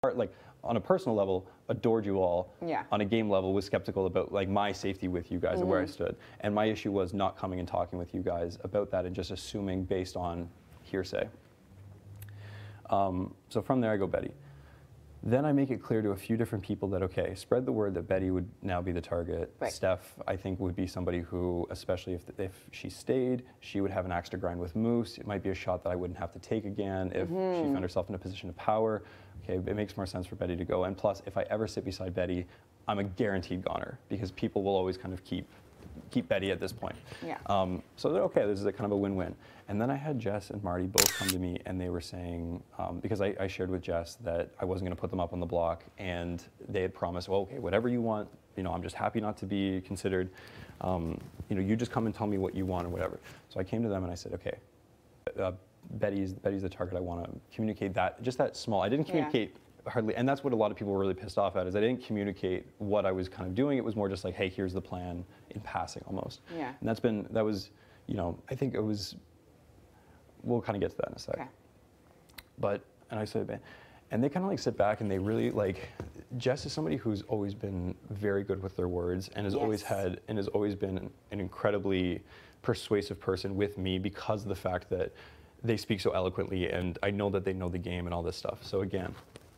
like on a personal level, adored you all. Yeah. On a game level, was skeptical about like my safety with you guys and where I stood. And my issue was not coming and talking with you guys about that and just assuming based on hearsay. So from there I go Betty. Then I make it clear to a few different people that, okay, spread the word that Betty would now be the target. Right. Steph, I think, would be somebody who, especially if she stayed, she would have an axe to grind with Moose. It might be a shot that I wouldn't have to take again if she found herself in a position of power. Okay, it makes more sense for Betty to go. And plus, if I ever sit beside Betty, I'm a guaranteed goner because people will always kind of keep Betty at this point. Yeah. So they're okay, this is a kind of a win-win. And then I had Jess and Marty both come to me and they were saying, because I shared with Jess that I wasn't gonna put them up on the block and they had promised, well, okay, whatever you want, you know, I'm just happy not to be considered. You know, you just come and tell me what you want or whatever. So I came to them and I said, okay, Betty's the target. I wanna communicate that, just that small. I didn't communicate hardly, and that's what a lot of people were really pissed off at, is I didn't communicate what I was kind of doing. It was more just like, hey, here's the plan in passing almost. Yeah. And that was, you know, I think it was, we'll kind of get to that in a sec. Okay. But, and I said, and they kind of like sit back and they really like, Jess is somebody who's always been very good with their words and has always had, and has always been an incredibly persuasive person with me because of the fact that they speak so eloquently and I know that they know the game and all this stuff. So again,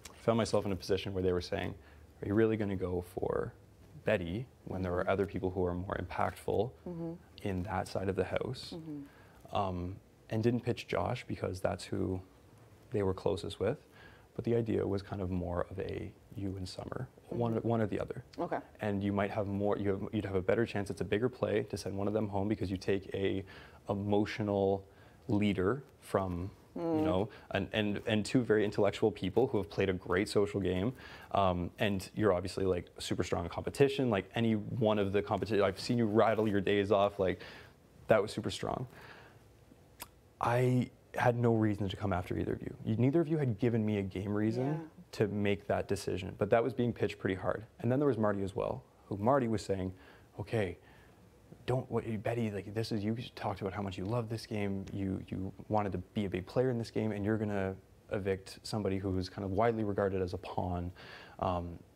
I found myself in a position where they were saying, are you really going to go for Betty when there are other people who are more impactful in that side of the house? And didn't pitch Josh because that's who they were closest with. But the idea was kind of more of a you and Summer, one or the other. Okay. And you might have more, you'd have a better chance, it's a bigger play to send one of them home because you take a emotional leader from you know, and two very intellectual people who have played a great social game, and you're obviously like super strong in competition. Like any one of the competition, I've seen you rattle your days off. Like that was super strong. I had no reason to come after either of you. Neither of you had given me a game reason to make that decision, but that was being pitched pretty hard. And then there was Marty as well, who Marty was saying, okay, Betty, like this is, you talked about how much you love this game, you wanted to be a big player in this game, and you're gonna evict somebody who's kind of widely regarded as a pawn,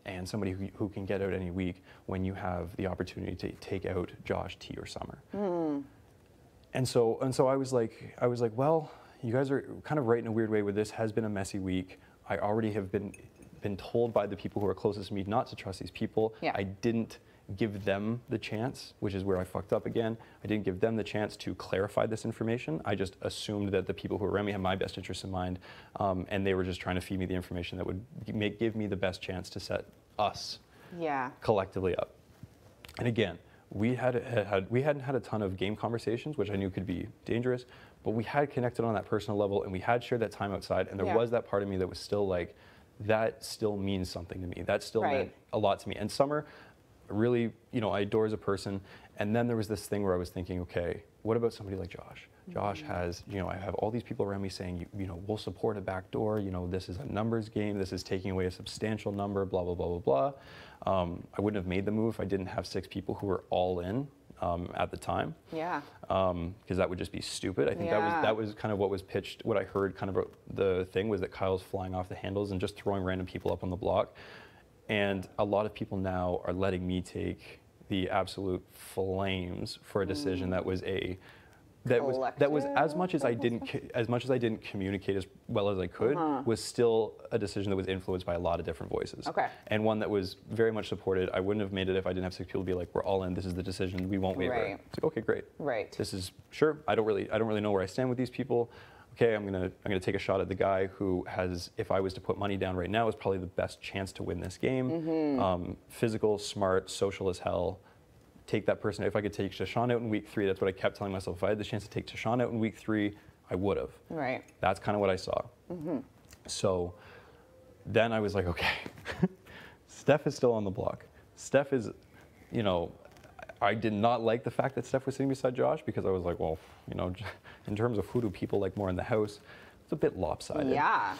and somebody who can get out any week when you have the opportunity to take out Josh, T, or Summer. And so I was like, well, you guys are kind of right in a weird way where this has been a messy week. I already have been told by the people who are closest to me not to trust these people. I didn't give them the chance, which is where I fucked up again. I didn't give them the chance to clarify this information. I just assumed that the people who were around me had my best interests in mind, and they were just trying to feed me the information that would give me the best chance to set us collectively up. And again, we hadn't had a ton of game conversations, which I knew could be dangerous, but we had connected on that personal level, and we had shared that time outside, and there was that part of me that was still like, that still means something to me. That still meant a lot to me. And Summer, really, you know, I adore as a person. And then there was this thing where I was thinking, okay, what about somebody like Josh? Josh has, you know, I have all these people around me saying, you know, we'll support a backdoor, you know, this is a numbers game, this is taking away a substantial number, blah, blah, blah, blah, blah. I wouldn't have made the move if I didn't have 6 people who were all in at the time. Yeah. Because that would just be stupid. I think that was kind of what was pitched, what I heard kind of the thing was that Kyle's flying off the handles and just throwing random people up on the block. And a lot of people now are letting me take the absolute flames for a decision that was as much as I didn't communicate as well as I could, was still a decision that was influenced by a lot of different voices. Okay. And one that was very much supported. I wouldn't have made it if I didn't have 6 people be like, we're all in, this is the decision, we won't waver. Right. It's like, okay, great. Right. This is sure. I don't really know where I stand with these people. Okay, I'm gonna take a shot at the guy who has, if I was to put money down right now, is probably the best chance to win this game. Physical, smart, social as hell. Take that person. If I could take Tashawn out in week 3, that's what I kept telling myself. If I had the chance to take Tashawn out in week 3, I would have. Right. That's kind of what I saw. So then I was like, okay, Steph is still on the block. Steph is, you know, I did not like the fact that Steph was sitting beside Josh because I was like, well, you know, in terms of who do people like more in the house, it's a bit lopsided. Yeah.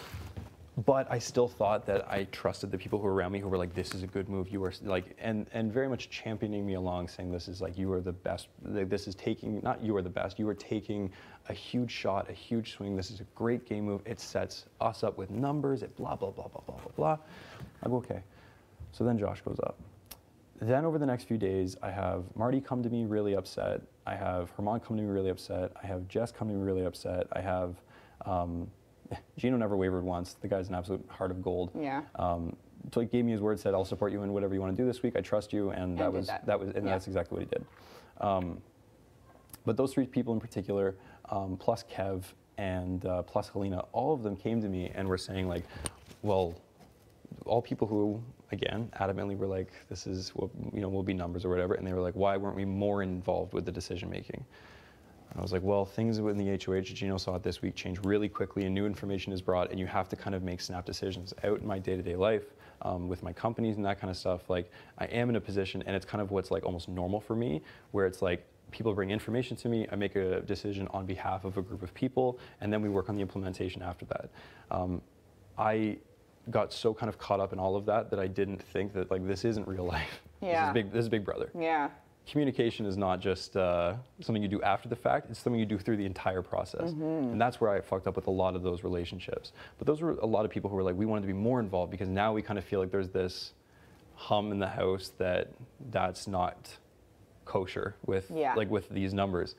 But I still thought that I trusted the people who were around me who were like, this is a good move. You are like, and very much championing me along, saying this is like, you are the best. This is taking, not you are the best, you are taking a huge shot, a huge swing. This is a great game move. It sets us up with numbers. It blah, blah, blah, blah, blah, blah, blah. I go, okay. So then Josh goes up. Then over the next few days, I have Marty come to me really upset. I have Herman come to me really upset. I have Jess come to me really upset. I have, Gino never wavered once. The guy's an absolute heart of gold. Yeah. So he gave me his word, said, I'll support you in whatever you want to do this week. I trust you, and that's exactly what he did. But those three people in particular, plus Kev and plus Helena, all of them came to me and were saying like, well, all people who, again, adamantly were like, this is what, will be numbers or whatever, and they were like, why weren't we more involved with the decision making? I was like, well, things within the HOH, Gino saw it this week, change really quickly, and new information is brought, and you have to kind of make snap decisions. Out in my day-to-day life, with my companies and that kind of stuff, like, I am in a position, and it's kind of what's like almost normal for me, where it's like, people bring information to me, I make a decision on behalf of a group of people, and then we work on the implementation after that. I got so kind of caught up in all of that that I didn't think that, like, this isn't real life. Yeah. This is Big Brother. Yeah. Communication is not just something you do after the fact, it's something you do through the entire process. And that's where I fucked up with a lot of those relationships. But those were a lot of people who were like, we wanted to be more involved because now we kind of feel like there's this hum in the house that's not kosher with like with these numbers.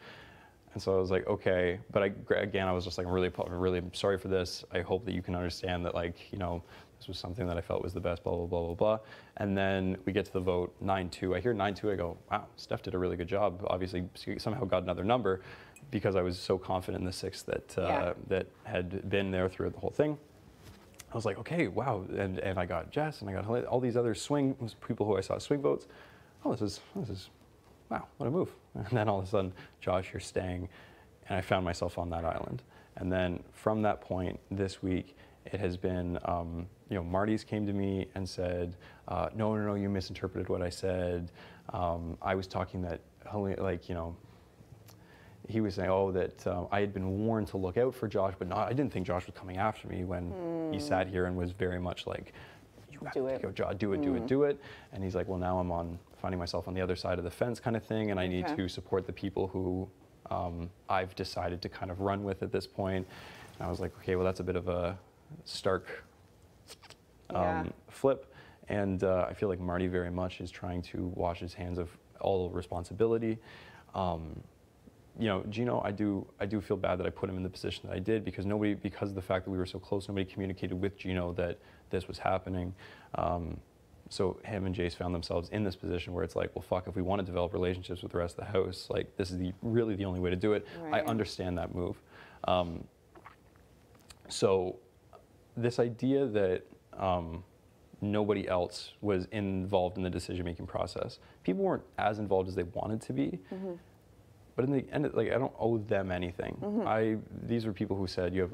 And so I was like, okay, but I was just like, I'm really sorry for this. I hope that you can understand that, like, this was something that I felt was the best, blah, blah, blah, blah, blah. And then we get to the vote, 9-2. I hear 9-2, I go, wow, Steph did a really good job. Obviously, somehow got another number because I was so confident in the 6 that had been there through the whole thing. I was like, okay, wow. And I got Jess, and I got all these other people who I saw swing votes. Oh, this is, wow, what a move. And then all of a sudden, Josh, you're staying. And I found myself on that island. And then from that point, this week, it has been, Marty's came to me and said, no, you misinterpreted what I said. I was talking that, he was saying, that I had been warned to look out for Josh, but I didn't think Josh was coming after me when he sat here and was very much like, you have to go, Josh, do it. And he's like, well, now I'm finding myself on the other side of the fence kind of thing, and I need to support the people who I've decided to kind of run with at this point. And I was like, okay, well, that's a bit of a stark flip, and I feel like Marty very much is trying to wash his hands of all responsibility. Gino, I do feel bad that I put him in the position that I did because of the fact that we were so close, nobody communicated with Gino that this was happening. So him and Jace found themselves in this position where it's like, well, fuck, if we want to develop relationships with the rest of the house, like, this is really the only way to do it. Right. I understand that move. So this idea that nobody else was involved in the decision-making process, people weren't as involved as they wanted to be. But in the end, like, I don't owe them anything. These were people who said, you have,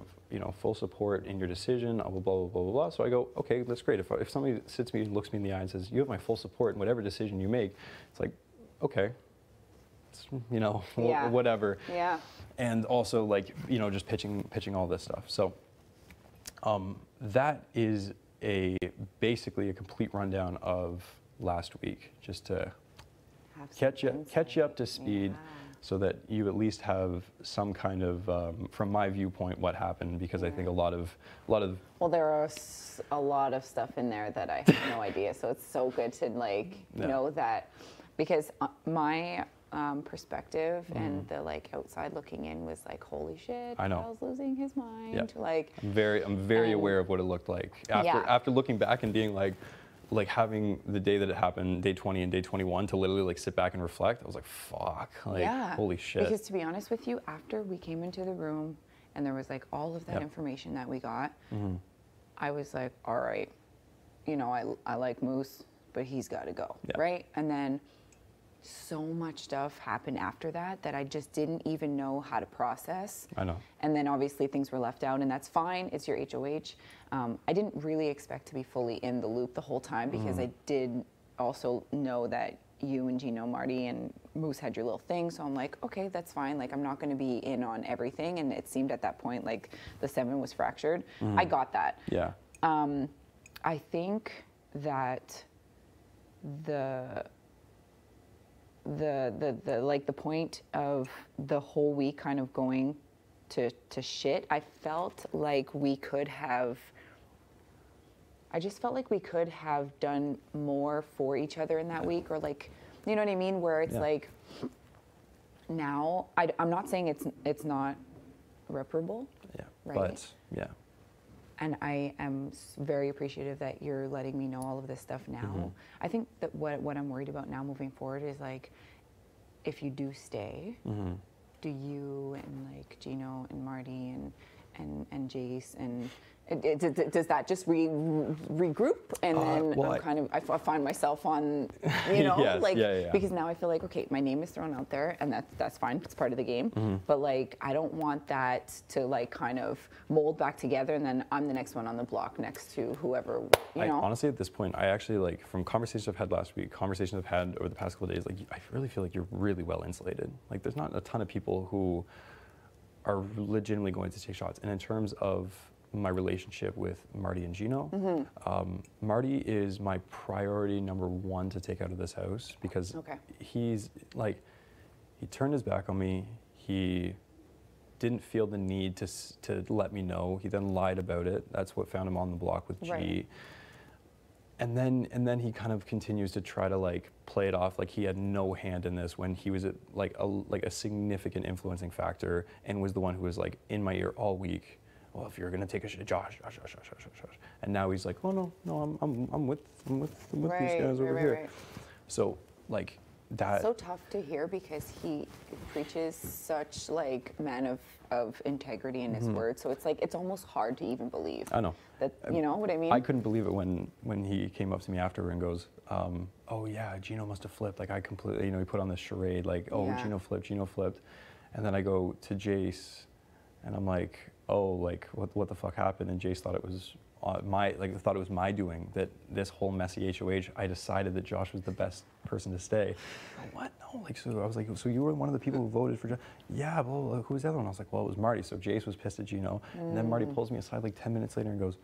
full support in your decision, blah, blah, blah, blah, blah. So I go, okay, that's great. If somebody sits me and looks me in the eye and says, you have my full support in whatever decision you make, it's like, okay, it's, whatever. Yeah. And also, like, just pitching all this stuff. So that is basically a complete rundown of last week, just to catch you up to speed. Yeah. So that you at least have some kind of, from my viewpoint, what happened, because I think a lot of. Well, there are a lot of stuff in there that I have no idea. So it's so good to know that, because my perspective and the outside looking in was like, holy shit, Kyle's losing his mind. Yeah. Like, I'm very aware of what it looked like after looking back and being like having the day that it happened, day 20 and day 21, to literally like sit back and reflect. I was like, fuck, holy shit. Because to be honest with you, after we came into the room and there was like all of that information that we got, I was like, all right, I like Moose, but he's got to go, right? And then so much stuff happened after that I just didn't even know how to process. I know. And then obviously things were left out, and that's fine. It's your HOH. I didn't really expect to be fully in the loop the whole time, because I did also know that you and Gino, Marty, and Moose had your little thing. So I'm like, okay, that's fine. Like, I'm not going to be in on everything. And it seemed at that point like the 7 was fractured. I got that. Yeah. I think that the like the point of the whole week kind of going to shit, I felt like we could have, I just felt like we could have done more for each other in that week, or like, you know what I mean? Where it's like, now, I'm not saying it's not reparable. Yeah, right? But, yeah. And I am very appreciative that you're letting me know all of this stuff now. I think that what I'm worried about now moving forward is like, if you do stay, do you and like Gino and Marty and Jace and does that just regroup and then well, I'm kind of I find myself on, you know, yes, like yeah. because now I feel like, okay, my name is thrown out there and that's fine, it's part of the game, but like I don't want that to like kind of mold back together and then I'm the next one on the block next to whoever, you know. Honestly, at this point, I actually, like, from conversations I've had last week, conversations I've had over the past couple of days, like, I really feel like you're really well insulated. Like, there's not a ton of people who are legitimately going to take shots. And in terms of my relationship with Marty and Gino, Marty is my priority number one to take out of this house because he's, like, he turned his back on me. He didn't feel the need to let me know. He then lied about it. That's what found him on the block with G. Right. And then he kind of continues to try to like play it off like he had no hand in this when he was like a significant influencing factor and was the one who was like in my ear all week. Well, if you're gonna take a shit, Josh. And now he's like, oh no, I'm with these guys over here. Right. So like that. So tough to hear because he preaches such like man of integrity in his words. So it's like it's almost hard to even believe. I know. That, you know what I mean? I couldn't believe it when he came up to me after and goes, oh yeah, Gino must have flipped. Like I completely, you know, he put on this charade like, oh, Gino flipped. And then I go to Jace and I'm like, oh, like what the fuck happened? And Jace thought it was thought it was my doing, that this whole messy HOH, I decided that Josh was the best person to stay. What? No, like, so I was like, so you were one of the people who voted for Josh? Yeah, well, who was the other one? I was like, well, it was Marty. So Jace was pissed at Gino. And then Marty pulls me aside like 10 minutes later and goes,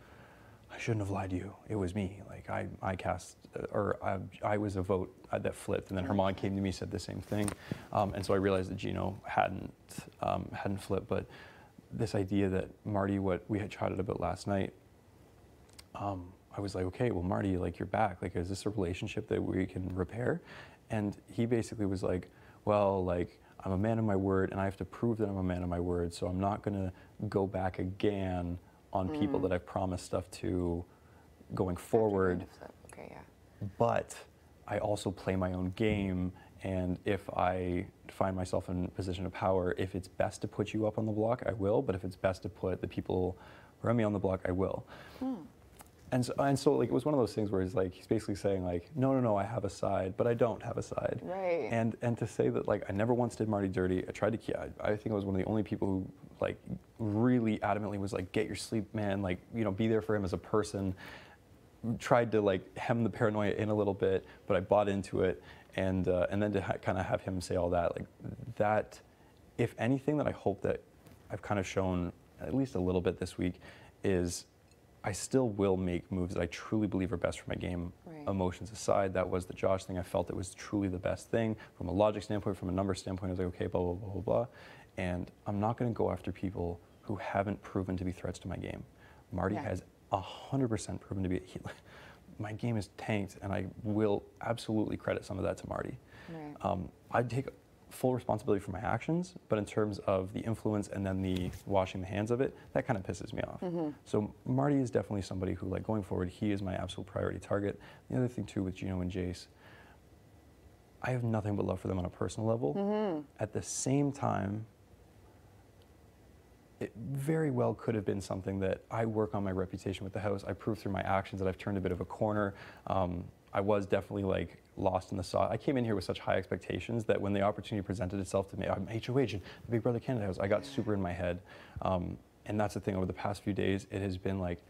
I shouldn't have lied to you. It was me. Like I cast, or I was a vote that flipped. And then Herman came to me, said the same thing. And so I realized that Gino hadn't flipped. But this idea that Marty, what we had chatted about last night, I was like, okay, well, Marty, like, you're back. Like, is this a relationship that we can repair? And he basically was like, well, like, I'm a man of my word, and I have to prove that I'm a man of my word, so I'm not going to go back again on people that I've promised stuff to going forward. Okay, yeah. But I also play my own game, and if I find myself in a position of power, if it's best to put you up on the block, I will, but if it's best to put the people around me on the block, I will. And so like it was one of those things where he's basically saying like, no, I have a side, but I don't have a side. Right. And to say that like I never once did Marty dirty. I tried to I think I was one of the only people who like really adamantly was like, get your sleep, man. Like, you know, be there for him as a person. Tried to like hem the paranoia in a little bit, but I bought into it. And then to kind of have him say all that, like that, if anything that I hope that I've kind of shown at least a little bit this week is I still will make moves that I truly believe are best for my game. Right. Emotions aside, that was the Josh thing. I felt it was truly the best thing. From a logic standpoint, from a number standpoint, I was like, okay, blah, blah, blah, blah, blah. And I'm not going to go after people who haven't proven to be threats to my game. Marty has 100% proven to be, my game is tanked, and I will absolutely credit some of that to Marty. Right. I'd take full responsibility for my actions, but in terms of the influence and then the washing the hands of it, that kind of pisses me off. So Marty is definitely somebody who, like, going forward, he is my absolute priority target. The other thing too with Gino and Jace, I have nothing but love for them on a personal level. At the same time, it very well could have been something that I work on my reputation with the house. I prove through my actions that I've turned a bit of a corner. I was definitely like lost in the sauce. I came in here with such high expectations that when the opportunity presented itself to me, I'm HOH and the Big Brother Canada House, I got super in my head. And that's the thing, over the past few days, it has been like,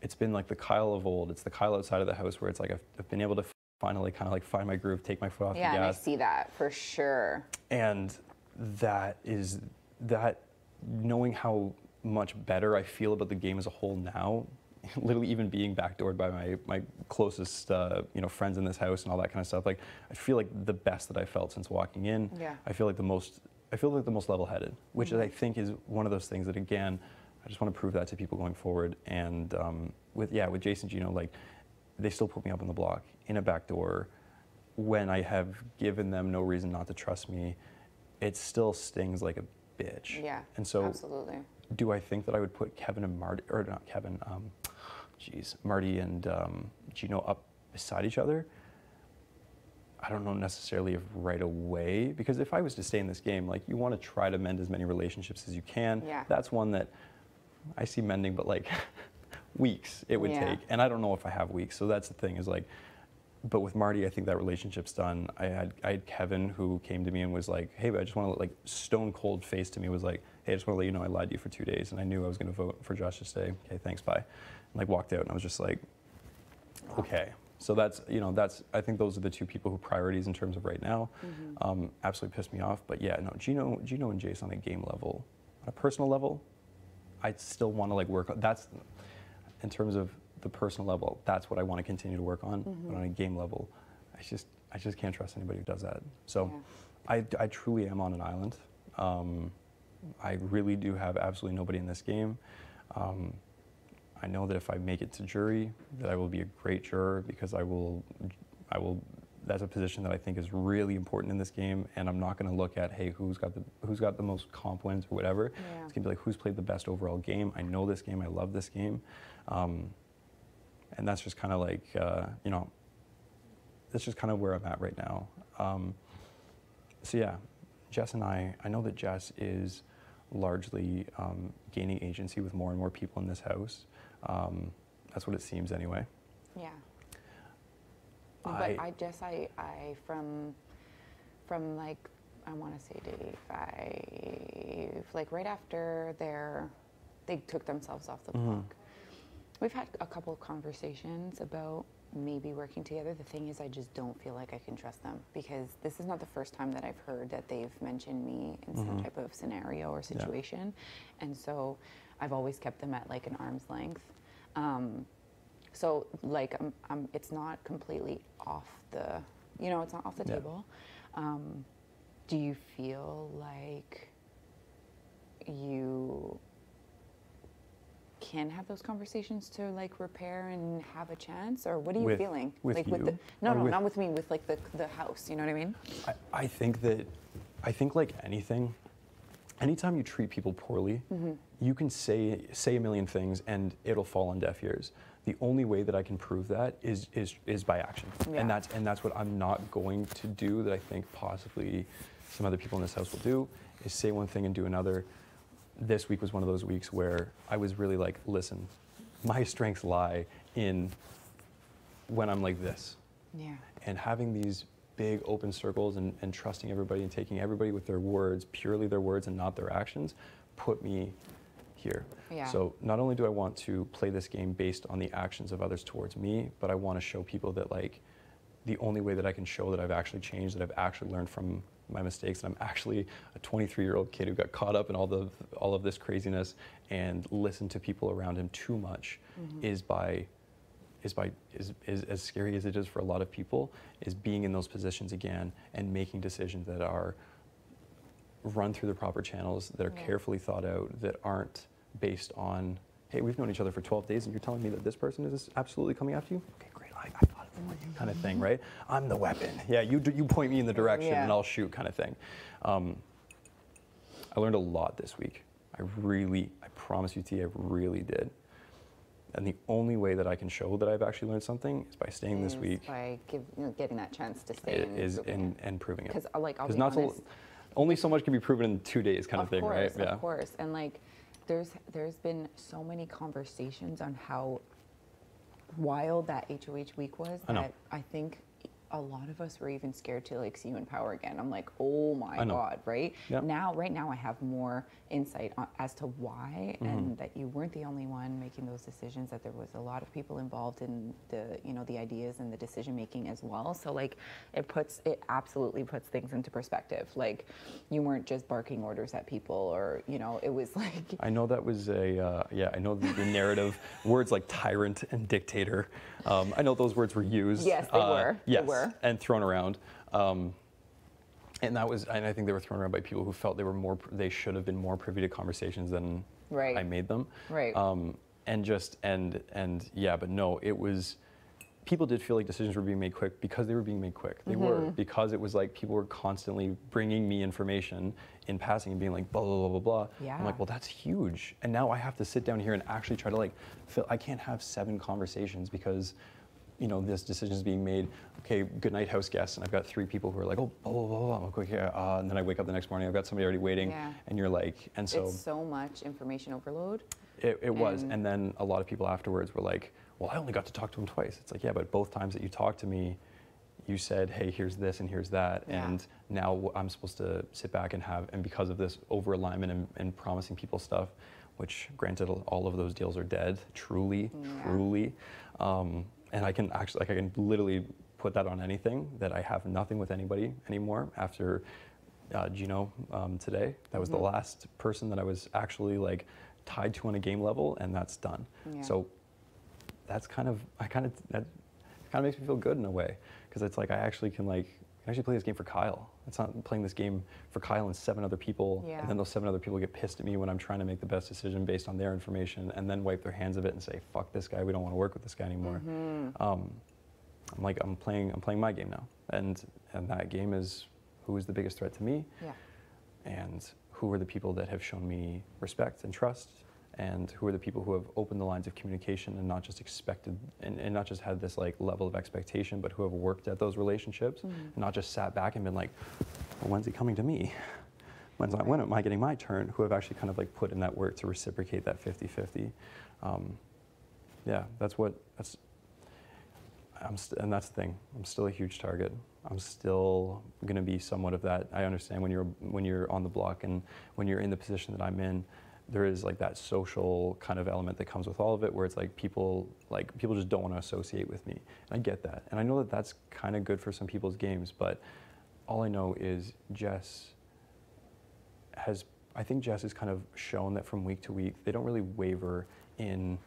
it's been like the Kyle of old. It's the Kyle outside of the house where it's like I've been able to finally kind of like find my groove, take my foot off the gas. Yeah, and I see that for sure. And that knowing how much better I feel about the game as a whole now literally even being backdoored by my closest friends in this house and all that kind of stuff. Like, I feel like the best that I felt since walking in. Yeah. I feel like the most level-headed, which I think is one of those things that, again, I just want to prove that to people going forward. And with Jason Gino, like, they still put me up on the block in a back door when I have given them no reason not to trust me. It still stings like a bitch. Yeah. And so, absolutely. do I think that I would put Kevin and Marty, or not Kevin, Marty and Gino up beside each other? I don't know necessarily if right away, because if I was to stay in this game, like, you want to try to mend as many relationships as you can. Yeah. That's one that I see mending, but like weeks it would take. And I don't know if I have weeks. So that's the thing, is like, but with Marty, I think that relationship's done. I had Kevin, who came to me and was like, hey, I just want to, like, stone cold face to me, was like, hey, I just want to let you know I lied to you for 2 days, and I knew I was going to vote for Josh to stay. Okay, thanks, bye. And, like, walked out, and I was just like, okay. So that's, I think those are the two people who priorities in terms of right now. Absolutely pissed me off. But yeah, no, Gino and Jason on a game level, on a personal level, I still want to, like, work on, that's, in terms of the personal level, that's what I want to continue to work on. But on a game level, I just can't trust anybody who does that. So I truly am on an island. I really do have absolutely nobody in this game. I know that if I make it to jury, that I will be a great juror, because I will, that's a position that I think is really important in this game, and I'm not going to look at, hey, who's got the most comp wins or whatever. It's going to be like, who's played the best overall game. I know this game, I love this game. And that's just kind of like, that's just kind of where I'm at right now. So yeah, Jess and I know that Jess is largely gaining agency with more and more people in this house. That's what it seems anyway. Yeah. But I from like, I want to say day 5, like right after they took themselves off the block. We've had a couple of conversations about maybe working together. The thing is, I just don't feel like I can trust them, because this is not the first time that I've heard that they've mentioned me in some type of scenario or situation. And so I've always kept them at like an arm's length. So like, it's not completely off the, it's not off the table. Do you feel like you can have those conversations to like repair and have a chance, or what are you feeling? With like you? With the, no, not with me, with like the house, you know what I mean? I think like anything, anytime you treat people poorly, you can say a million things and it'll fall on deaf ears. The only way that I can prove that is by action. And that's what I'm not going to do, that I think possibly some other people in this house will do, is say one thing and do another. This week was one of those weeks where I was really like, listen, my strengths lie in when I'm like this. Yeah. And having these big open circles and trusting everybody and taking everybody with their words, purely their words and not their actions, put me here. Yeah. So not only do I want to play this game based on the actions of others towards me, but I want to show people that, like, the only way that I can show that I've actually changed, that I've actually learned from my mistakes, and I'm actually a 23-year-old kid who got caught up in all of this craziness and listened to people around him too much, is as scary as it is for a lot of people, is being in those positions again and making decisions that are run through the proper channels, that are carefully thought out, that aren't based on, hey, we've known each other for 12 days and you're telling me that this person is absolutely coming after you? Okay, great, I thought it was you, kind of thing, right? I'm the weapon. Yeah, you point me in the direction and I'll shoot, kind of thing. I learned a lot this week. I promise you, T, I really did. And the only way that I can show that I've actually learned something is by staying this week. By getting that chance to stay and proving it. Because I'll be honest, only so much can be proven in 2 days, kind of thing, right? Yeah. Of course. And like, there's been so many conversations on how wild that HOH week was that I think a lot of us were even scared to like see you in power again. I'm like, oh my God, right? Yep. Right now I have more insight as to why, and that you weren't the only one making those decisions, that there was a lot of people involved in the, you know, the ideas and the decision making as well. So like it absolutely puts things into perspective. Like you weren't just barking orders at people, or, you know, it was like. I know that was I know the narrative, words like tyrant and dictator, I know those words were used. Yes, they were. Yes, they were. And thrown around. And I think they were thrown around by people who felt they should have been more privy to conversations than I made them. Right. But no, it was, people did feel like decisions were being made quick because they were being made quick. They were, because it was like people were constantly bringing me information in passing and being like, blah, blah, blah, blah, blah. Yeah. I'm like, well, that's huge. And now I have to sit down here and actually try to like, I can't have 7 conversations because, you know, this decision is being made. Okay, good night, house guests. And I've got 3 people who are like, oh, blah, blah, blah, blah. I'm like, okay, and then I wake up the next morning, I've got somebody already waiting. Yeah. And you're like, and so. It's so much information overload. It was. And then a lot of people afterwards were like, well, I only got to talk to him twice. It's like, yeah, but both times that you talked to me, you said, hey, here's this and here's that. Yeah. And now I'm supposed to sit back and because of this over alignment and promising people stuff, which granted all of those deals are dead, truly. And I can actually, like, I can literally put that on anything, that I have nothing with anybody anymore after Gino today. That was the last person that I was actually like tied to on a game level, and that's done. Yeah. So that's that kind of makes me feel good in a way, because it's like I actually can play this game for Kyle. It's not playing this game for Kyle and 7 other people, and then those 7 other people get pissed at me when I'm trying to make the best decision based on their information, and then wipe their hands of it and say, "Fuck this guy. We don't want to work with this guy anymore." I'm playing my game now, and that game is who is the biggest threat to me, and who are the people that have shown me respect and trust, and who are the people who have opened the lines of communication and not just expected and not just had this like level of expectation, but who have worked at those relationships and not just sat back and been like, well, when's he coming to me? When am I getting my turn? Who have actually kind of like put in that work to reciprocate that 50-50. And that's the thing. I'm still a huge target. I'm still going to be somewhat of that. I understand when you're on the block and when you're in the position that I'm in, there is like that social kind of element that comes with all of it, where it's like people just don't want to associate with me. And I get that. And I know that that's kind of good for some people's games, but all I know is I think Jess has kind of shown that from week to week, they don't really waver in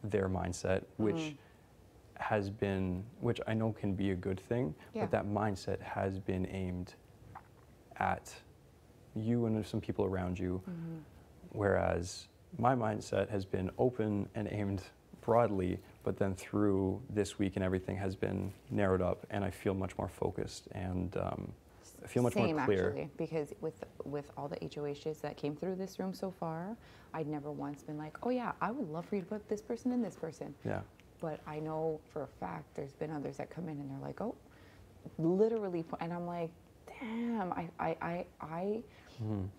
their mindset, which I know can be a good thing, but that mindset has been aimed at you and some people around you. Whereas my mindset has been open and aimed broadly, but then through this week and everything has been narrowed up, and I feel much more focused and I feel much more clear. Actually, because with all the HOHs that came through this room so far, I'd never once been like, oh yeah, I would love for you to put this person in this person. Yeah. But I know for a fact there's been others that come in and they're like, oh, literally, and I'm like, damn, I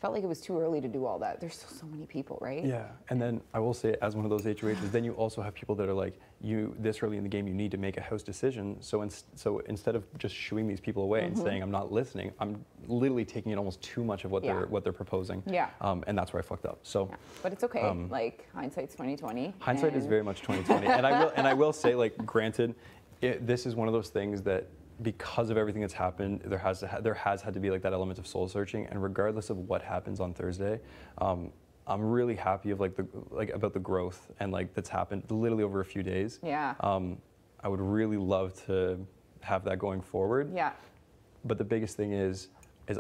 felt like it was too early to do all that. There's still so many people, right? Yeah, and then I will say, as one of those HOHs, then you also have people that are like, this early in the game, you need to make a house decision. So instead of just shooing these people away and saying, I'm not listening, I'm literally taking in almost too much of what they're proposing. Yeah. And that's where I fucked up. So. Yeah. But it's okay. Like hindsight's 20/20. Hindsight is very much 20/20, and I will say, like, granted, this is one of those things that, because of everything that's happened, there has had to be like that element of soul searching, and regardless of what happens on Thursday, I'm really happy of about the growth and like that's happened literally over a few days. Yeah. I would really love to have that going forward. Yeah. But the biggest thing is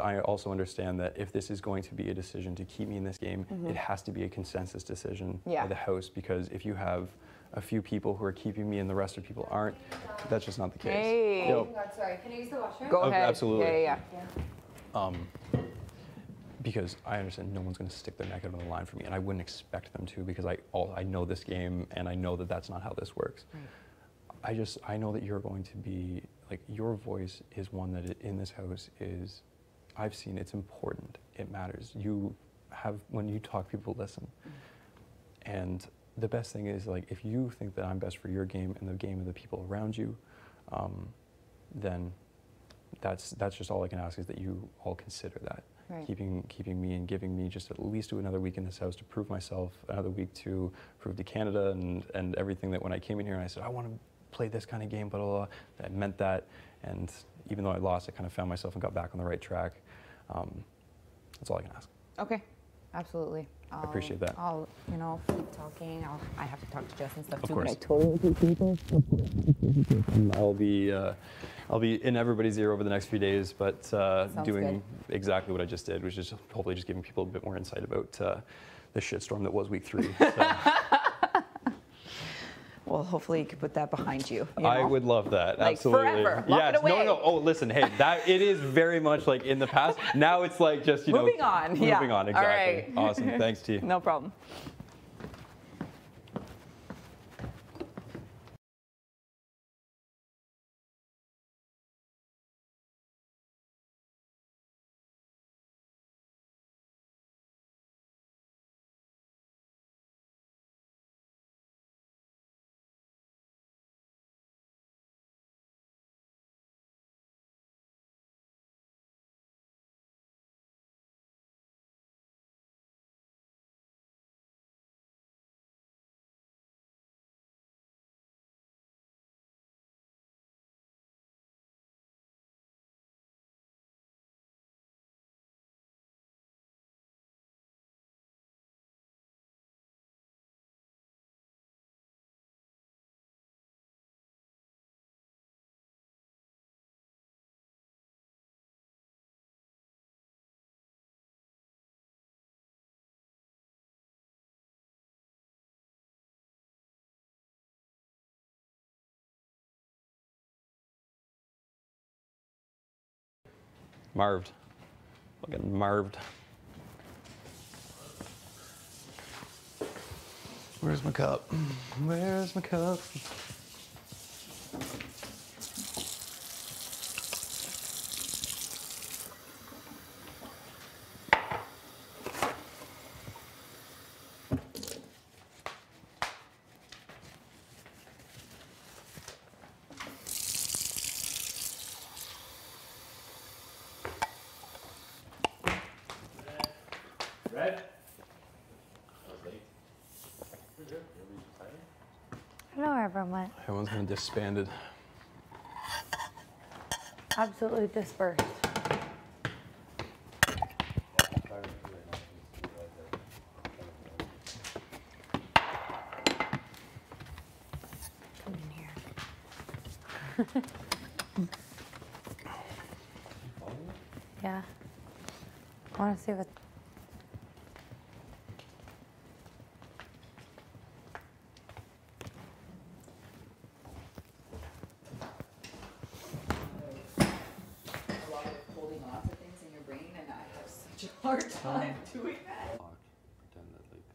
I also understand that if this is going to be a decision to keep me in this game, it has to be a consensus decision by the house, because if you have a few people who are keeping me and the rest of people aren't, that's just not the case. Hey. Oh God, sorry. Can I use the washroom? Go ahead. Absolutely. Yeah. Because I understand no one's going to stick their neck out on the line for me, and I wouldn't expect them to, because I know this game and I know that that's not how this works. Right. I know that you're going to be, like, your voice is one that in this house is, I've seen it's important. It matters. When you talk, people listen. And the best thing is, like, if you think that I'm best for your game and the game of the people around you, then that's just all I can ask, is that you all consider that. Right. Keeping me and giving me just at least another week in this house to prove myself, another week to prove to Canada and everything, that when I came in here and I said, I want to play this kind of game, blah, blah, blah, that meant that. And even though I lost, I kind of found myself and got back on the right track. That's all I can ask. Okay, absolutely. I appreciate that. I'll, you know, keep talking. I have to talk to Jess and stuff Of too. course. But I totally appreciate that. I'll be in everybody's ear over the next few days, but doing good. exactly what I just did, which is just hopefully just giving people a bit more insight about the shitstorm that was week 3. So. Well, hopefully you could put that behind you. You I know? would love that. Like Absolutely. forever. Lock it away. No. Oh, listen. Hey, that it is very much like in the past. Now it's like just moving on. Moving on. Exactly. All right. Awesome. Thanks, T. No problem. Marved. Fucking marved. Where's my cup? Where's my cup? Red? Hello, everyone. Everyone's been disbanded. Absolutely dispersed. Come in here. Yeah. I want to see what. Holding on to things in your brain, and I have such a hard time doing that. Pretend that like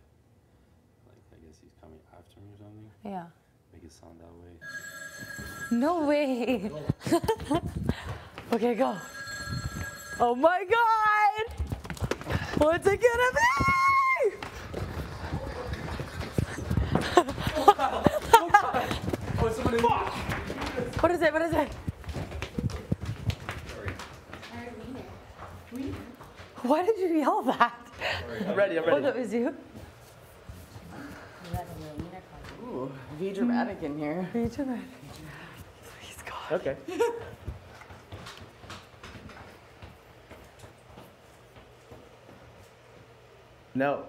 I guess he's coming after me or something. Yeah. Make it sound that way. No way. Okay, go. Oh my God! What's it gonna be? Oh, somebody! Fuck! What is it? What is it? Why did you yell that? I'm ready. I'm Oh, ready. that was you? Ooh, be dramatic in here. Be dramatic. Please, God. Okay. No.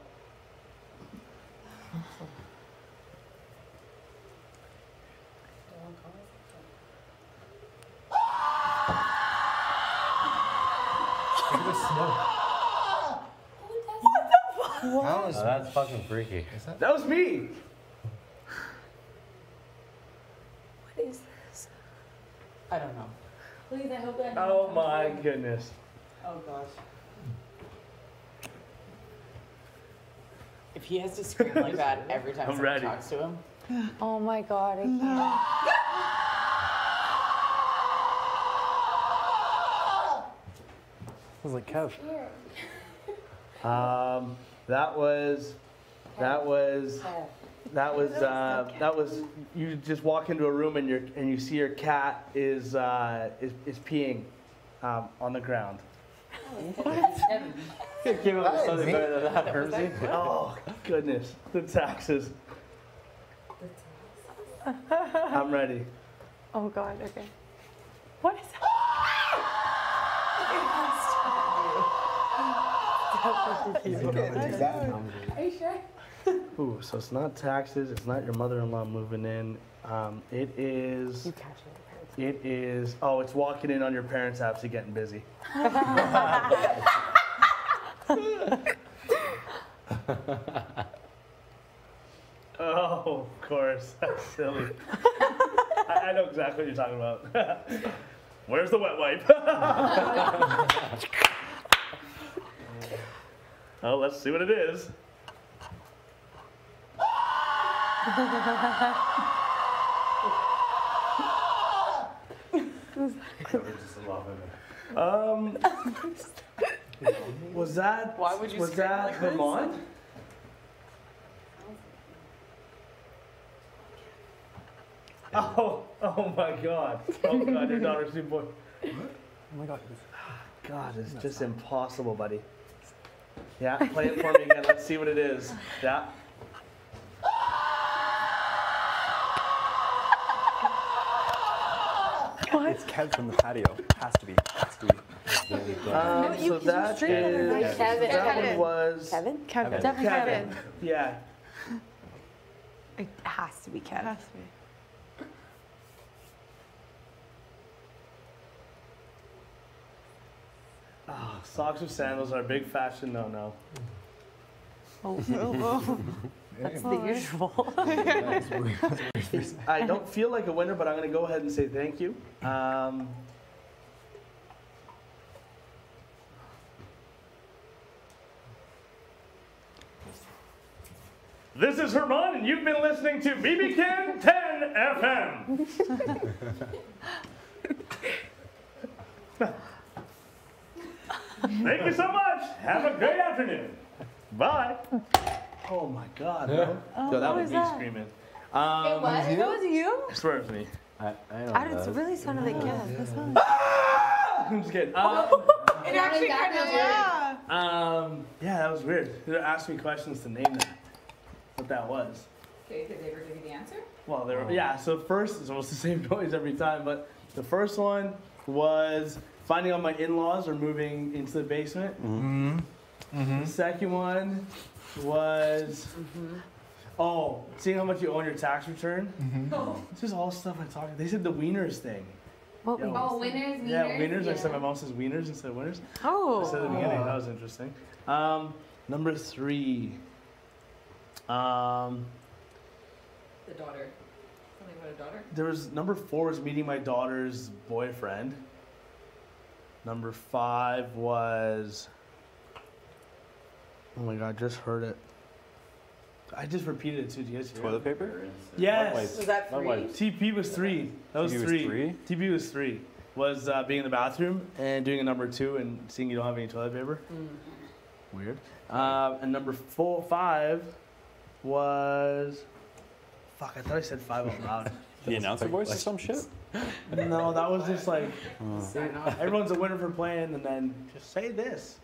Look at the smoke. Oh, that's fucking freaky. That was me. What is this? I don't know. Please, I hope that. Oh my goodness. Oh gosh. If he has to scream like that every time I'm someone ready. talks to him, Oh my God, I can't. Sounds like Kev. That was you just walk into a room and you see your cat is peeing on the ground. It came up with something better than that, Hermsy. Oh, goodness. The taxes. I'm ready. Oh God. Okay. What is that? Are you sure? Ooh, so it's not taxes. It's not your mother-in-law moving in. It is. It is. Oh, it's walking in on your parents' absentee getting busy. Oh, of course. That's silly. I know exactly what you're talking about. Where's the wet wipe? Oh, let's see what it is. Was that? Why would you Was scream that like this? Vermont? Oh my God! Oh God, your daughter's new boy. Oh my God. God, it's just impossible, buddy. Yeah, play it for me again. Let's see what it is. Yeah. It's Kev from the patio. Has to be. So that is. Kevin. That one was. Kevin. Kevin. Definitely Kevin. Yeah. It has to be Kevin. Has to be. Oh, socks with sandals are a big fashion no-no. That's the usual. I don't feel like a winner, but I'm going to go ahead and say thank you. This is Herman, and you've been listening to BB Can 10 FM. Thank you so much. Have a great afternoon. Bye. Oh my God, bro. Yo, that was me screaming. It was? That was you? I swear it was me. I know It really sounded like Kevin. That's fine. I'm just kidding. It actually kind of Yeah, that was weird. They asked me questions to name that. What that was. Okay, did they ever give you the answer? Well, they were, yeah, so first, it's almost the same noise every time, but the first one was finding out my in-laws are moving into the basement. The second one was, seeing how much you owe on your tax return. This is all stuff I talked. They said the wieners thing. What Yeah. we? Oh, winners, wieners. Yeah, wieners. I said my mom says wieners instead of winners. I said at the Oh. beginning. That was interesting. Number 3. The daughter. Something about a daughter? There was number 4 was meeting my daughter's boyfriend. Number 5 was. Oh my God! Just heard it. I just repeated it too. Do you guys hear it? Toilet paper? Yes. Was that 3? TP was 3. That was TP was 3. 3? TP was 3. Was being in the bathroom and doing a number 2 and seeing you don't have any toilet paper. Weird. And number 5 was. Fuck! I thought I said 5 out loud. The announcer voice or some shit? No, that was just like everyone's a winner for playing, and then just say this.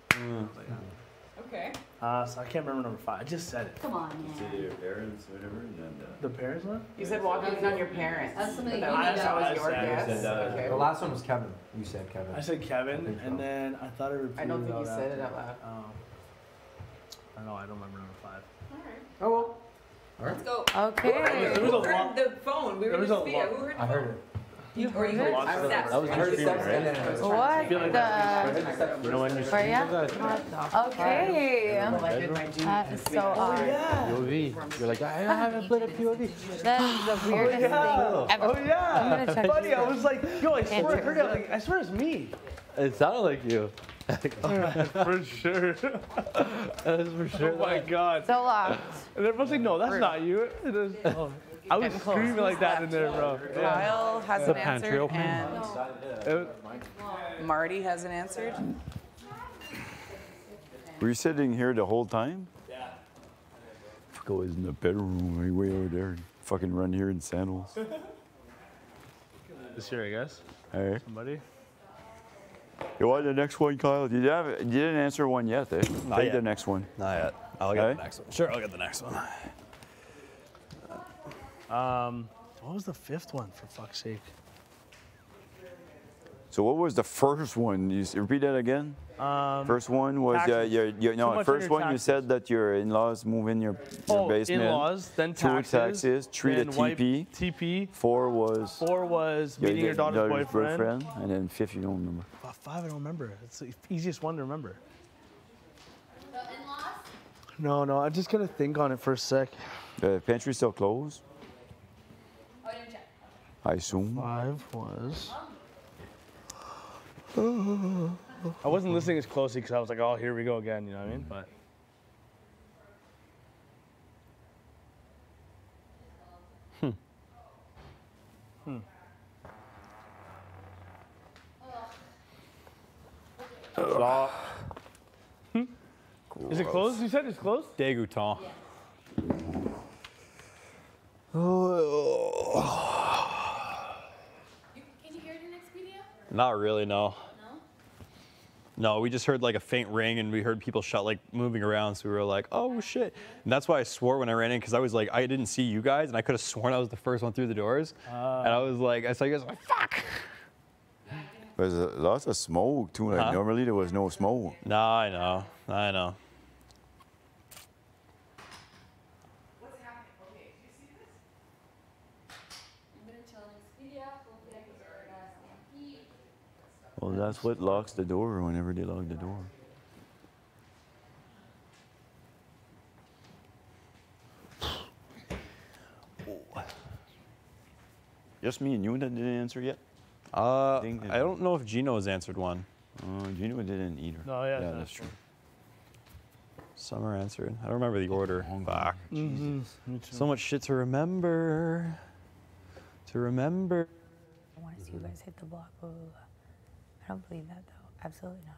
Okay. So I can't remember number 5. I just said it. Come on, man. Your parents, whatever, and then The parents one? You said walking in on your parents. That's something But you that need was, to- that was I your said- guess? said that. Okay. The last one was Kevin. You said Kevin. I said Kevin, think so. and then I thought I repeated I don't think you out said it after. out loud. Oh. I know, I don't remember number 5. Oh well. Let's go. Okay. There was a Who lot- heard the phone? We there were was just a Thea. lot- Who heard the I heard phone? it. You heard a it? lot I was of- at. That was I just just steps, said and then it. it was- What feel like the? You know when you're Where ya? Okay. Well, I did my G. That is so odd. POV. You're like, I haven't played a POV. That is the weirdest thing ever. Oh yeah! I'm gonna check Buddy, this I was like, yo, I swear I heard it. Like, I swear it's me. It sounded like you. For sure. That was for sure. Oh my God. So loud. And everyone's like, no, that's not you. It is. I was screaming like that in there, bro. Yeah. Kyle hasn't pantry answered, open? and Marty hasn't answered. Were you sitting here the whole time? Yeah. Go in the bedroom way over there. Fucking run here in sandals. This here, I guess. All right. Somebody. You want the next one, Kyle? You didn't answer one yet, eh? Not Take yet. the next one. Not yet. I'll get Okay. the next one. Sure, I'll get the next one. What was the fifth one, for fuck's sake? So what was the first one? Repeat that again. First one was taxes. no. much on First your one you taxes. said that your in-laws move in your basement. In-laws, then Two taxes, three the then wipe TP. TP. Four was 4 was meeting your daughter's boyfriend. and then fifth you don't remember. 5 I don't remember. It's the easiest one to remember. The in-laws? No, I'm just gonna think on it for a sec. The pantry still closed, Oh, I didn't check. I assume. 5 was. I wasn't listening as closely because I was like, oh, here we go again. You know what I mean? But. Is it closed? You said it's closed? Dégoûtant. Can you hear it in Expedia? Not really, no. No? No, we just heard like a faint ring and we heard people shout like moving around. So we were like, oh shit. And that's why I swore when I ran in because I was like, I didn't see you guys and I could have sworn I was the first one through the doors. And I was like, I saw you guys, like, fuck. There's lots of smoke too. Like Huh? normally there was no smoke. No, I know. I know. What's happening? Okay, do you see this? I'm gonna chill in Expedia. Hopefully I can start stampede. Well, that's what locks the door whenever they lock the door. Just me and you that didn't answer yet? I Think that- don't know if Gino has answered one. Gino didn't either. No, yeah, yeah, that's that's true. Summer answered. I don't remember the order. Fuck. Jesus. So much shit to remember. To remember. I want to see you guys hit the block. Blah, blah, blah. I don't believe that though. Absolutely not.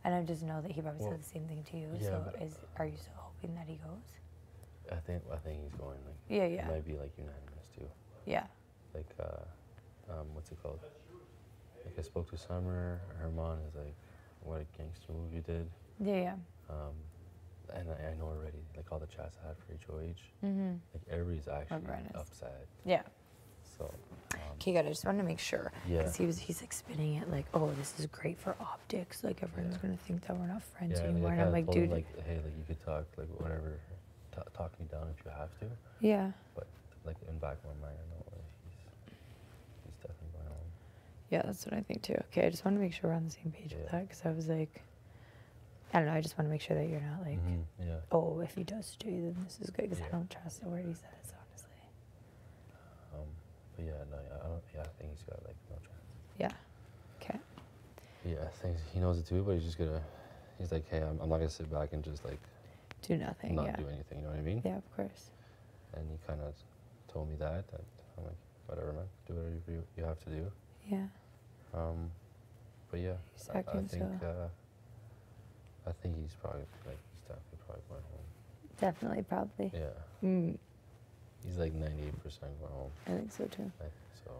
And I just know that he probably said the same thing to you. yeah, so but- are you still hoping that he goes? I think he's going. Like, Yeah, it yeah, might be like unanimous too. yeah. Like, what's it called? Like I spoke to Summer. Herman is like, what a gangster move you did. Yeah, yeah. And I know already, like all the chats I had for HOH, Mm-hmm. like everybody's actually Everyone is. upset. Yeah. So, Okay, good. I just wanted to make sure. Yeah. Because he's like spinning it like, oh, this is great for optics. Like everyone's Yeah. gonna think that we're not friends yeah, anymore. like, And I'm I like, told him, dude. like, hey, like you could talk, like whatever, talk me down if you have to. Yeah. But like in back of my mind, I know like, he's definitely going home. Yeah, that's what I think too. Okay, I just want to make sure we're on the same page with Yeah. that because I was like, I don't know. I just want to make sure that you're not like, Yeah. oh, if he does stay, then this is good because I Yeah. don't trust the word he says, honestly. But yeah, no, I don't. Yeah, I think he's got like no chance. Yeah. Okay. Yeah, I think he knows it too, but he's just gonna. He's like, hey, I'm not gonna sit back and just like Do nothing. not yeah. do anything. You know what I mean? Yeah, of course. And he kind of told me that. I'm like, whatever, man. Do whatever you have to do. Yeah. But yeah, He's I acting think so- I think he's probably like he's definitely probably going home. Definitely, probably. Yeah, Mm, he's like 98% going home. I think so too. I think so.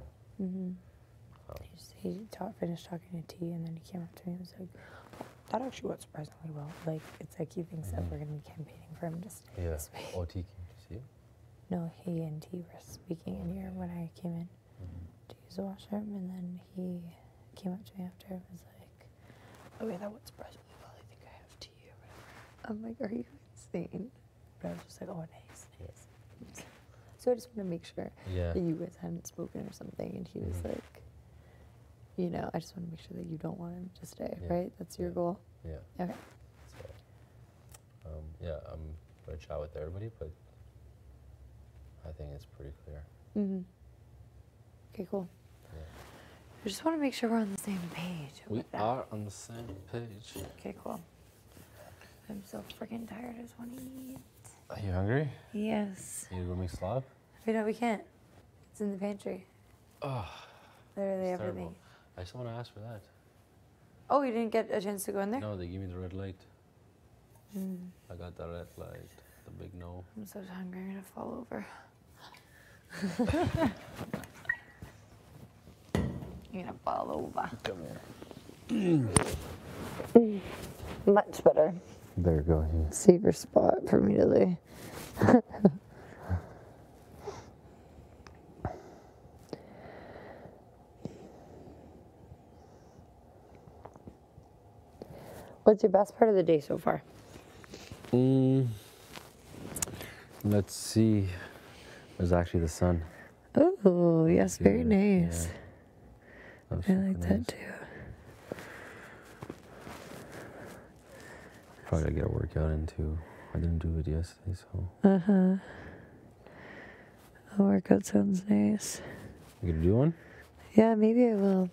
Mm-hmm. Um, He finished talking to T, and then he came up to me and was like, that actually went surprisingly well. Like, it's like he thinks that we're going to be campaigning for him to stay yeah. this way. OT came to see you. No, he and T were speaking in here when I came in to use the washroom, and then he came up to me after and was like, okay, that would surprise me. Well, I think I have T or whatever. I'm like, are you insane? But I was just like, oh, nice, nice. So I just want to make sure Yeah. that you guys hadn't spoken or something, and he was like, you know, I just want to make sure that you don't want him to stay, Yeah. right? That's your Yeah. goal? Yeah. Okay. So, yeah, I'm gonna chat with everybody, but I think it's pretty clear. Mm-hmm. Okay, cool. Yeah. I just want to make sure we're on the same page. We with that. are on the same page. Okay, cool. I'm so freaking tired. I just want to eat. Are you hungry? Yes. You go make slop? Wait, no, we can't. It's in the pantry. Oh, Literally it's everything. terrible. I just want to ask for that. Oh, you didn't get a chance to go in there? No, they give me the red light. Mm, I got the red light, the big no. I'm so hungry. I'm going to fall over. You're going to fall over. Come here. Much better. There you go. Yeah. Safer spot for me to lay. What's your best part of the day so far? Let's see. It was actually the sun. Oh, yes, very nice. That was I super like nice. that too. Probably gotta get a workout in too. I didn't do it yesterday, so. A workout sounds nice. You gonna do one? Yeah, maybe I will.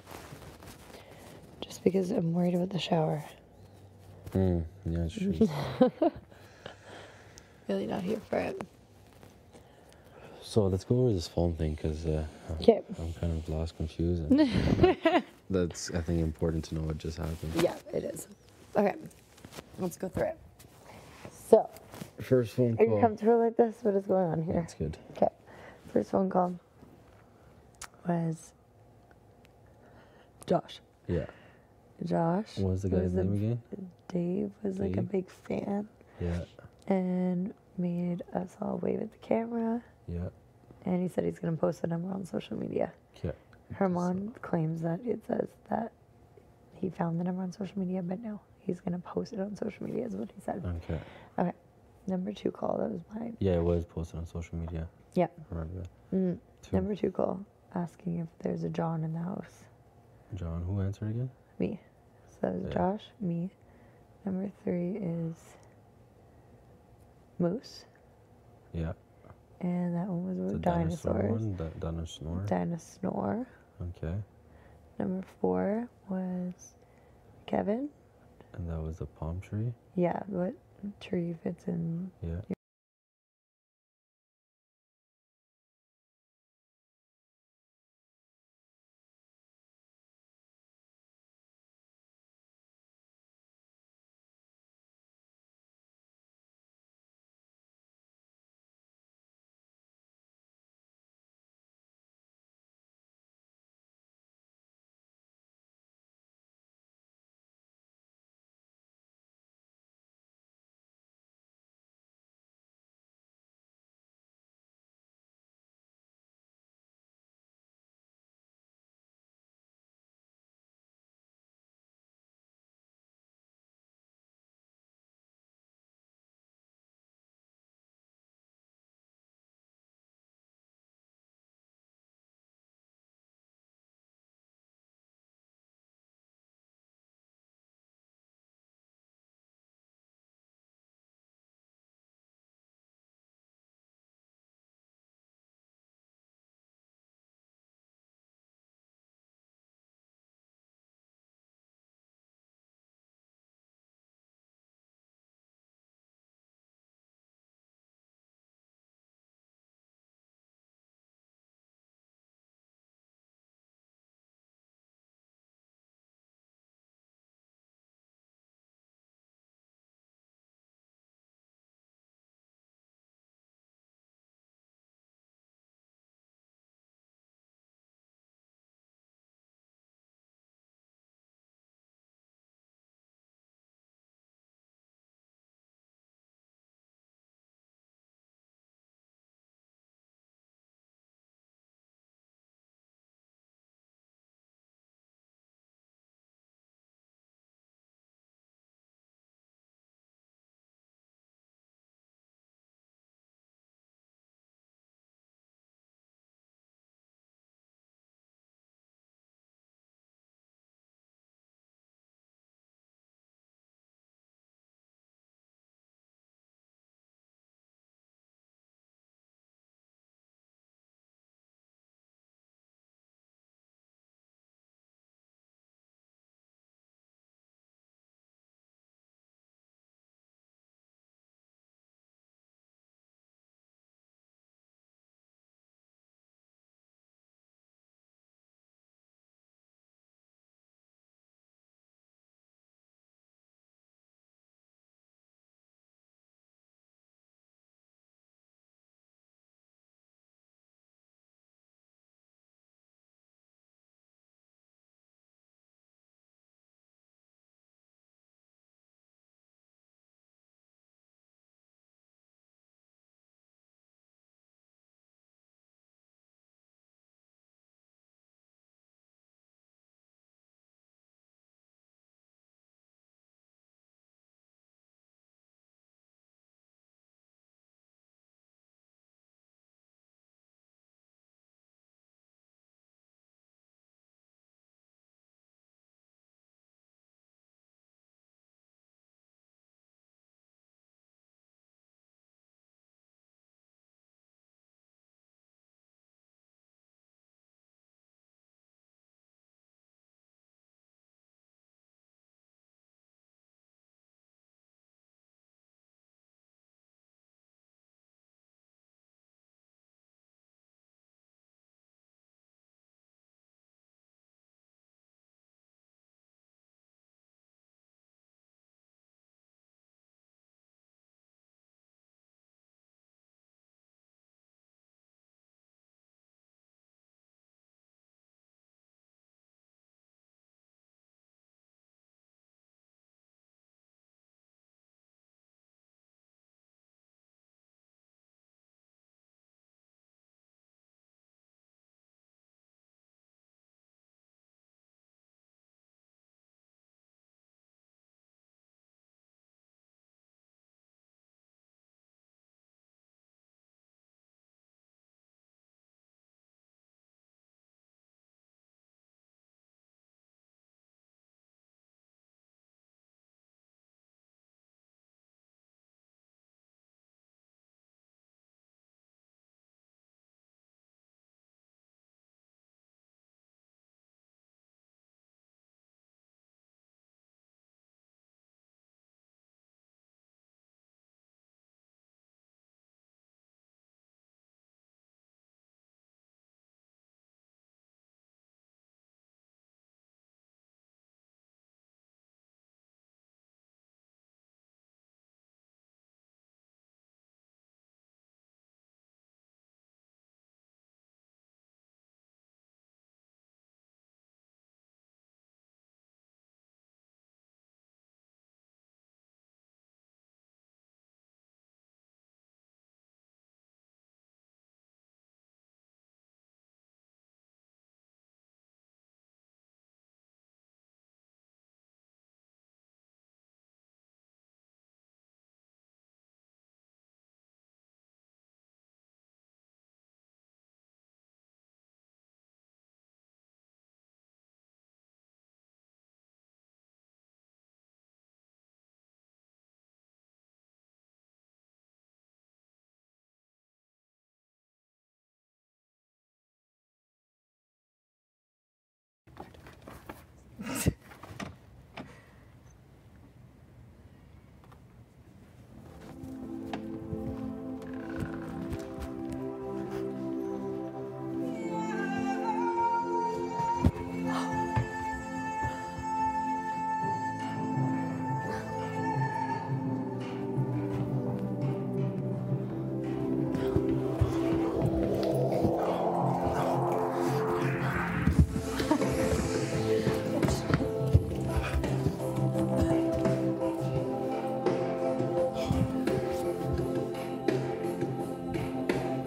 Just because I'm worried about the shower. Yeah, it's true. Really not here for it. So let's go over this phone thing because Okay. I'm kind of lost, confused. And that's, I think, important to know what just happened. Yeah, it is. Okay, let's go through it. So, First phone are you call. comfortable like this? What is going on here? That's good. Okay, first phone call was Josh. Yeah. Josh. What was the guy's name again? Dave was like a Dave? big fan Yeah. and made us all wave at the camera. Yeah. And he said he's going to post the number on social media. Yeah. Herman claims that it says that he found the number on social media, but no, he's going to post it on social media, is what he said. Okay. Okay. Number 2 call, that was mine. Yeah, it was posted on social media. Yeah. I remember that. Mm. 2. Number 2 call, asking if there's a John in the house. John, who answered again? Me. So that was Yeah. Josh, me. Number 3 is Moose. Yeah. And that one was The with dinosaur dinosaurs. one. Dinosaur. Dinosaur. Okay. Number 4 was Kevin. And that was the palm tree. Yeah, what tree fits in Yeah.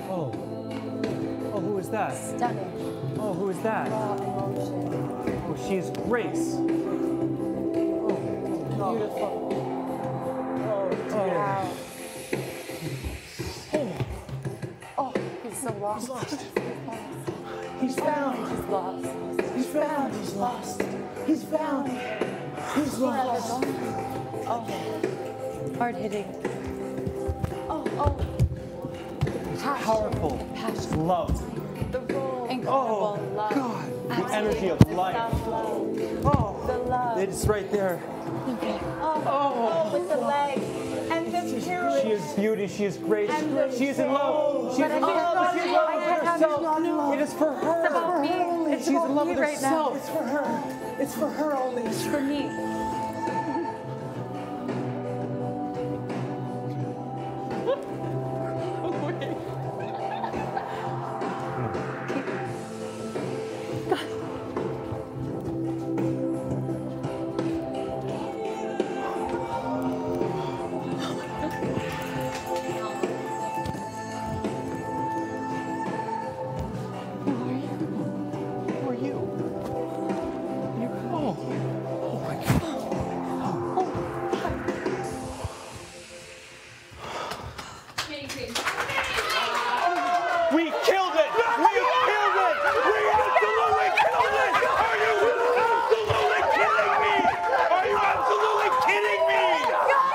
Oh, who is that? Stunning. Oh, who is that? Raw emotion. Oh, she is Grace. Beautiful. Oh, Oh, he's so lost. He's found. He's lost. He's found. He's lost. He's found. He's lost. Oh, hard hitting. powerful love. Incredible love. God, the energy of life. Self-love. Oh, The love. it's right there. Oh, with the legs. And the spirit. She is beauty. She is grace. She is in love. She is in But love. She is in love with herself. It is for her. It's about me. She's in love with right now. herself. It's for her. It's for her only. It's for me. Who are you? Oh my God. We killed it! We killed it! We absolutely killed it! Are you absolutely kidding me? Are you absolutely kidding me?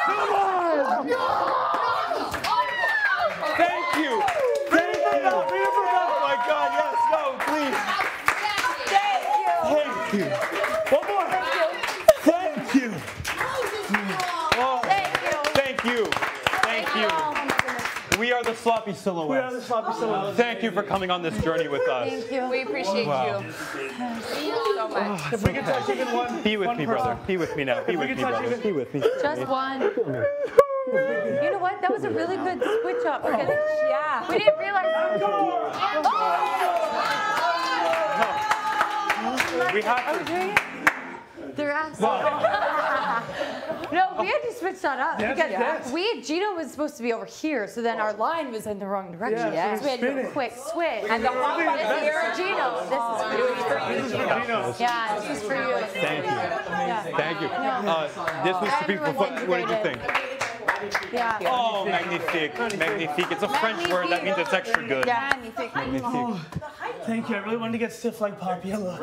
Come on! Thank you! Thank you! Oh my God, yes, no, please! Thank you! One more! Thank you! Oh, thank you! Thank you! We are the Sloppy Silhouettes. We are the Sloppy Silhouettes. Thank you for coming on this journey with us. Thank you. We appreciate Wow. you so much. If we could touch even one. Be with one me, person. brother. Be with me now. Be we with could me, touch brother. even- Be with me. Just one. You know what? That was a really good switch up because yeah, we didn't realize. We have to. They're asking. No, we had to switch that up Yes, because yes. Gino was supposed to be over here, so then our line was in the wrong direction. Yeah, So we had to do spin a it. quick switch. And the hot button This is here. for Gino. This is for you. Gino. Yeah, this is for you. Thank you. Yeah. Thank you. This was to be. Everyone's What did you think? Yeah. Oh, magnifique. Magnifique. It's a French word. That means it's extra good. Yeah. Magnifique. Thank you. I really wanted to get stiff like Papiello.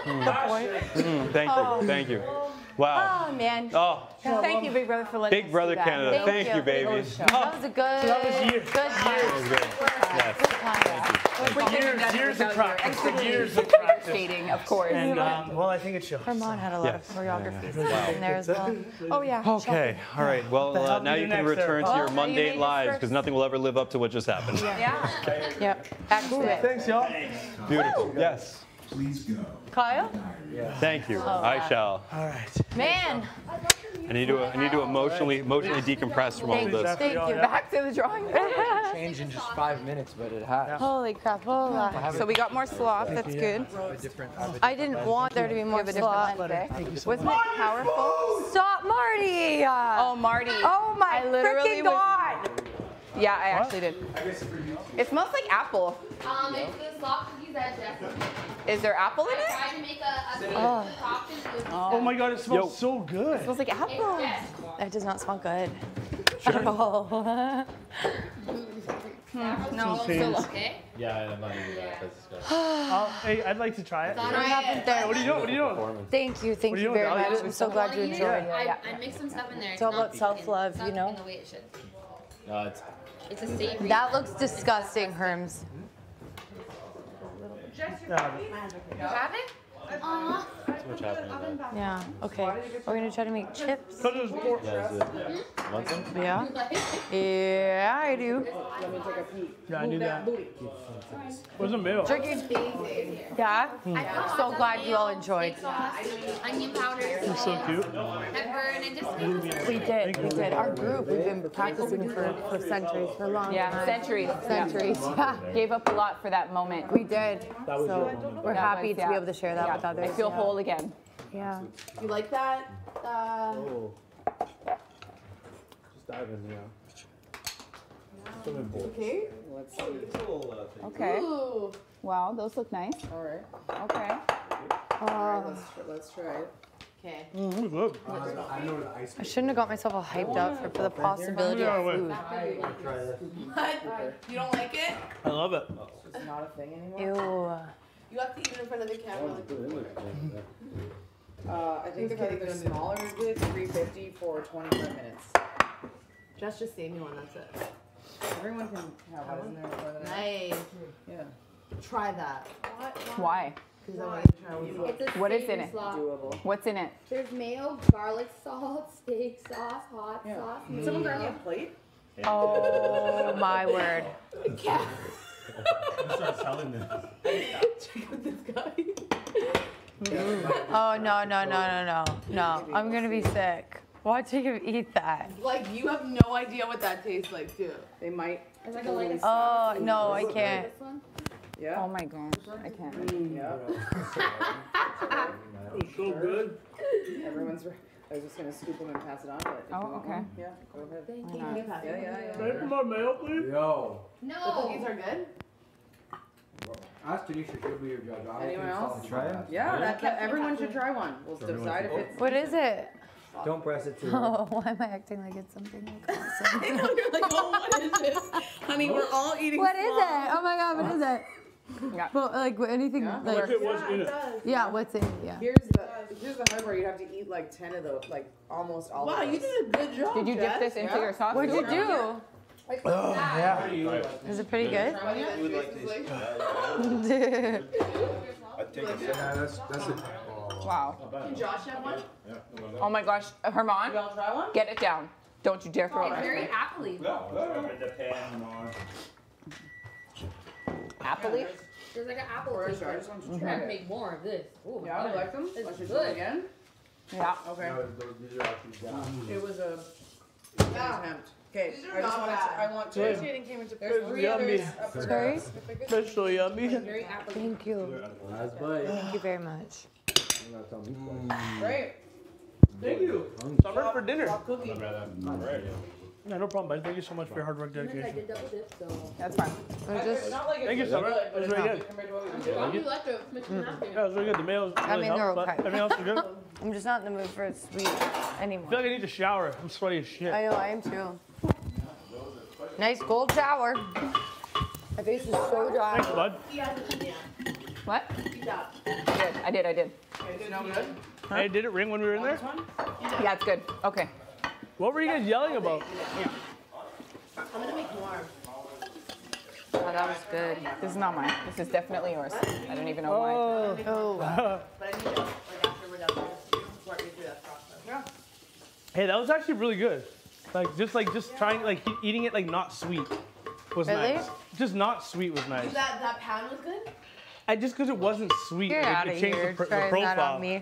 Thank you. Thank you. Wow. Oh man. Oh, Thank you, Big Brother, for letting Big us Brother do that. Canada. Thank you, baby. That was a good. that was years. Good time. Yes. Good time. Years of practice. Years of Figure practice. skating, of course. And well, I think it shows. Herman had a lot Yes. of choreography stuff in there as well. Oh yeah. Okay. All right. Well, The hell now do you you can next, return to Sarah? your Oh, you mundane made lives this because nothing will ever live up to what just happened. Yeah. Yep. Back to it. Thanks, y'all. Beautiful. Yes. Kyle? Thank you. I shall. All right. Man. I need to emotionally decompress from all Thank you. this. Thank you. Back to the drawing board. Change in just 5 minutes, but it has. Holy crap. Hola. So we got more sloth. That's good. I didn't want there to be more slot. Wasn't it powerful? Stop, Marty. Oh, Marty. Oh my I literally freaking was- God. Yeah, I actually did. It smells like apple. It's the soft cookies that Jess Is there apple in it? tried to make a concoction. It was Oh my God, it smells so good. It smells like apple. That does not smell good. At all. No, still okay. Yeah, I'm not eating that. That's disgusting. Hey, I'd like to try it. What happened Hey, what are you doing? What are you doing? Thank you. Thank What are you you very doing? much. I'm so glad you enjoyed it. Yeah. I mixed some stuff in there. It's all about not self-love, it's you not know? in the way it should. No, It's a savory. That looks disgusting, Herms. You have it? Too much happening there. Yeah. Okay. We're gonna try to make chips. Yeah, is it? Want some? Yeah. Yeah, I do. Yeah, I knew that. Where's the mayo? Yeah. I'm so glad you all enjoyed. Onion powder. You're so cute. Pepper and it just We did. Our group, we've been practicing for centuries, for long time. Centuries. Centuries. Yeah. Gave up a lot for that moment. We did. So we're That happy was- to be able to share that with others. I feel yeah. whole again. Yeah. You like that? Just dive in, yeah. Okay. Let's see. Okay. Ooh. Wow, those look nice. All right. Okay. Let's try it. Okay. Good. I shouldn't have got myself all hyped up for the possibility of food. What? You don't like it? I love it. It's not a thing anymore. Ew. You have to eat it in front of the camera. I think the smaller is good, 350 for 25 minutes. Just saved me one, that's it. Everyone can have one, isn't there? Nice. Yeah. Try that. Why? Because I want to try one. It's a What is in it? Doable. What's in it? There's mayo, garlic salt, steak sauce, hot sauce. Can someone grab me a plate? Oh my word. Start selling this. Check out this guy. Oh no. I'm gonna be sick. Watching him eat that. Like, you have no idea what that tastes like, too. They might. It's like a Oh no, I can't. This one? Yeah. Oh my gosh, I can't. Yeah. It's so good. Everyone's. I was just gonna scoop them and pass it on, but if you Oh, want okay. one, yeah, go ahead. Thank Why not? you. Yeah. Can I have more mayo, please? Yo. The No. cookies are good? Ask Tanisha, she'll be your judge. I Anyone think else? it's Try all- it? Yeah, everyone should try one. We'll decide if it's. What is it? Don't press it too hard. Oh, why am I acting like it's something like awesome? You're like, oh, what is it? Honey, we're all eating. What is it? Oh my god, what is it? Yeah. Well, like anything Yeah? like Look at what's in it. yeah, what's in it? Yeah. Here's the hard part. You have to eat like 10 of those, like almost all. Wow, of you those. did a good job, Did you dip this into your sauce? What'd you do? Yeah. Is it pretty good? You would like this? I take it. Yeah, that's it. Wow. Can Josh have one? Oh my gosh, Herman, You all try one? get it down. Don't you dare throw it. It's very appley. Apple leaf? There's like an apple Or flavor. I just want to I'm try trying to it. make more of this. Ooh, Yeah, I like them. It's I should do good. it again. Yeah. Okay. These are actually down. It was a attempt. Okay, These are I just not wanted to, bad. I want to. Good. Came into It's three yummy. others up for Sorry? It's so yummy. Very appley. Thank you. Nice bite. Thank you very much. Great. Thank you. Summer for dinner. Cookie. Yeah, no problem, bud. Thank you so much for your hard work, I dedication. did double dip, so. That's fine. It's not like it's Thank you, Summer. good, It but was it's very not good. compared to what we've been doing. You like the Mr. Napkin. Yeah, it was really good. The mayo really mean, they're helped, but okay. everything else was good. I'm just not in the mood for sweet I anymore. feel like I need to shower. I'm sweaty as shit. I know, I am too. Nice cold shower. My face is so dry. Thanks, bud. What? I did. Okay, no good? Hey, did it ring when we were in there? Yeah, it's good. Okay. What were you guys yelling about? I'm gonna make more. Oh, that was good. This is not mine. This is definitely yours. I don't even know why. Oh. But I need to, like, after we're done, just work me through that process. Hey, that was actually really good. Just trying, eating it like not sweet was Really? nice. Just not sweet was nice. That pound was good? I just because it wasn't sweet, Get out of it changed here, the trying profile. that on me.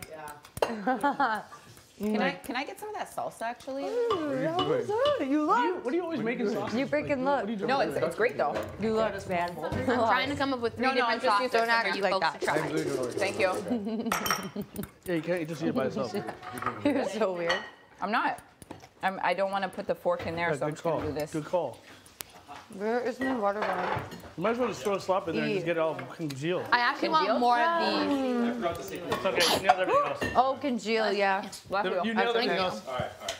Can I get some of that salsa actually? You look. What are you always making sauce? You freaking look. No, it's great though. You look, man. I'm trying to come up with three No, I'm different just sauces used for to act you like folks that. to try. Thank you. Yeah, you can't eat just eat it by itself. You're so weird. I'm not. I don't want to put the fork in there, Yeah, so I'm good just call. gonna do this. Good call. Where is my water bottle? You might as well just throw a slop in there and just get it all congealed. I actually want more of these. It's okay. You nailed everything else. Oh, congeal, yeah. You nailed everything else.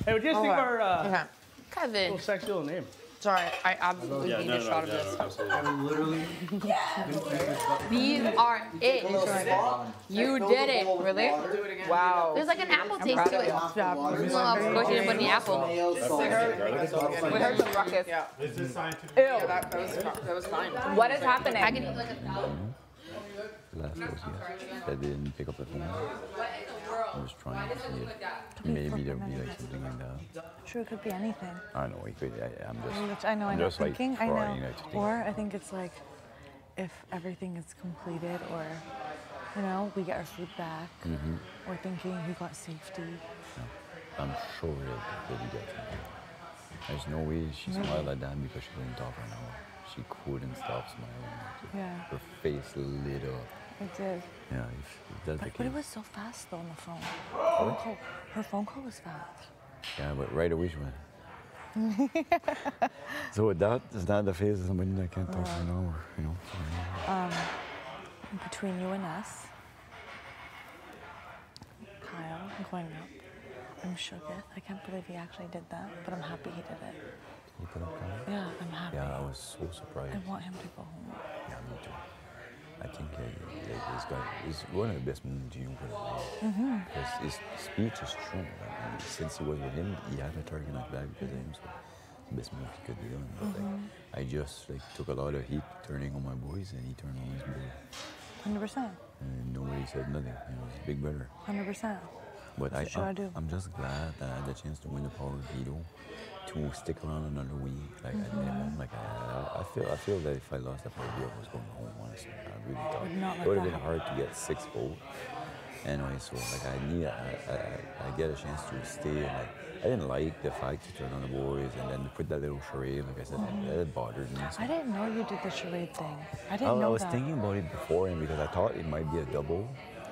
Hey, what do you guys think of our Okay. Kevin. little sexy little name? Sorry, I absolutely need a shot of this. I'm literally. These are it. You did it, really? Wow. There's like an apple taste to it. Stop. No, of course you didn't put any apple. We heard some ruckus. Yeah. Ew. That was fine. What is happening? I can eat like a salad. last was yes. That they didn't pick up the phone. I'm just trying to see it. Maybe there'll be like something like that. Sure, it could be anything. I know, it could, I'm just. Which I know, I'm I'm not just, like, thinking. I trying, know. like, to think. Or I think it's like if everything is completed, or you know, we get our food back. Or thinking we got safety. I'm sure they'll be there. There's no way she smiled like that because she couldn't talk for an hour. She couldn't stop smiling. Yeah. Her face lit up. It did. Yeah, if that's the case. But it was so fast though on the phone. Oh? Her phone call was fast. Yeah, but right away she went. So that is not the face of somebody that can't talk for an hour, you know. Between you and us, Kyle going up, I'm shooketh. I can't believe he actually did that, but I'm happy he did it. You put up Kyle? Yeah, I'm happy. Yeah, I was so surprised. I want him to go home. Yeah, me too. I think it's one of the best moves you could have made. Because his speech is strong. Like, since he was with him, he had a target like that because of him. So it's the best move he could have done. But like, I just like took a lot of heat turning on my boys, and he turned on his boy. 100%. And nobody said nothing. You know, it's big brother. 100%. But What should I do? I'm just glad that I had the chance to win the Power Veto, to stick around another week. Like at minimum, like I feel that if I lost that Power Veto, I was going home. Honestly, I really thought it would have been hard to get 6 votes. Anyway, so like I get a chance to stay. And, like I didn't like the fact to turn on the boys and then put that little charade. Like I said, that bothered me. So. I didn't know you did the charade thing. I didn't know I was that. thinking about it beforehand because I thought it might be a double.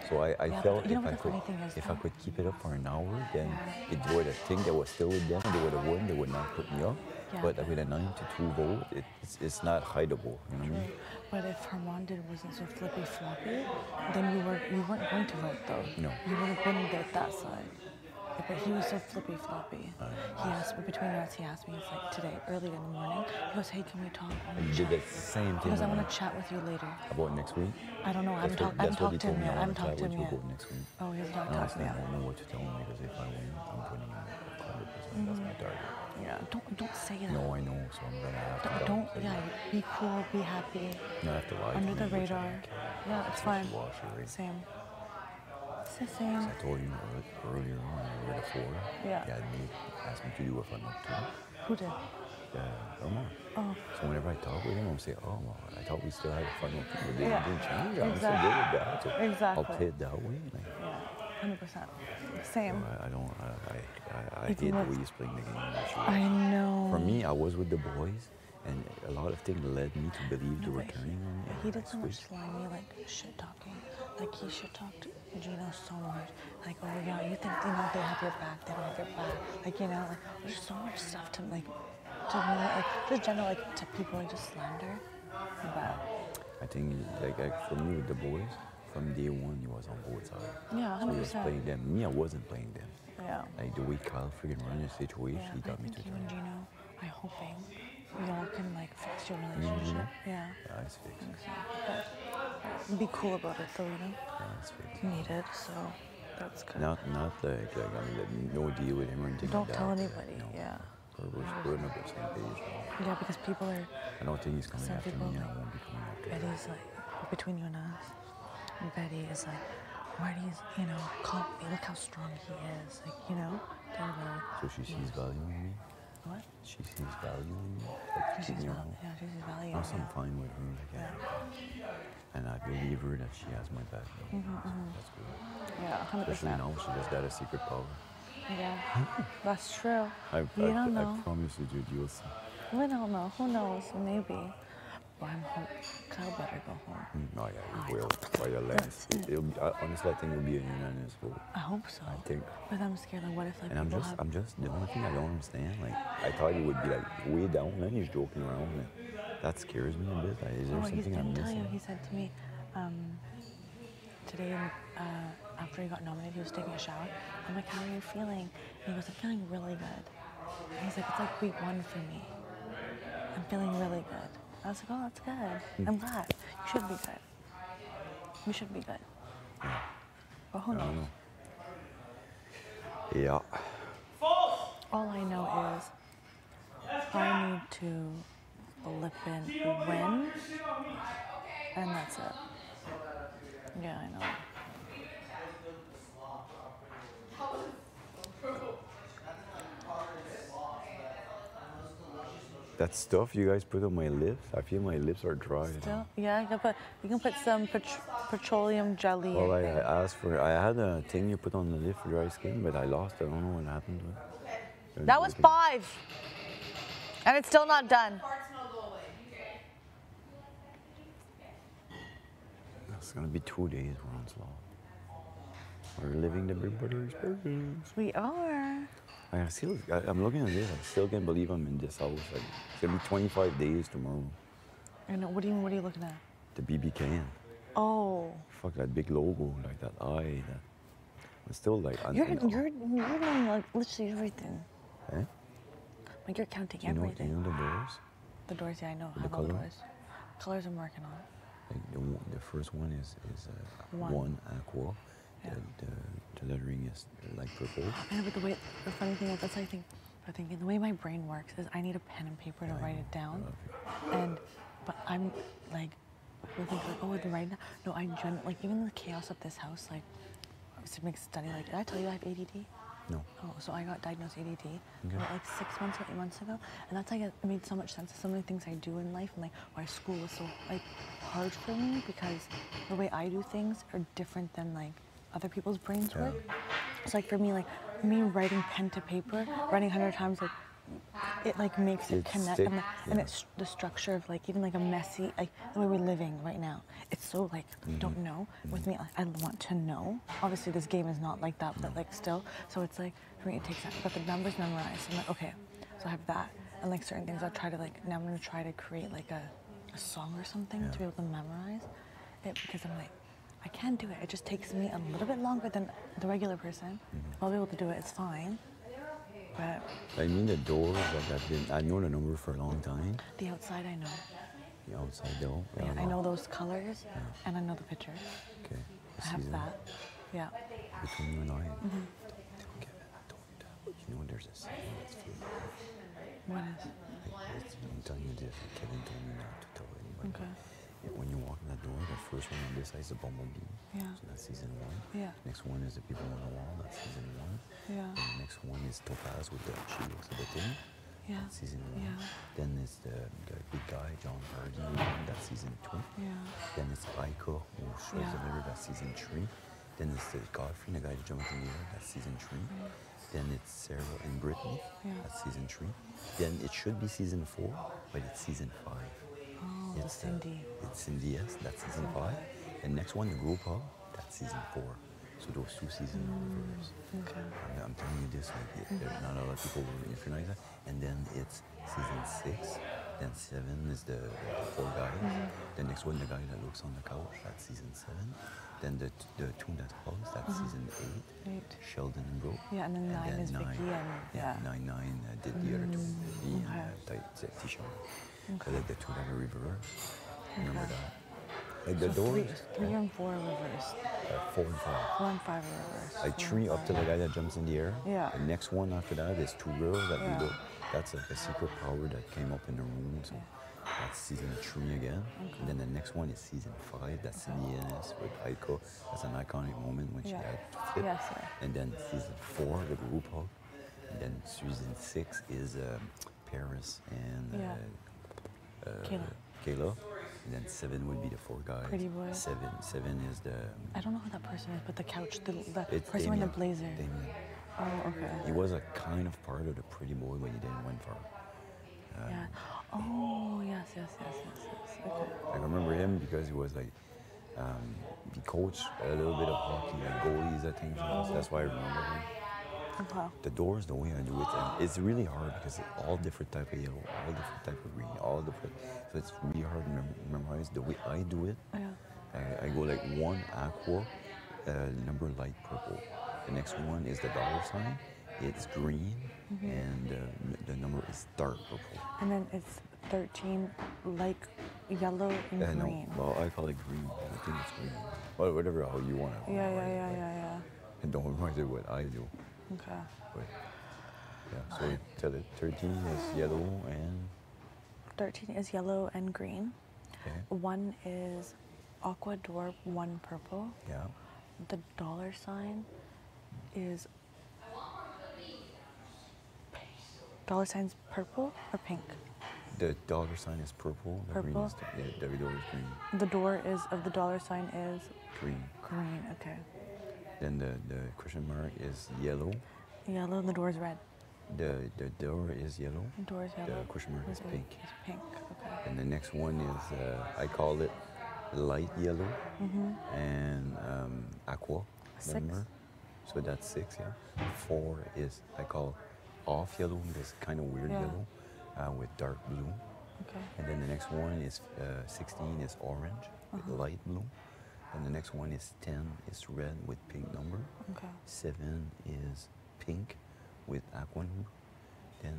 So I felt if I could keep it up for an hour, then it would have think that was still with them, they would have won, they would not put me up. Yeah. But with a 9-2 vote, it's not hideable, you know what I mean? But if Hermandad wasn't so flippy floppy, then you weren't going to vote though. No. You would have been at that side. But he was so flippy floppy. He asked me between us. He asked me, it's like today, early in the morning. He goes, "Hey, can we talk?" You did the same thing. Because I want to chat with you later. About next week? I don't know. I haven't talked to him yet. I haven't talked to him yet. Next week. Oh, he hasn't talked to me I yet. don't know what to tell him because if I win, I'm putting him 100%. That's my target. Yeah. Don't say that. No, I know. So I'm gonna have to. Don't. Yeah. Be cool. Be happy. No, I have to lie. Under to the me, which radar. I don't care. Yeah, it's fine. Wash it, right? Same. It's the same. I told you earlier on, we were at 4. Yeah. He asked me to do a fun up too. Who did? Omar. Oh. So whenever I talk with him, I'm saying, "Oh, well, I thought we still had a fun up too, but they Yeah. didn't change. I'm Exactly. still good with that." So Exactly. I'll play it that way. Like, Yeah. 100%. Same. I hate the way he's playing the game. I know. For me, I was with the boys, and a lot of things led me to believe they were turning on me. He did so much slimy, like, shit talking. Like, he shit talked Gino so much. Like, oh, yeah, you think, you know, they have your back, they don't have your back. Like, you know, like, there's so much stuff to, like, to me, like, just general, like, to people, like, just slander. But I think, like for me with the boys, from day one, he was on both sides. Yeah, 100%. So he was playing them. Me, I wasn't playing them. Yeah. Like the way Kyle freaking ran the situation, Yeah, he got I me think to you turn. and Gino, I hoping y'all can, like, fix your relationship. Yeah. Yeah, it's fixed. But be cool about it, though, you know? Yeah, it's fixed. Needed, so that's good. Not like no deal with him or anything Don't like tell that. anybody, No. yeah. We're on the same page. Yeah, because people are. I don't think he's coming Some after people, me, and I like, won't be coming after him. Betty's like, between you and us, Betty is like, Marty's, you know, call me, look how strong he is. Like, you know? So she sees value in me? What? She sees value in me? Like, She keep sees me value. around? Yeah, she sees value. Also, I'm fine with her. Like, and I believe her that she has my back. Though. That's good. Yeah, 100%. Especially now, she just got a secret power. Yeah, that's true. I don't know. I promise you, dude, you'll see. We don't know. Who knows? Maybe. But I'm home. Kyle better go home. Oh, yeah, he will. By your lens. Honestly, I think it'll be a unanimous vote. I hope so. I think. But I'm scared. Like, what if, like, And people I'm just, the only thing I don't understand, like, I thought he would be, like, way down, and he's joking around, and that scares me a bit. Like, is there Oh, he something I'm didn't tell you. missing? He said to me today, after he got nominated, he was taking a shower. I'm like, how are you feeling? And he goes, I'm feeling really good. And he's like, it's like week 1 for me. I'm feeling really good. I was like, oh, that's good. I'm glad. You should be good. You should be good. But who I knows? don't know. Yeah. All I know is I need to flip and win, and that's it. Yeah, I know. That stuff you guys put on my lips, I feel my lips are dry. Still? Yeah, you can put some petroleum jelly. Well, I asked for, I had a thing you put on the lip for dry skin, but I lost it. I don't know what happened to it. That was 5. And it's still not done. It's gonna be 2 days we're on Slough. We're living the big brother experience. We are. I'm looking at this, I still can't believe I'm in this house. Like, it's gonna be 25 days tomorrow. I know. What are you looking at? The BB can. Oh. Fuck that big logo, like that eye, that. It's still like. You're knowing like literally everything. Eh? Like you're counting Do you know, everything. Do you know the doors? The doors, yeah, I know. The I know color? the doors. Colors I'm working on. Like the first one is one aqua. Yeah. The lettering is like purple. I know, but the funny thing is, that's I think the way my brain works is I need a pen and paper to write it down. But I'm like, people think like, oh, I'm writing down. No, like even the chaos of this house, like, I was to make a study. Like, did I tell you I have ADD? No. Oh, so I got diagnosed ADD Okay. like 6 months or 8 months ago, and that's like it made so much sense to so many things I do in life, and like why school was so like hard for me because the way I do things are different than like other people's brains work. It's like for me, like me writing pen to paper, writing 100 times, like it like makes it connect, and it's the structure of like even like a messy, like the way we're living right now. It's so like you don't know. With me, I want to know. Obviously, this game is not like that, but like still. So it's like for me, it takes time. But the numbers memorized. I'm like, okay, so I have that, and like certain things I'll try to like. Now I'm gonna try to create like a song or something to be able to memorize it because I'm like. I can do it. It just takes me a little bit longer than the regular person. I'll be able to do it. It's fine. But I mean the doors. Like I know the number for a long time. the outside, I know. The outside though. Yeah, I know those colors, and I know the picture. Okay. I have that. Yeah. Between you and I, don't. You know, there's a saying that's true. What is? I'm telling you this. Kevin told me not to tell anybody. Okay. When you walk in that door, the first one on this side is the bumblebee. Yeah. So that's season 1. Yeah. Next one is the people on the wall. That's season 1. Yeah. And the next one is Topaz with the she looks at the thing. Yeah. That's season 1. Yeah. Then it's the big guy, John Hardy. That's season 2. Yeah. Then it's Aiko, who shows the mirror. That's season 3. Then it's the Godfrey, the guy that jumped in the air. That's season 3. Then it's Sarah and Brittany. Yeah. That's season 3. Then it should be season 4, but it's season 5. Oh, It's Cindy. It's Cindy, yes. That's season 5. And next one, the group hug. That's season 4. So those 2 seasons are reversed. Okay. I'm telling you this, like, there's not a lot of people who recognize that. And then it's season 6. Then 7 is the 4 guys. The next one, the guy that looks on the couch. That's season 7. Then the 2 that hugs. That's season 8. Sheldon and Brooke. Yeah, and then 9 is Vicky and yeah. 9 did the other 2. Me and tight t-shirt. So like the 2 that are reversed. Remember that? Like the so doors. 3 and 4 are reversed. 4 and 5. 4 and 5 are reversed. Like 3 up to the guy that jumps in the air. Yeah. The next one after that is 2 girls that we look. That's like a secret power that came up in the room. So that's season 3 again. Okay. And then the next one is season 5. That's Cindy Ennis with Aiko. That's an iconic moment when she had to flip. Yes, sir. And then season 4, the group hug. And then season 6 is Paris and Kayla. And then 7 would be the 4 guys. Pretty boy. 7 is the. I don't know who that person is, but the couch, the it's person wearing the blazer. Damien. Oh, okay. He was a kind of part of the pretty boy, but he didn't went far. Yeah. Oh, yes. Okay. I remember him because he was like, he coached a little bit of hockey, like goalies, I think. That's why I remember him. Okay. The doors, the way I do it, and it's really hard because it's all different type of yellow, all different type of green, all different. So it's really hard to memorize. The way I do it, I go like 1 aqua, number light purple. The next one is the dollar sign. It's green, and the number is dark purple. And then it's 13, like yellow and green. No, well, I call it green. I think it's green. Well, whatever how you want it. Yeah. And don't memorize it what I do. Okay. But, yeah, so tell it 13 is yellow and... 13 is yellow and green. Okay. 1 is aqua door, 1 purple. Yeah. The dollar sign is dollar sign's purple or pink? The dollar sign is purple. The green Purple? is the door is green. The door is of the dollar sign is Green. green. Okay. Then the question mark is yellow. Yellow and the door is red. The door is yellow. The door is yellow. The question mark is pink. It's pink. Okay. And the next one is I call it light yellow and aqua. 6. Remember? So that's 6. Yeah. 4 is I call off yellow. This kind of weird Yeah. yellow with dark blue. Okay. And then the next one is 16 is orange with light blue. And the next one is 10 is red with pink number. Okay. 7 is pink with aqua number. Then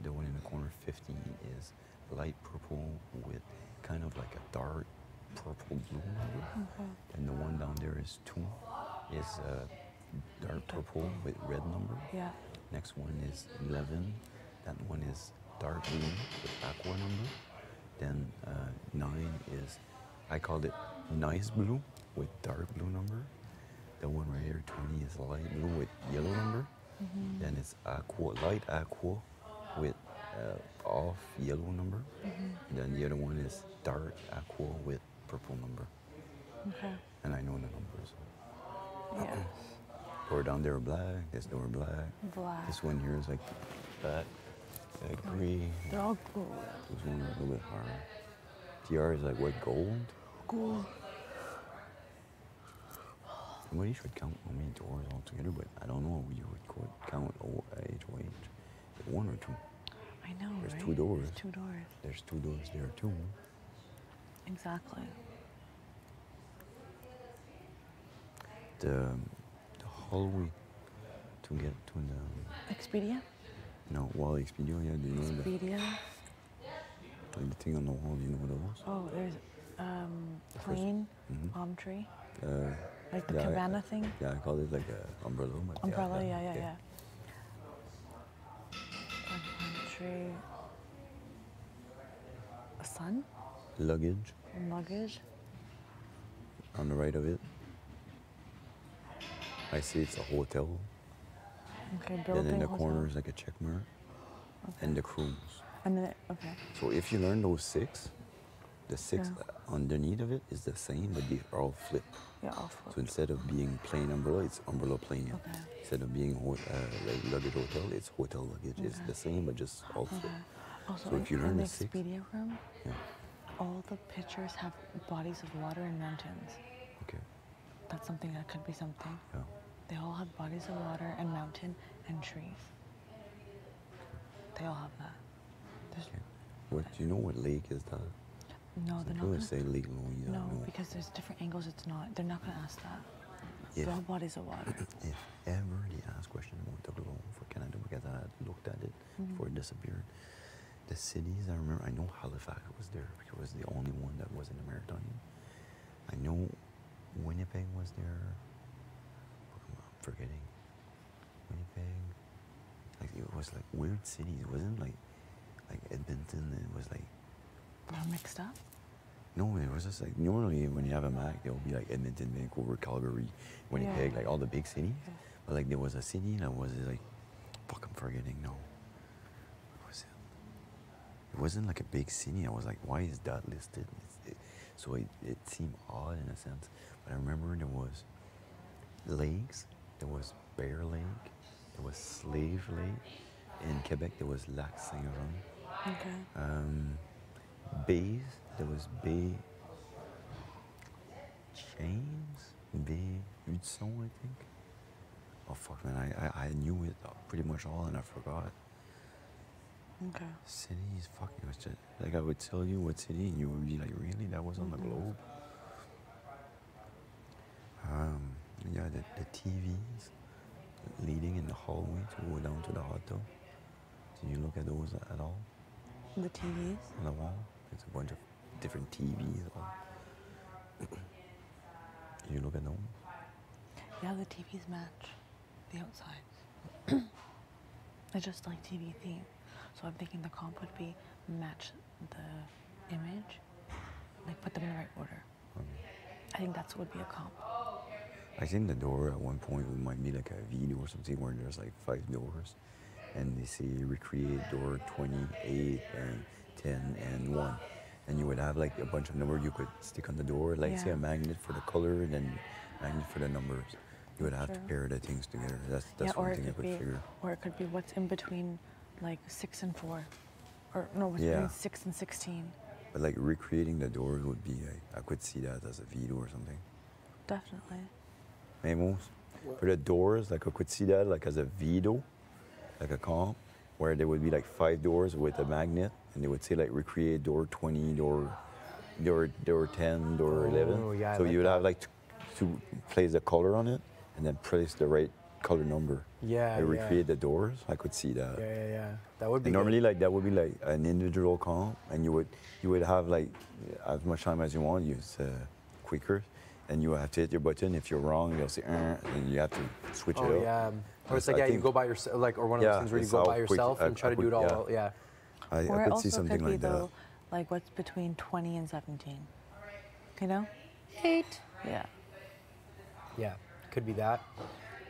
the one in the corner 15 is light purple with kind of like a dark purple blue number. Okay. And the one down there is 2 is dark purple with red number. Yeah. Next one is 11. That one is dark blue with aqua number. Then 9 is, I called it nice blue with dark blue number. The one right here, 20, is light blue with yellow number. Then it's aqua, light aqua with off yellow number. Then the other one is dark aqua with purple number. Okay. And I know the numbers. Yeah. Door down there black, this door black. Black. This one here is like that, green. They're all gold. This one is a little bit hard. TR is like what, gold? Gold. Somebody should count how many doors altogether, but I don't know. You would count HOH. 1 or 2. I know, There's right? 2 doors. There's 2 doors. There's 2 doors there too. Exactly. The hallway to get to the Expedia? no wall Expedia. Yeah, do you know that? Expedia. Like the thing on the wall. Do you know what it was? Oh, there's plane, palm tree. Like the yeah, cabana thing? Yeah, I call it like a umbrella. But Umbrella, yeah. yeah. A palm tree. A sun? Luggage Luggage? on the right of it. I see it's a hotel. Okay, Then building. in the hotel. corner is like a check mark. And the cruise. And then, okay. So if you learn those 6, the 6 Yeah. underneath of it is the same, but they are all flipped. Yeah, all flip. So instead of being plain umbrella, it's umbrella plain. Okay. Instead of being like luggage hotel, it's hotel luggage. It's the same, but just all flipped. Okay. Also, So if you in learn the the 6, Expedia room, yeah, all the pictures have bodies of water and mountains. okay, That's something that could be something. yeah. They all have bodies of water and mountain and trees. They all have that. There's, Okay. What do you know? What lake is that? no, I they're not feel gonna, say Lake Louise. no, because there's different angles. It's not. They're not gonna ask that. If- They're all bodies of water. If ever they ask question about the globe for Canada, because I had looked at it before it disappeared, the cities I remember, I know Halifax was there because it was the only one that was in the Maritime. I know Winnipeg was there. I'm forgetting. Winnipeg. Like it was like weird cities. It wasn't like Edmonton. It was like They're mixed up. no. It was just like normally when you have a map, it'll be like Edmonton, Vancouver, Calgary, Winnipeg, Yeah. like all the big cities. Yeah. But like there was a city that was like, fuck, I'm forgetting now. What was it? It wasn't like a big city. I was like, why is that listed? So it seemed odd in a sense. But I remember there was lakes. There was Bear Lake. There was Slave Lake. In Quebec, there was Lac Saint-Jean. Okay. Bays. There was Bay James, Bay Hudson, I think. Oh fuck, man! I knew it pretty much all, and I forgot. Okay. Cities, fucking, it was just like I would tell you what city, and you would be like, really? That was on the globe. Yeah, the TVs leading in the hallway to go down to the hot tub. Did you look at those at all? The TVs? On the wall? There's a bunch of different TVs. Did you look at them? Yeah, the TVs match the outside. It's just like TV theme. So I'm thinking the comp would be match the image, like put them in the right order. I think that's would be a comp. I think the door at one point might be like a video or something where there's like 5 doors, and they say recreate door 28 and 10 and 1, and you would have like a bunch of numbers you could stick on the door, like say a magnet for the color and then magnet for the numbers. You would have to pair the things together. That's one thing I could figure. Or it could be what's in between, like 6 and 4, or no, what's between 6 and 16. But like recreating the doors would be like, I could see that as a video or something. Definitely. Memos. For the doors, like I could see that like as a video, like a comp, where there would be like 5 doors with a magnet, and they would say like recreate door 20, door 10, door 11. Yeah, so you would have like to place the color on it, and then place the right color number. Yeah. I recreate the doors. I could see that. Yeah. That would be. And normally, like that would be like an individual comp, and you would have like as much time as you want. Use quicker. And you have to hit your button. If you're wrong, they'll say, and you have to switch it up. Oh, yeah. Or it's like, you go by yourself, like, or one of those things where you go by yourself and try to do it all. Yeah. I could see something like that. Though, like what's between 20 and 17. You know? 8. Yeah. Yeah. Could be that.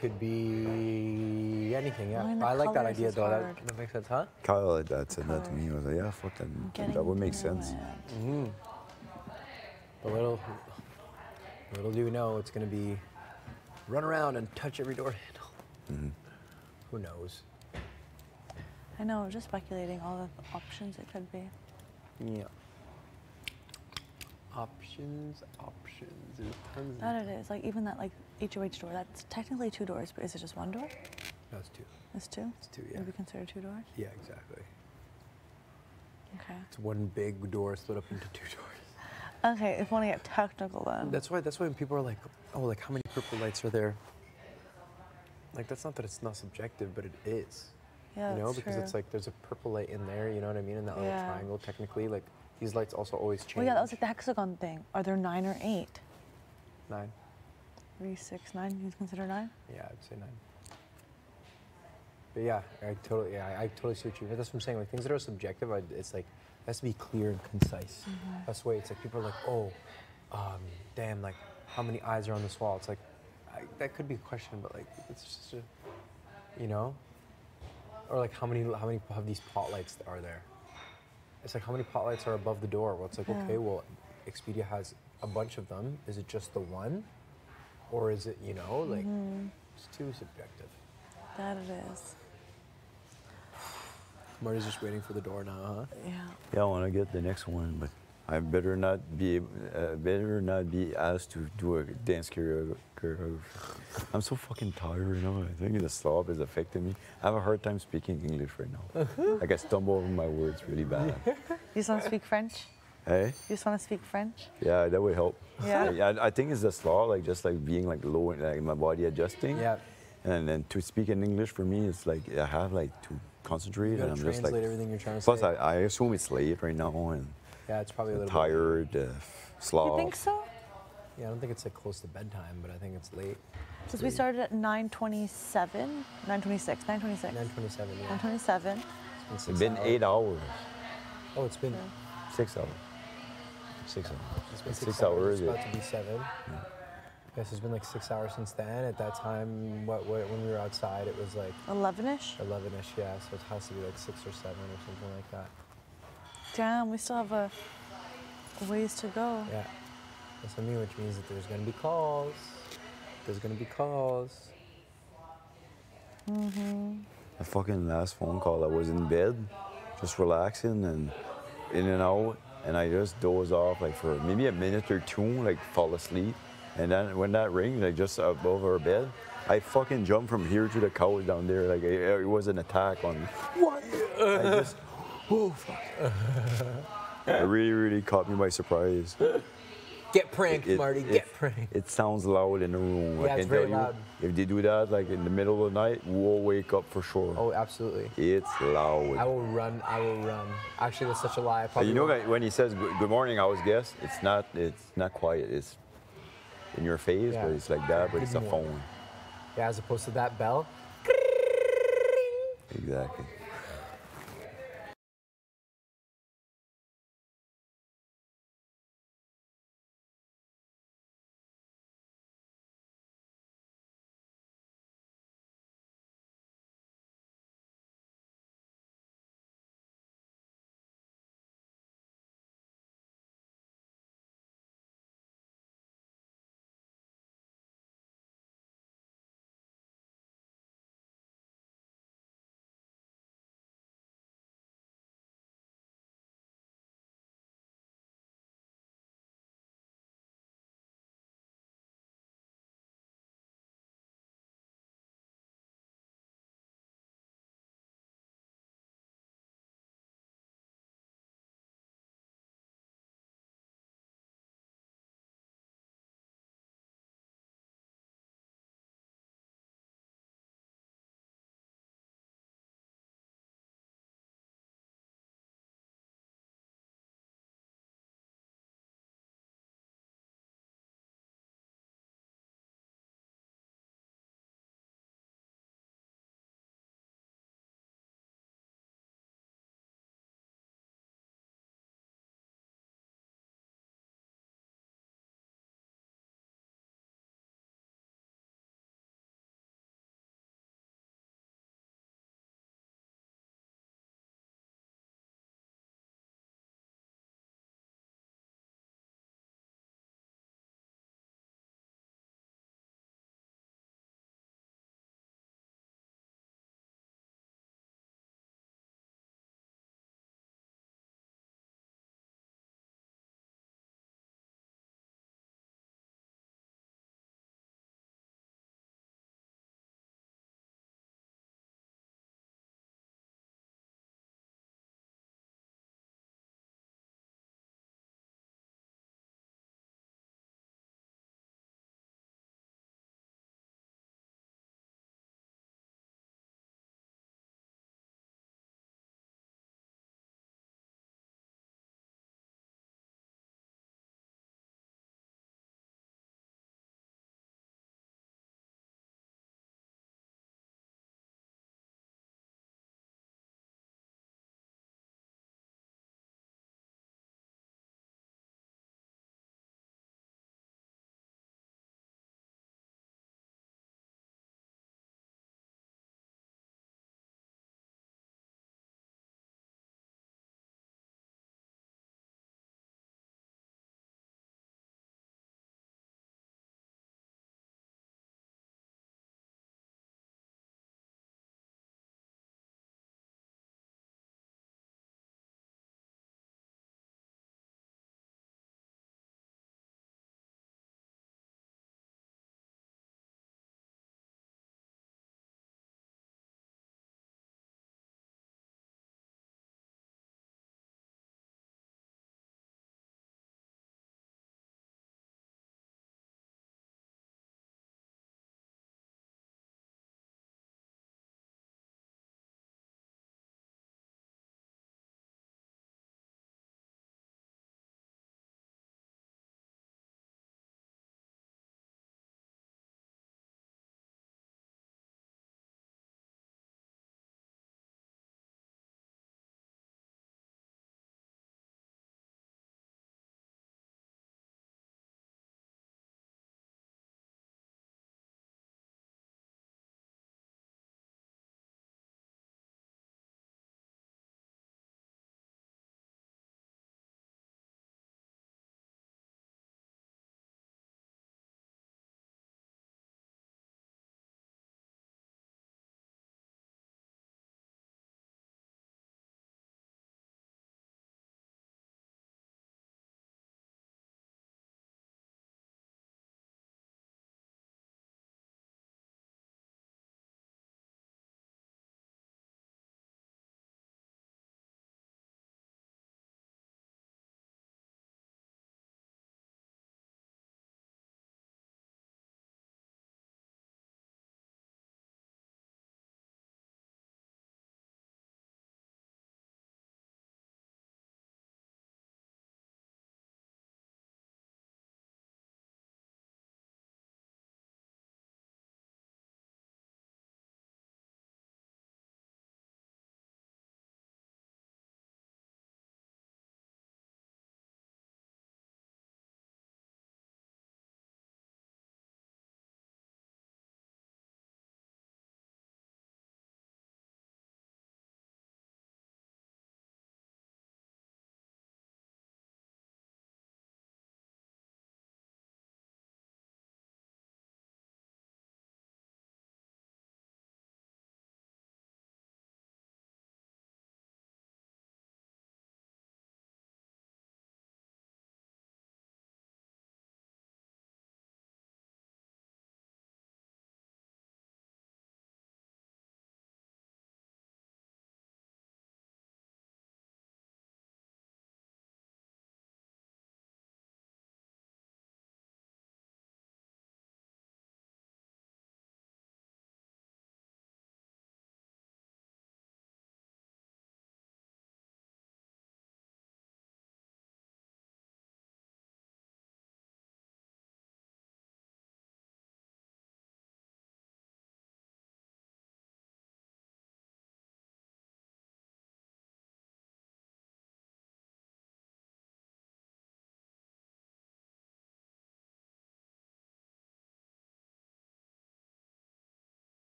Could be anything. Yeah. Well, I like that colours idea is though. hard. That makes sense, huh? Kyle that said that to me. I was like, yeah, fuck that. That would make sense. But little do we know, it's going to be run around and touch every door handle. Who knows? I know, just speculating all the options it could be. Yeah. Options. There's tons. That it is. Like even that like HOH door, that's technically 2 doors, but is it just 1 door? No, it's 2. It's 2? It's 2, yeah. Would we consider 2 doors? Yeah, exactly. Okay. It's one big door split up into 2 doors. Okay, if we want to get technical then. That's why when people are like, oh, like how many purple lights are there? Like that's not that it's not subjective, but it is. Yeah, you know, that's because true. it's like there's a purple light in there, you know what I mean? In that little triangle, technically, like these lights also always change. Well, yeah, that was like the hexagon thing. Are there 9 or 8? 9. 3, 6, 9. You consider 9? Yeah, I'd say 9. But yeah, I totally see what you mean. That's what I'm saying. Like things that are subjective, it's like it has to be clear and concise. That's the way it's like people are like, oh, damn, like how many eyes are on this wall? It's like that could be a question, but like it's just a, you know, or like how many of these pot lights are there? It's like how many pot lights are above the door? Well, it's like okay, well, Expedia has a bunch of them. Is it just the one, or is it like it's too subjective? That it is. Marty's just waiting for the door now, huh? Yeah. Yeah, I want to get the next one, but I better not be asked to do a dance choreography. I'm so fucking tired now. I think the slob is affecting me. I have a hard time speaking English right now. Like I stumble over my words really bad. You just want to speak French? Hey? You just want to speak French? Yeah, that would help. Yeah. I think it's the slob, like just like being like low, like my body adjusting. Yeah. And then to speak in English for me, it's like I have like to concentrate, and I'm just like. Everything you're trying to plus, say. I assume it's late right now, and. Yeah, it's probably a little tired, slob. You think so? Yeah, I don't think it's like close to bedtime, but I think it's late. Since we started at 9:27, 9:26, 9:26. 9:27, yeah. 9:27. It's been 8 hours. Oh, it's been 6 hours. 6 hours. It's been 6 hours. It's about to be 7. Yeah. Yes, it's been like 6 hours since then. At that time, when we were outside, it was like 11ish. 11ish, yeah. So it has to be like 6 or 7 or something like that. Damn, we still have a ways to go. Yeah, that's what I mean, which means that there's gonna be calls. There's gonna be calls. The fucking last phone call, I was in bed, just relaxing and in and out, and I just doze off like for maybe a minute or 2, like fall asleep. And then when that rings, like just above our bed, I fucking jumped from here to the couch down there, like it was an attack on me. What? I just, oh fuck. It really caught me by surprise. Get pranked, Marty, get pranked. It sounds loud in the room. Yeah, I can it's very tell you, loud. if they do that like in the middle of the night, we'll wake up for sure. Oh, absolutely. It's loud. I will run. Actually, that's such a lie. I probably You know, when he says good morning, I always guess it's not quiet. It's in your face, but it's like that, but it's a phone. Yeah, as opposed to that bell. Exactly.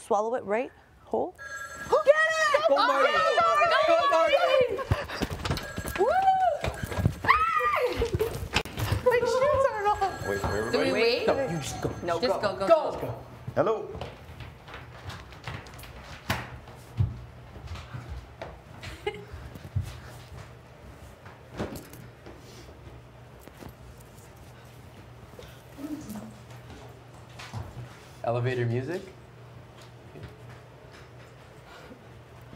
swallow it right whole. Get it! Go, Marty! Go, Marty! My shoes are on. Wait for Do everybody. we wait? No, you just go. No, Just go. go. Hello. Elevator music?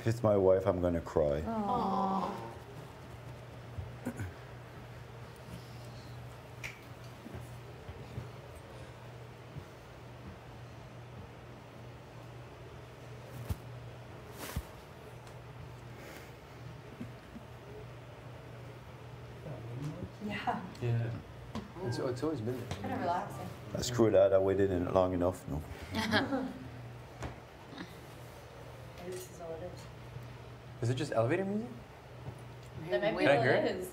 If it's my wife, I'm gonna cry. Aww. Yeah. It's always been there. Kind of relaxing. Screw that. I waited in long enough. No. This is all it is. Is it just elevator music? That might be Can I all hear it it? is.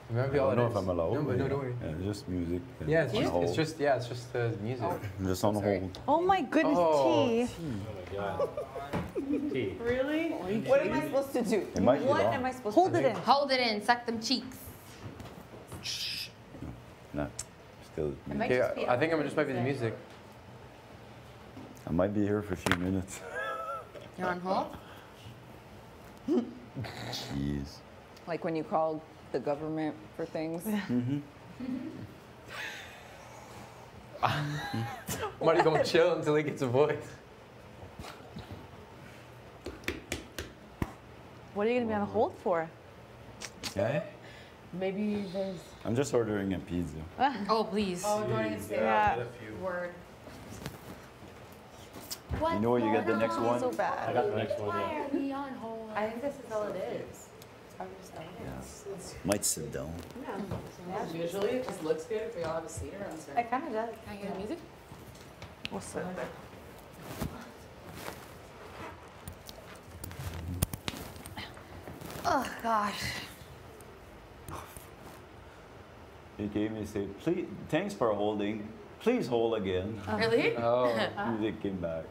It might be I all don't it know is. if I'm allowed. No, but no, yeah. don't worry. Yeah, just music. Yeah, it's on just, hold. it's just the music. Just on hold. Oh my goodness, tea. Tea. Really? What am I supposed to do? It might be What long. am I supposed Hold to it do? in. Hold it in. Suck them cheeks. Not still. It might Okay, just be I think it elevator just might be the music. I might be here for a few minutes. You're on hold? Jeez. Like when you call the government for things. Marty gonna chill until he gets a voice. What are you gonna be on hold for? Yeah. Maybe there's. I'm just ordering a pizza. Oh, please. Oh, we're going to stay. Yeah. Word. What? You know when you get the next one? So bad. got the next one. Why are we on hold? I think this is all it is. It's probably just all it is. Might sit down. Yeah, usually it just looks good if we all have a seat around certain. It kind of does. Can I hear the music? What's that? Oh, gosh. He came and said, "Please, thanks for holding. Please hold again." Really? Oh. Music came back.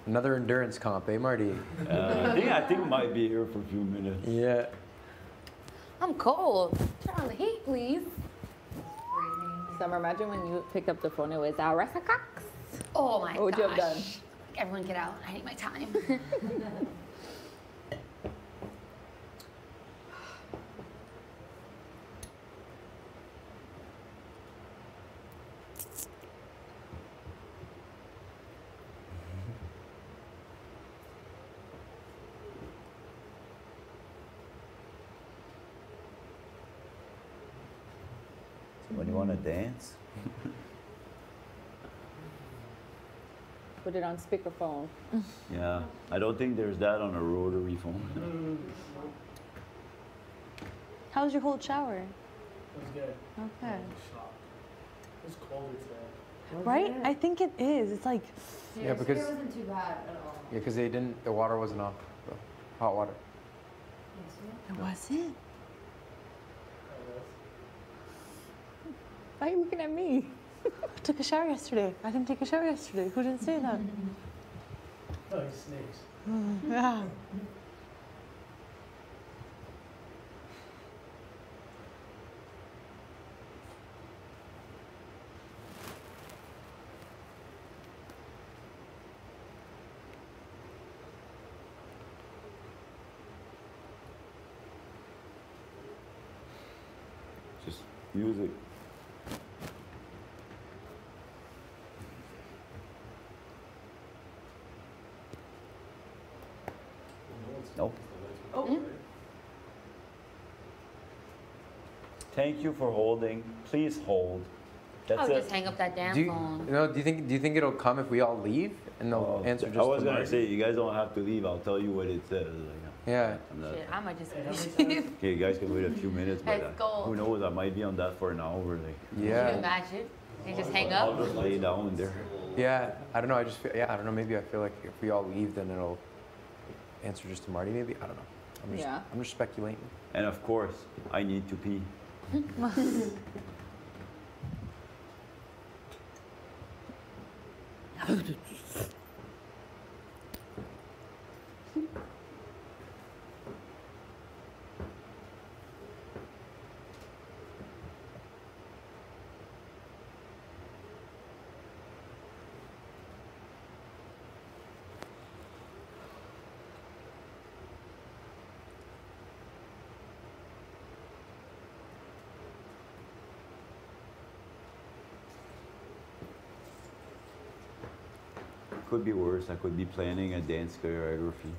Another endurance comp, eh, Marty? I think might be here for a few minutes. Yeah. I'm cold. Turn on the heat, please. Summer, imagine when you picked up the phone, it was Ressa Cox. Oh my What would you have gosh. done? Everyone get out. I need my time. When you want to dance? Put it on speakerphone. Yeah. I don't think there's that on a rotary phone. How was your cold shower? It was good. Okay. Shocked. It was colder today. Right? I think it is. It's like, Yeah, because It wasn't too bad at all. yeah, because they didn't. The water wasn't off. The hot water. it wasn't. Why are you looking at me? I took a shower yesterday. I didn't take a shower yesterday. Who didn't say that? Oh, snakes. Yeah. Just music. Nope. Thank you for holding. Please hold. That's I'll it. just hang up that damn Do you, phone. do you think it'll come if we all leave and they'll answer just I was to gonna Marty? say you guys don't have to leave. I'll tell you what it says. Yeah. I'm not- Shit, I might just leave. Okay, you guys can wait a few minutes, but Let's go. who knows? I might be on that for an hour. Like, Can you Yeah. imagine? They just hang I'll up. just lay down there. Yeah. I don't know. I just feel, I don't know. Maybe I feel like if we all leave, then it'll answer just to Marty. Maybe I don't know. I'm just speculating. And of course, I need to pee. Could be worse. I could be planning a dance choreography.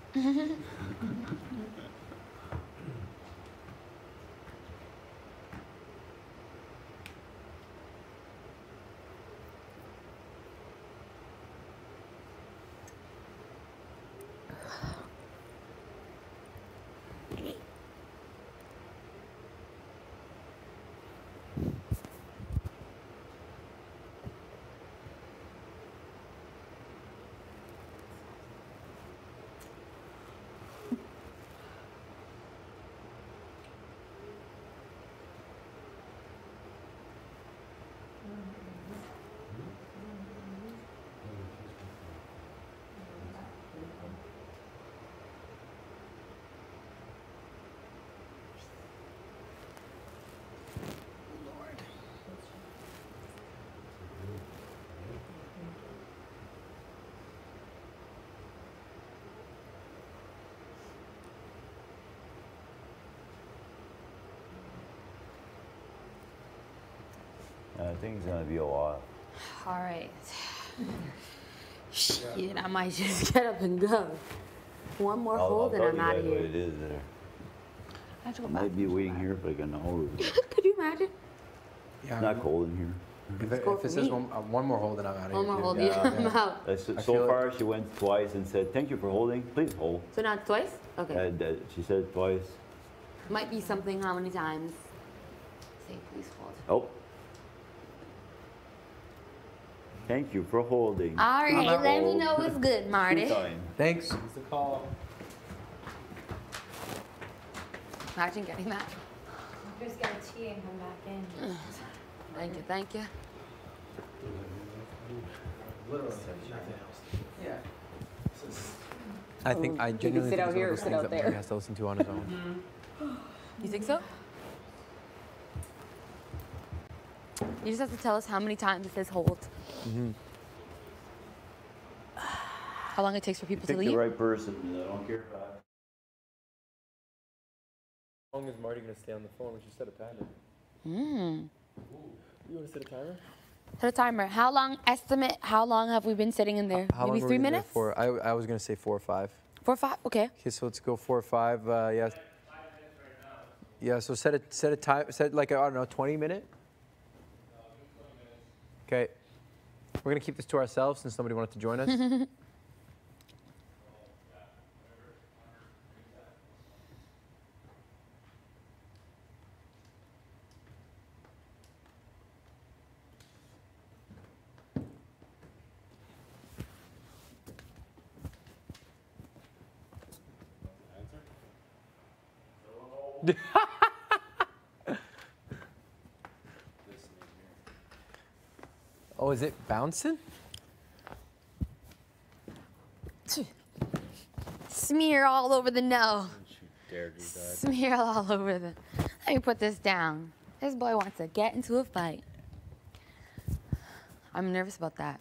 I think it's gonna be a while. All right. Shit, I might just get up and go. One more hold and I'm out of What here. it is there. I have to go I back. might be waiting here for like an hour. Could you imagine? Yeah. It's not cold in here. If it says one more hold, then I'm out of here. One more too. hold, yeah, I'm out. So far, she went twice and said, "Thank you for holding. Please hold." So now twice? Okay. She said it twice. Might be something how many times? Say please hold. Oh. Thank you for holding. All right, Please let me hold. know what's good, Marty. 2 times. Thanks. It's the call. Imagine getting that. Just get a tea and come back in. Thank you, thank you. Literally, nothing else. Yeah. I think I genuinely sit think out it's one here of or those sit things out that there. Marty has to listen to on his own. You think so? You just have to tell us how many times it says hold. How long it takes for people to Pick leave. the right person. I don't care. How long is Marty gonna stay on the phone? We should set a timer. Mm. You wanna set a timer? Set a timer. How long, estimate, how long have we been sitting in there? How Maybe long were 3 we there minutes? for? I was gonna say 4 or 5. 4 or 5? Okay. Okay, so let's go 4 or 5. Yeah. Yeah. So set a time. Set like I don't know, 20-minute. Okay. We're gonna keep this to ourselves since somebody wanted to join us. Oh, is it bouncing? Smear all over the no. Dare do that. Smear all over the. Let me put this down. This boy wants to get into a fight. I'm nervous about that.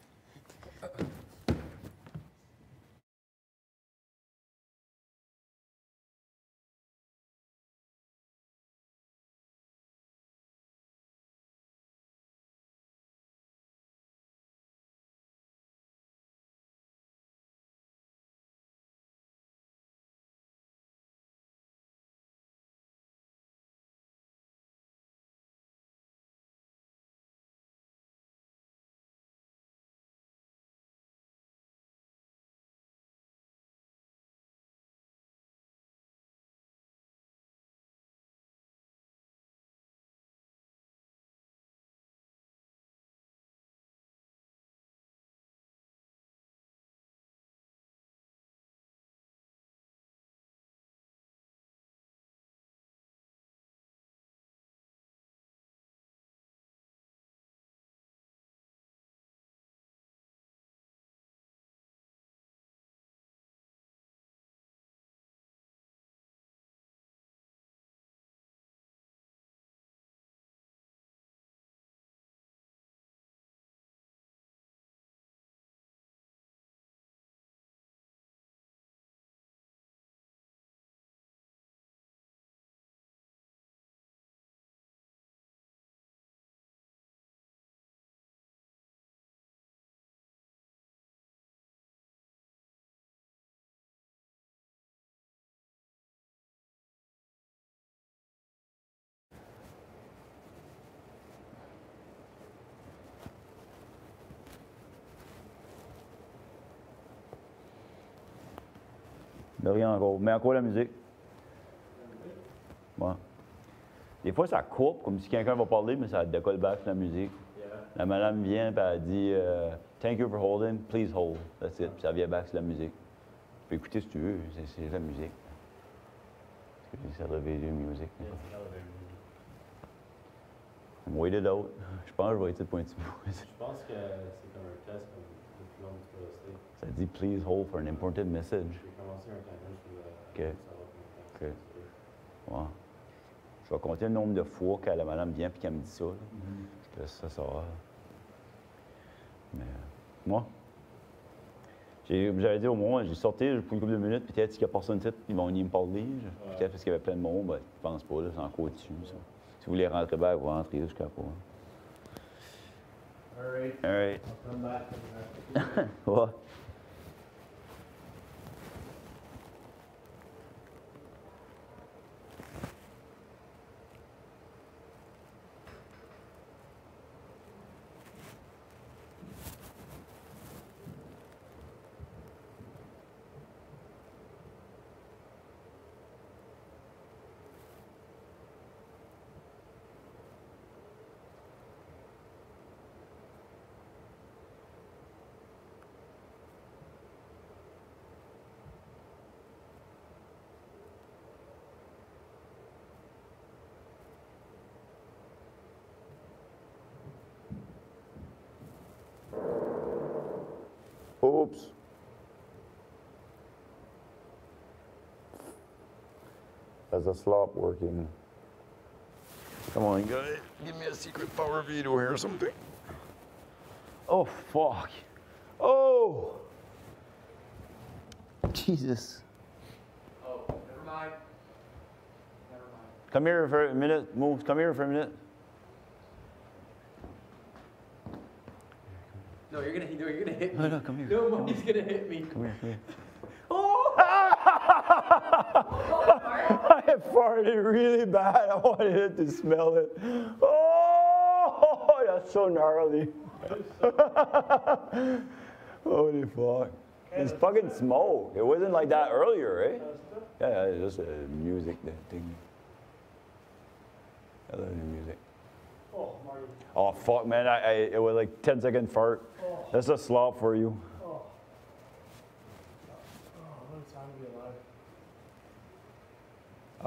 De rien encore. Mets encore la musique. Ouais. Des fois, ça coupe, comme si quelqu'un va parler, mais ça décolle back la musique. La madame vient et elle dit Thank you for holding, please hold. That's it. Puis ça vient back sur la musique. Tu peux écouter si tu veux, c'est la musique. C'est elevator music. Wait it out. Je pense que je vais être point de Je pense que c'est comme un test comme le plus long que tu peux rester. Ça dit please hold for an important message. J'ai commencé un timer sur le. OK. OK. Ouais. Je vais compter le nombre de fois que la madame vient et qu'elle me dit ça. Je te laisse ça va. Mais moi, j'avais dit au moins, j'ai sorti pour une couple de minutes, peut-être qu'il n'y a personne ici, ils vont venir me parler. Peut-être parce qu'il y avait plein de monde, ben, je pense pas, là, c'est encore dessus. Ça. Si vous voulez rentrer back, vous rentrez jusqu'à pas. All right. All right. I'll come back. Ouais. Oops. That's a slop working. Come on, guys. Give me a secret power veto here or something. Oh, fuck. Oh! Jesus. Oh, never mind. Never mind. Come here for a minute. Move. Come here for a minute. No, you're gonna hit me. No, come here. Nobody's gonna hit me. Come here, come here. Oh! I farted really bad. I wanted it to smell it. Oh, that's so gnarly. Holy fuck. It's fucking smoke. It wasn't like that earlier, right? Yeah, it's just music thing. I love the music. Oh, Marty. Oh, fuck, man. It was like 10-second fart. Oh. That's a slop for you. Oh. Oh, what a time to be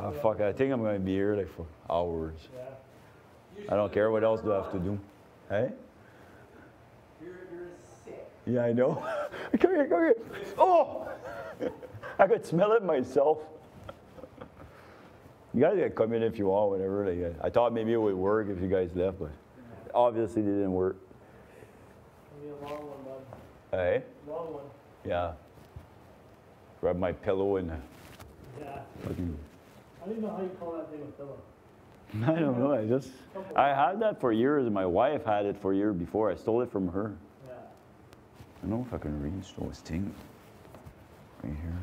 alive. Fuck, I think I'm going to be here like for hours. Yeah. I don't care what else do I have to do. Hey? You're sick. Yeah, I know. Come here, come here. Oh! I could smell it myself. You guys can come in if you want, whatever. Like, I thought maybe it would work if you guys left, but obviously it didn't work. It'll be a long one, bud. Hey? Long one. Yeah. Grab my pillow and Yeah. fucking. I don't even know how you call that thing a pillow. I don't know. I had that for years, and my wife had it for a year before. I stole it from her. Yeah. I don't know if I can reach those things right here.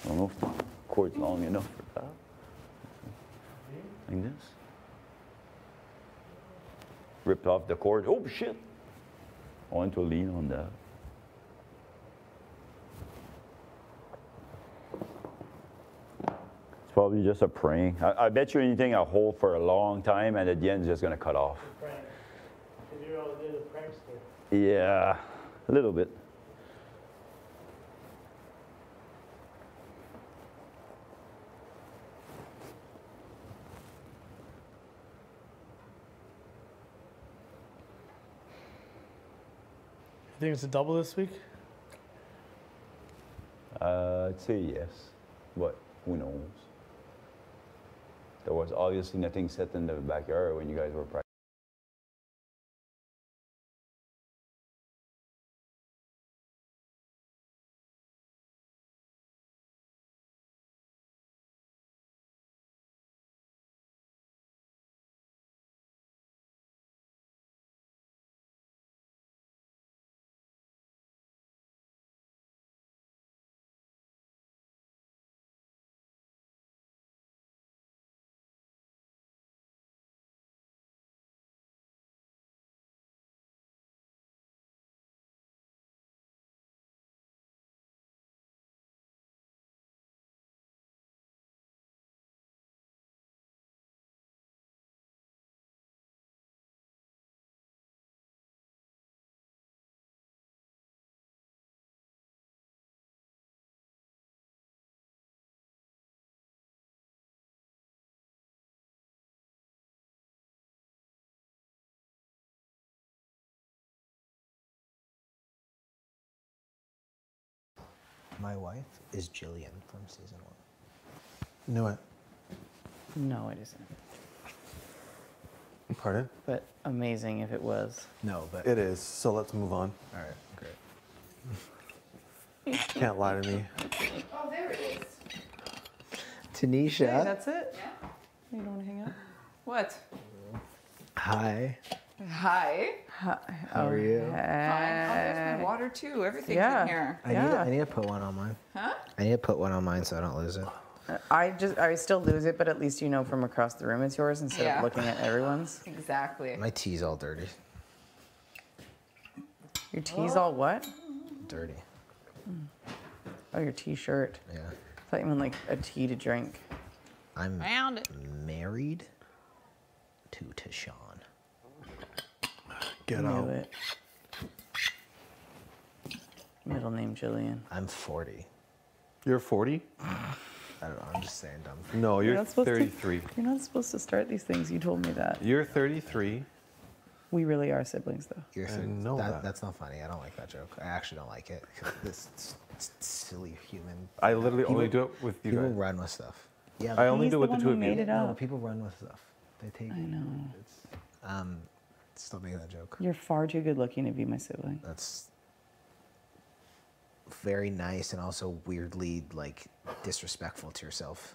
I don't know if the cord's long enough for that. Like this. Ripped off the cord. Oh shit! I want to lean on that. It's probably just a prank. I bet you anything I hold for a long time, and at the end it's just gonna cut off. Prank. Because you're all did a prankster. Yeah, a little bit. You think it's a double this week? I'd say yes, but who knows? There was obviously nothing set in the backyard when you guys were practicing. My wife is Jillian from season 1. Knew it. No, it isn't. Pardon? But amazing if it was. No, but it is. So let's move on. All right, great. Can't lie to me. Oh, there it is. Tanisha. Hey, that's it? Yeah. You don't want to hang out? What? Hi. Hi. How are you? Fine. Oh, there's my water too. Everything's in here. I need to put one on mine. Huh? I need to put one on mine so I don't lose it. I still lose it, but at least you know from across the room it's yours instead Yeah. of looking at everyone's. Exactly. My tea's all dirty. Your tea's all what? Dirty. Oh, your t-shirt. Yeah. I thought you meant like a tea to drink. I'm Found it. married to Tashawn. Get Knew out. it. Middle name Jillian. I'm 40. You're 40? I don't know. I'm just saying dumb. No, you're not supposed to- 33. You're not supposed to start these things. You told me that. You're 33. We really are siblings, though. You're I know that. That's not funny. I don't like that joke. I actually don't like it. This silly human. I literally only do it with you People guys. run with stuff. Yeah, I only He's do it with the the one two who of you. made it No, up. people run with stuff. They take. I know. Stop making that joke. You're far too good looking to be my sibling. That's very nice and also weirdly like disrespectful to yourself.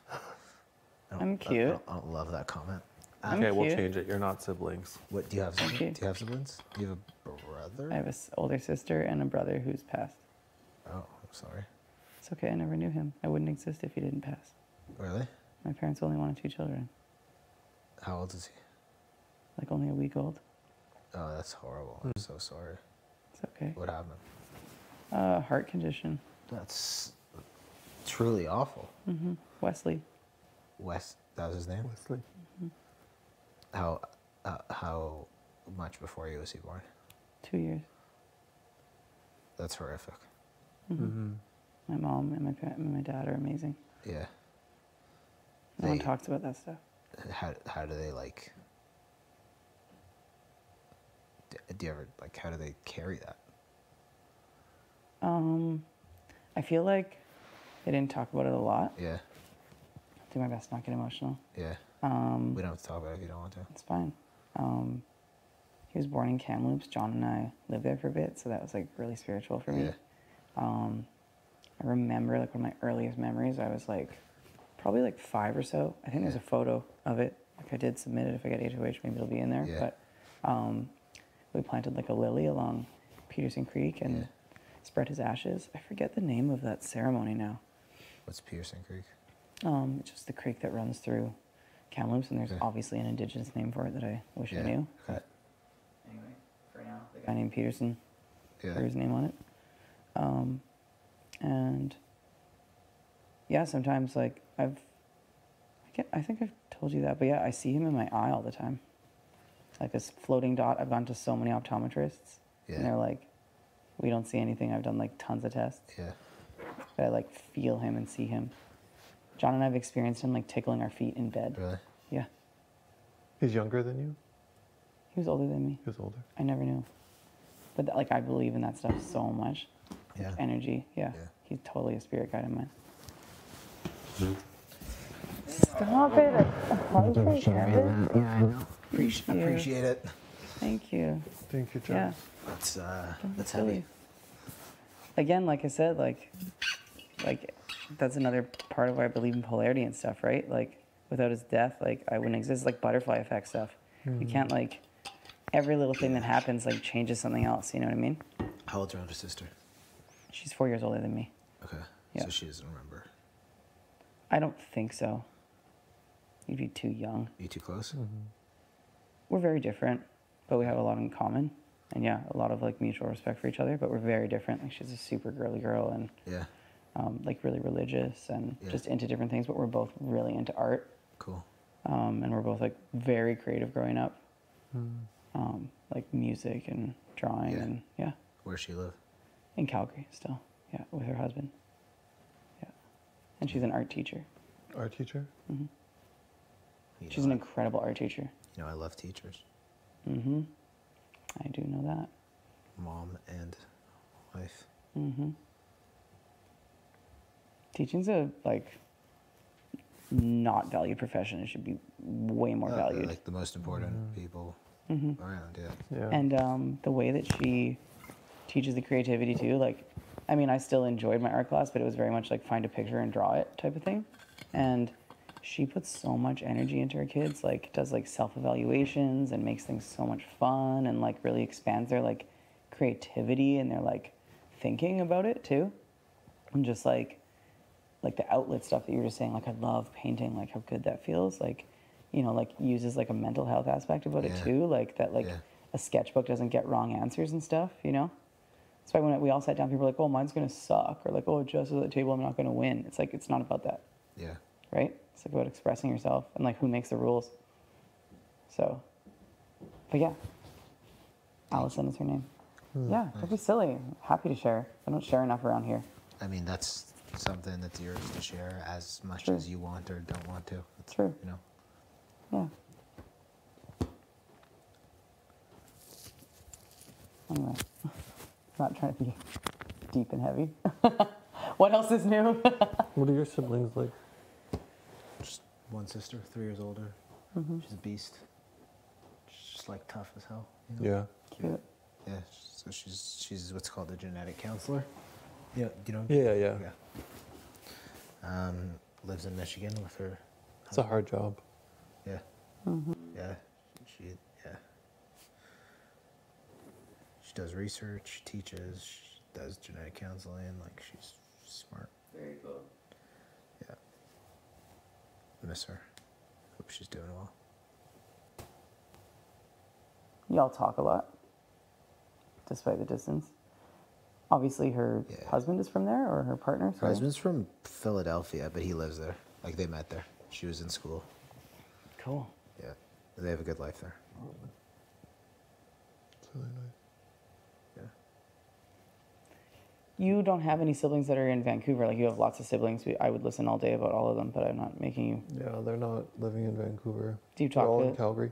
I'm cute. I don't love that comment. I'm Okay, we'll cute. change it. You're not siblings. What do you have? Siblings? Okay. Do you have siblings? Do you have a brother? I have an older sister and a brother who's passed. Oh, I'm sorry. It's okay. I never knew him. I wouldn't exist if he didn't pass. Really? My parents only wanted 2 children. How old is he? Like only a week old. Oh, that's horrible. I'm so sorry. It's okay. What happened? Heart condition. That's truly awful. Wesley. Wes, that was his name? Wesley. How much before he was born? 2 years. That's horrific. My mom and my dad are amazing. Yeah. No one talks about that stuff. How do they like? Do you ever like? How do they carry that? I feel like they didn't talk about it a lot. Yeah. I'll do my best not to get emotional. Yeah. We don't have to talk about it if you don't want to. It's fine. He was born in Kamloops. John and I lived there for a bit, so that was like really spiritual for me. Yeah. I remember like one of my earliest memories. I was like probably like 5 or so. I think there's a photo of it. Like I did submit it. If I get HOH, maybe it'll be in there. Yeah. But we planted like a lily along Peterson Creek and spread his ashes. I forget the name of that ceremony now. What's Peterson Creek? It's just the creek that runs through Kamloops, and there's obviously an indigenous name for it that I wish I knew. But anyway, for now, the guy named Peterson threw his name on it. And yeah, sometimes like I think I've told you that, but yeah, I see him in my eye all the time. Like this floating dot. I've gone to so many optometrists, and they're like, we don't see anything. I've done like tons of tests. Yeah. But I like feel him and see him. John and I have experienced him like tickling our feet in bed. Really? Yeah. He's younger than you? He was older than me. He was older. I never knew. But like I believe in that stuff so much. Yeah. Energy. Yeah. He's totally a spirit guide of mine. Stop it. Apologize. Yeah, I know. Appreciate it. Thank you. Thank you, John. Yeah. That's silly. heavy. Again, like I said, like that's another part of why I believe in polarity and stuff, right? Like without his death, like I wouldn't exist. Like butterfly effect stuff. You can't like every little thing that happens like changes something else. You know what I mean? How old's your older sister? She's 4 years older than me. Okay. Yeah. So she doesn't remember. I don't think so. You'd be too young. You too close? We're very different, but we have a lot in common. And yeah, a lot of like mutual respect for each other, but we're very different. Like she's a super girly girl and like really religious and just into different things, but we're both really into art. Cool. And we're both like very creative growing up. Like music and drawing and Where does she live? in Calgary still. Yeah, with her husband. Yeah. And she's an art teacher. Art teacher? hmm She's an incredible art teacher. You know, I love teachers. hmm I do know that. Mom and wife. hmm Teaching's a not valued profession. It should be way more valued. Like the most important people around. Yeah. And the way that she teaches the creativity too, like, I mean, I still enjoyed my art class, but it was very much like find a picture and draw it type of thing. And she puts so much energy into her kids, like does like self-evaluations and makes things so much fun and like really expands their like creativity and their like thinking about it too. And just like the outlet stuff that you're just saying, like I love painting, like how good that feels, like, you know, like uses like a mental health aspect about it too, like that, like a sketchbook doesn't get wrong answers and stuff, you know? That's why when we all sat down, people were like, oh, mine's gonna suck, or like, oh, Jess is at the table, I'm not gonna win. It's like, it's not about that. Yeah. Right? It's about expressing yourself and like who makes the rules. So, but yeah, Allison is her name. Yeah, don't be silly. Happy to share. I don't share enough around here. I mean, that's something that's yours to share as much as you want or don't want to. It's, True. You know. Yeah. Anyway, not trying to be deep and heavy. What else is new? What are your siblings like? Just one sister, 3 years older. She's a beast. She's just like tough as hell. You know? Yeah. Cute. Yeah. So she's what's called a genetic counselor. Yeah. You know. Yeah. Lives in Michigan with her. It's a hard job. Yeah. Yeah. She does research, teaches, she does genetic counseling. Like she's smart. Very cool. Yeah. Miss her. Hope she's doing well. Y'all talk a lot, despite the distance. Obviously, her husband is from there, or her partner? Her husband's from Philadelphia, but he lives there. Like they met there. She was in school. Cool. Yeah. They have a good life there. It's really nice. You don't have any siblings that are in Vancouver. Like you have lots of siblings. I would listen all day about all of them, but I'm not making you. Yeah, they're not living in Vancouver. Do you talk We're all to? in Calgary.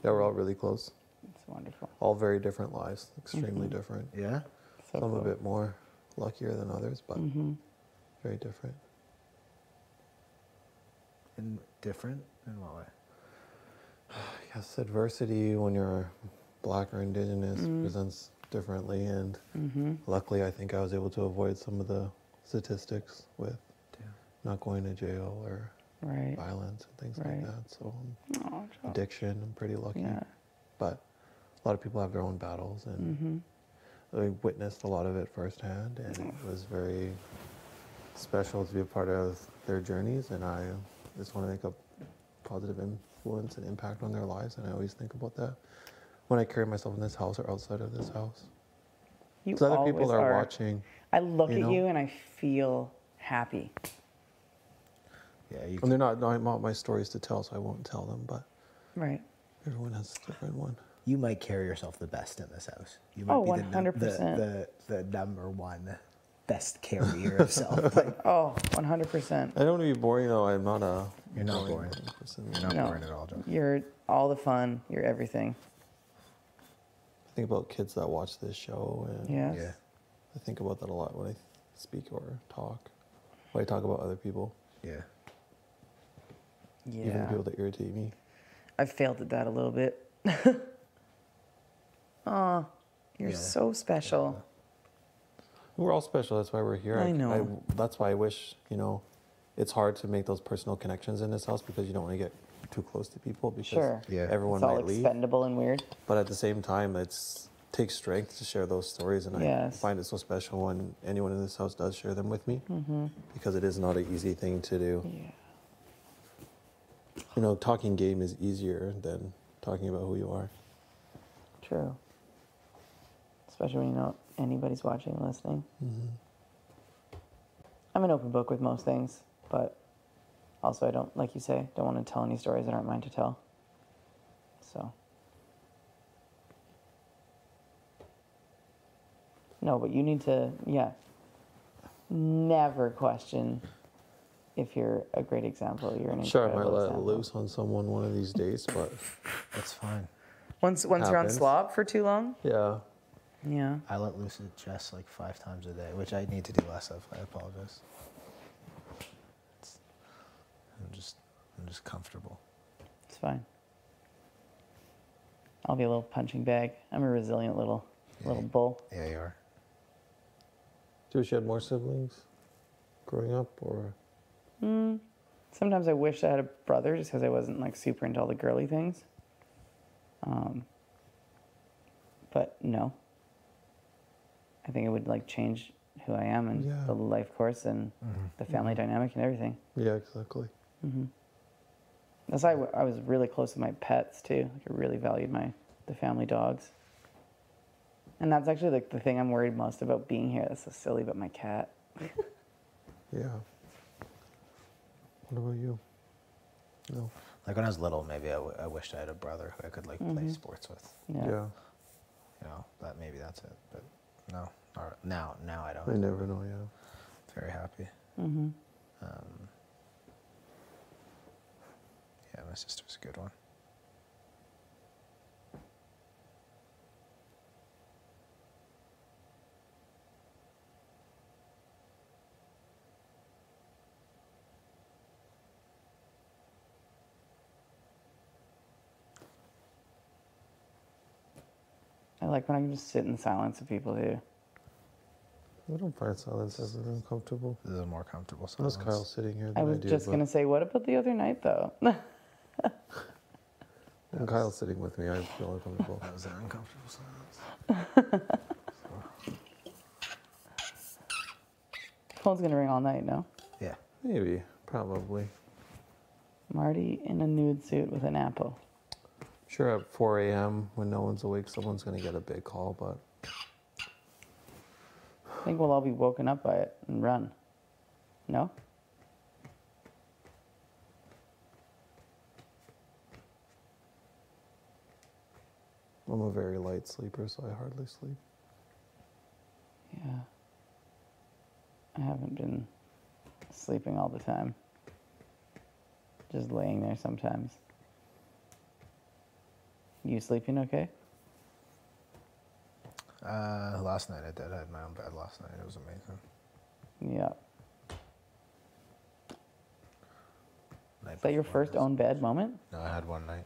Yeah, we're all really close. It's wonderful. All very different lives, extremely different. Yeah. So Some cool. a bit more luckier than others, but very different. And different in what way? I guess adversity when you're Black or Indigenous presents differently, and luckily I think I was able to avoid some of the statistics with not going to jail or violence and things like that. So addiction, I'm pretty lucky. Yeah. But a lot of people have their own battles, and I witnessed a lot of it firsthand, and it was very special to be a part of their journeys, and I just want to make a positive influence and impact on their lives, and I always think about that when I carry myself in this house or outside of this house. You Because other people always are watching. I look you at know? you and I feel happy. Yeah, and they're not my stories to tell, so I won't tell them, but right. Everyone has a different one. You might carry yourself the best in this house. You might Oh, be 100%. the number one best carrier of self. Like, Oh, 100%. I don't want to be boring though. I'm not a. You're not boring. Person. You're not No. boring at all, John. You're all the fun. You're everything. I think about kids that watch this show, and Yes. Yeah. I think about that a lot when I speak or talk. When I talk about other people. Yeah. Yeah. Even people that irritate me. I've failed at that a little bit. Aw, you're so special. We're all special. That's why we're here. I know. That's why I wish, it's hard to make those personal connections in this house because you don't want to get too close to people because Sure. everyone It's all might leave. expendable and weird. But at the same time, it takes strength to share those stories, and I Yes. find it so special when anyone in this house does share them with me Mm-hmm. because it is not an easy thing to do. Yeah. Talking game is easier than talking about who you are. True. Especially when you know anybody's watching and listening. I'm an open book with most things, but also I don't, like you say, don't want to tell any stories that aren't mine to tell. So. No, but you need to, never question if you're a great example. You're an Sure, I might incredible let example. loose on someone one of these days, but That's fine. Once you're on Happens. slop for too long? Yeah. Yeah. I let loose at Jess like 5 times a day, which I need to do less of. I apologize. I'm just comfortable. It's fine. I'll be a little punching bag. I'm a resilient little bull. Yeah, you are. Do you wish you had more siblings growing up, or? Sometimes I wish I had a brother just because I wasn't like super into all the girly things. But no. I think it would like change who I am and the life course and the family dynamic and everything. Yeah, exactly. That's why I was really close with my pets too. Like I really valued the family dogs. And that's actually like the thing I'm worried most about being here. That's so silly, but my cat. Yeah. What about you? No. Like when I was little, maybe I wished I had a brother who I could like play sports with. Yeah. You know, that maybe that's it. But no, now I don't. I never know. Yeah. Very happy. Yeah, my sister's a good one. I like when I can just sit in silence with people too. I don't find silence ever uncomfortable. This is a more comfortable silence. Unless Kyle's sitting here. I was just going to say, what about the other night though? When Kyle's sitting with me, I feel uncomfortable. That was an uncomfortable silence. Phone's going to ring all night, no? Yeah. Maybe. Probably. Marty in a nude suit with an apple. Sure, at 4 a.m. when no one's awake, someone's going to get a big call, but... I think we'll all be woken up by it and run. No? I'm a very light sleeper, so I hardly sleep. Yeah. I haven't been sleeping all the time. Just laying there sometimes. You sleeping okay? Last night I did. I had my own bed last night. It was amazing. Yeah. Is that your first own bed moment? No, I had one night.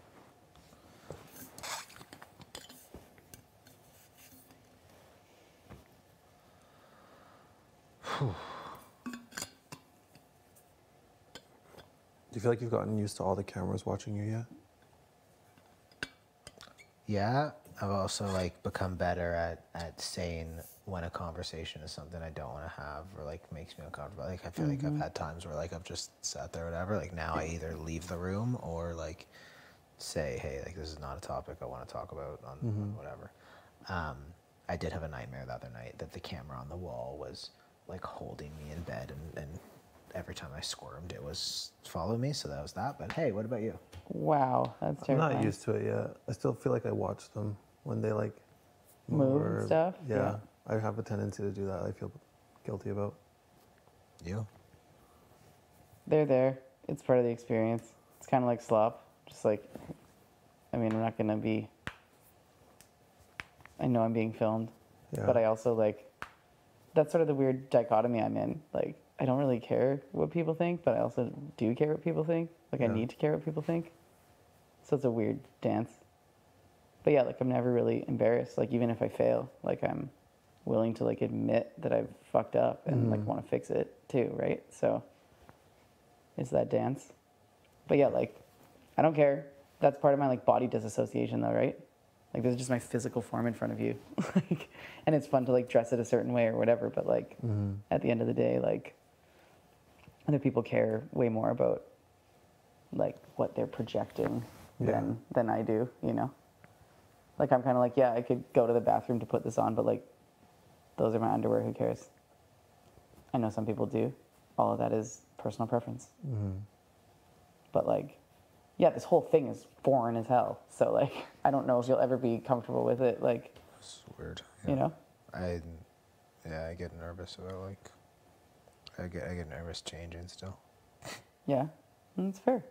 Do you feel like you've gotten used to all the cameras watching you yet? Yeah, I've also like become better at saying when a conversation is something I don't want to have or like makes me uncomfortable. Like I feel like I've had times where like I've just sat there or whatever. Like now I either leave the room or like say, hey, like this is not a topic I want to talk about on whatever. I did have a nightmare the other night that the camera on the wall was like holding me in bed and every time I squirmed it was following me, so that was that. But hey, what about you? Wow, that's I'm terrifying. not used to it yet. I still feel like I watch them when they like move and stuff. Yeah, I have a tendency to do that. I feel guilty about. You? They're there. It's part of the experience. It's kind of like slop. Just like, I mean, I'm not going to be, I know I'm being filmed, but I also like, that's sort of the weird dichotomy I'm in. Like, I don't really care what people think, but I also do care what people think. Like, I need to care what people think. So it's a weird dance. But yeah, like, I'm never really embarrassed. Like, even if I fail, like, I'm willing to, like, admit that I've fucked up and, like, want to fix it too, right? So it's that dance. But yeah, like, I don't care. That's part of my, like, body disassociation, though, right? Like, this is just my physical form in front of you. Like, and it's fun to, like, dress it a certain way or whatever, but, like, at the end of the day, like, other people care way more about, like, what they're projecting than I do, you know? Like, I'm kind of like, yeah, I could go to the bathroom to put this on, but, like, those are my underwear, who cares? I know some people do. All of that is personal preference. But, like, yeah, this whole thing is foreign as hell. So, like, I don't know if you'll ever be comfortable with it. Like, it's weird. You know? I get nervous about, like, I get nervous changing still. Yeah, that's fair.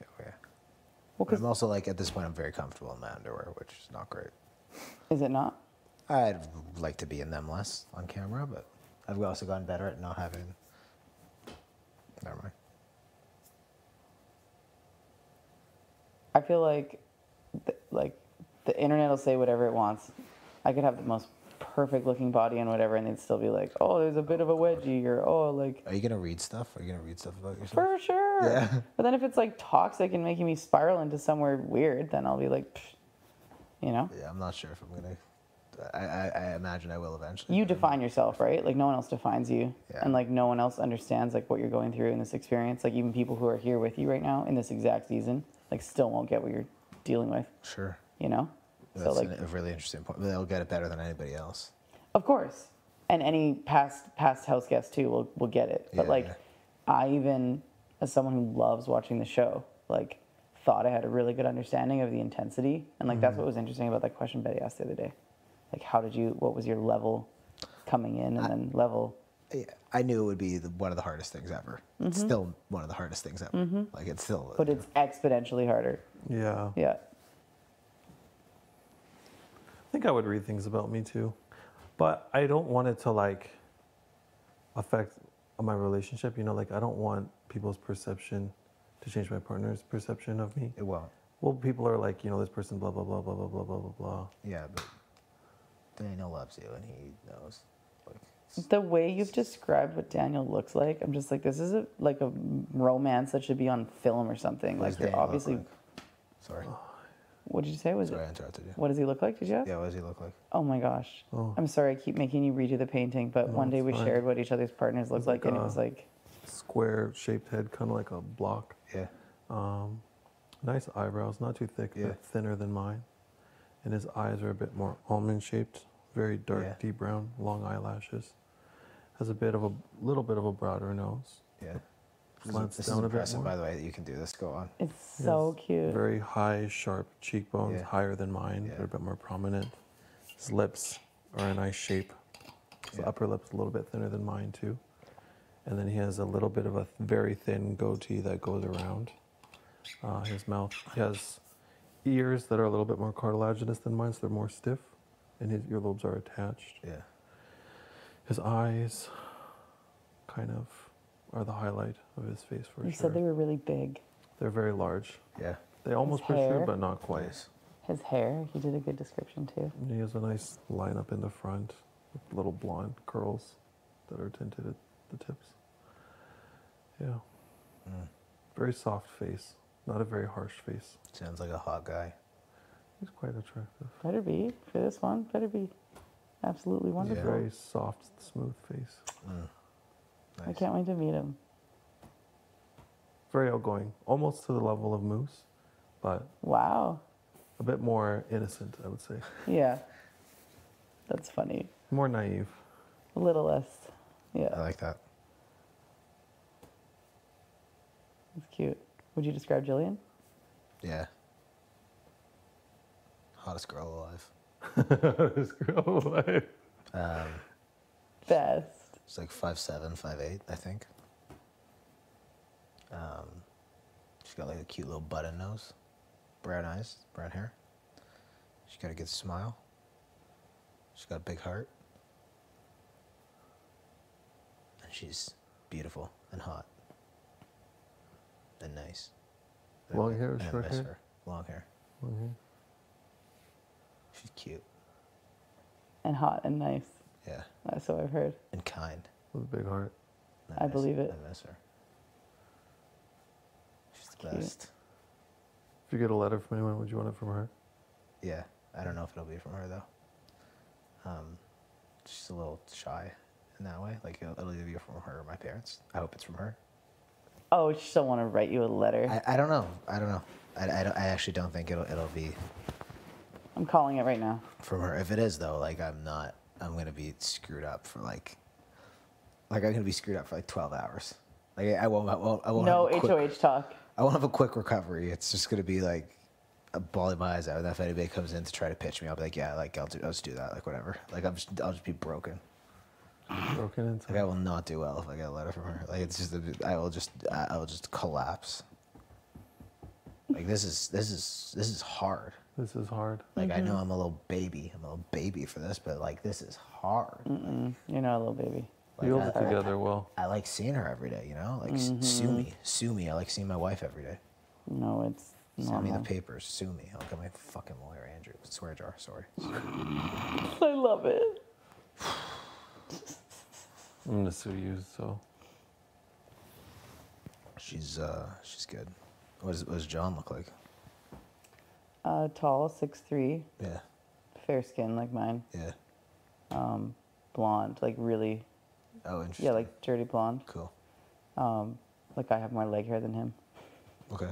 Yeah. Well, but I'm also, like, at this point, I'm very comfortable in my underwear, which is not great. Is it not? I'd like to be in them less on camera, but I've also gotten better at not having... Never mind. I feel like the internet will say whatever it wants. I could have the most perfect looking body and whatever, and they'd still be like, oh, there's a bit of a wedgie, or oh, like. Are you gonna read stuff? Are you gonna read stuff about yourself? For sure. Yeah. But then if it's like toxic and making me spiral into somewhere weird, then I'll be like, psh, you know. Yeah, I'm not sure if I'm gonna. I imagine I will eventually. You define yourself, right? Like no one else defines you, Yeah. and like no one else understands like what you're going through in this experience. Like even people who are here with you right now in this exact season, like still won't get what you're dealing with. Sure. You know. That's so like a really interesting point. They'll get it better than anybody else. Of course, and any past house guest too will get it. But Yeah, like, yeah. I even, as someone who loves watching the show, like, thought I had a really good understanding of the intensity, and like that's what was interesting about that question Betty asked the other day. Like, what was your level coming in, and then level? I knew it would be one of the hardest things ever. It's still one of the hardest things ever. Like it's still. But it's exponentially harder. Yeah. Yeah. I think I would read things about me too, but I don't want it to like affect my relationship. You know, like I don't want people's perception to change my partner's perception of me. It won't. Well, people are like, you know, this person, blah blah blah blah blah blah blah blah blah. Yeah, but Daniel loves you, and he knows. The way you've described what Daniel looks like, I'm just like, this is like a romance that should be on film or something. What Like does you're Daniel look obviously. like? Sorry. What did you say? Sorry, I interrupted you. What does he look like? Did you ask? Yeah, what does he look like? Oh my gosh. Oh. I'm sorry, I keep making you redo the painting, but No, one day it's we fine. shared what each other's partners looked like, and it was like. Square shaped head, kind of like a block. Yeah. Nice eyebrows, not too thick, Yeah. but thinner than mine. And his eyes are a bit more almond shaped, very dark, Yeah. deep brown, long eyelashes. Has a little bit of a broader nose. Yeah. Slants This down is a bit impressive, more. by the way, that you can do this. Go on. It's so cute. Very high, sharp cheekbones, Yeah. higher than mine. Yeah. They're a bit more prominent. His lips are a nice shape. His upper lip's a little bit thinner than mine too. And then he has a little bit of a very thin goatee that goes around his mouth. He has ears that are a little bit more cartilaginous than mine, so they're more stiff, and his earlobes are attached. Yeah. His eyes kind of are the highlight of his face for You sure. said they were really big. They're very large. Yeah. They almost hair? protrude, but not quite. His hair, he did a good description too. And he has a nice line up in the front with little blonde curls that are tinted at the tips. Yeah. Very soft face, not a very harsh face. Sounds like a hot guy. He's quite attractive. Better be for this one. Better be absolutely wonderful. Very soft, smooth face. I can't wait to meet him. Very outgoing, almost to the level of Moose, but Wow. a bit more innocent, I would say. Yeah. That's funny. More naive. A little less. Yeah. I like that. It's cute. Would you describe Jillian? Yeah. Hottest girl alive. Hottest girl alive. Best. She's like 5'7", 5'8", I think. She's got like a cute little button nose, brown eyes, brown hair. She's got a good smile. She's got a big heart. And she's beautiful and hot. And nice. Long hair or And I short miss hair? her. Long hair. Long hair. She's cute. And hot and nice. Yeah. That's what I've heard. And kind. With a big heart. I believe it. I miss her. She's the Cute. best. If you get a letter from anyone, would you want it from her? Yeah. I don't know if it'll be from her though. She's a little shy in that way. Like it'll either be from her or my parents. I hope it's from her. Oh, she still want to write you a letter. I don't know. I don't know. I actually don't think it'll be I'm calling it right now. from her. If it is though, like I'm gonna be screwed up for like I'm gonna be screwed up for like 12 hours. Like I won't No have a quick, HOH talk. I won't have a quick recovery. It's just gonna be like a bawling my eyes out. And if anybody comes in to try to pitch me, I'll be like, yeah, like I'll just do that, like whatever. Like I'll just be broken. Broken inside. Like I will not do well if I get a letter from her. Like it's just I will just collapse. Like this is hard. This is hard. Like I know I'm a little baby. I'm a little baby for this, but like this is hard. You're not a little baby. You hold it together well. I like seeing her every day, you know? Like sue me. I like seeing my wife every day. No, it's Send me the normal. papers. Sue me. I'll get my fucking lawyer, Andrew. Swear jar. Sorry. I love it. I'm gonna sue you, so. She's good. What does John look like? Tall, 6'3". Yeah. Fair skin like mine. Yeah. Blonde, like really. Oh, interesting. Yeah, like dirty blonde. Cool. Like I have more leg hair than him. Okay.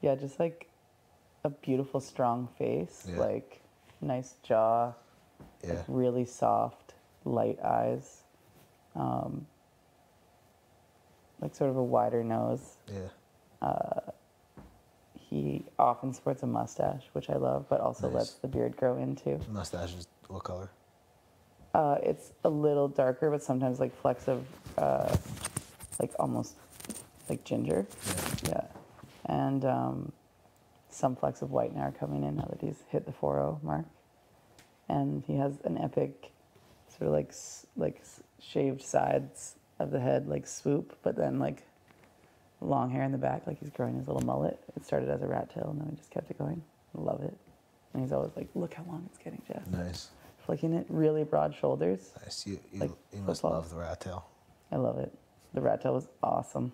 Yeah, just like a beautiful, strong face. Yeah. Like nice jaw. Yeah. Like really soft, light eyes. Like sort of a wider nose. Yeah. He often sports a mustache, which I love, but also Nice. lets the beard grow into. Mustache is what color? It's a little darker, but sometimes like flecks of, like almost like ginger. Yeah. And some flecks of white now are coming in now that he's hit the 4-0 mark. And he has an epic sort of like shaved sides of the head, like swoop, but then like long hair in the back, like he's growing his little mullet. It started as a rat tail, and then we just kept it going. I love it. And he's always like, look how long it's getting, Jeff. Nice. Flicking it, really broad shoulders. Nice. You like must football. love the rat tail. I love it. The rat tail was awesome.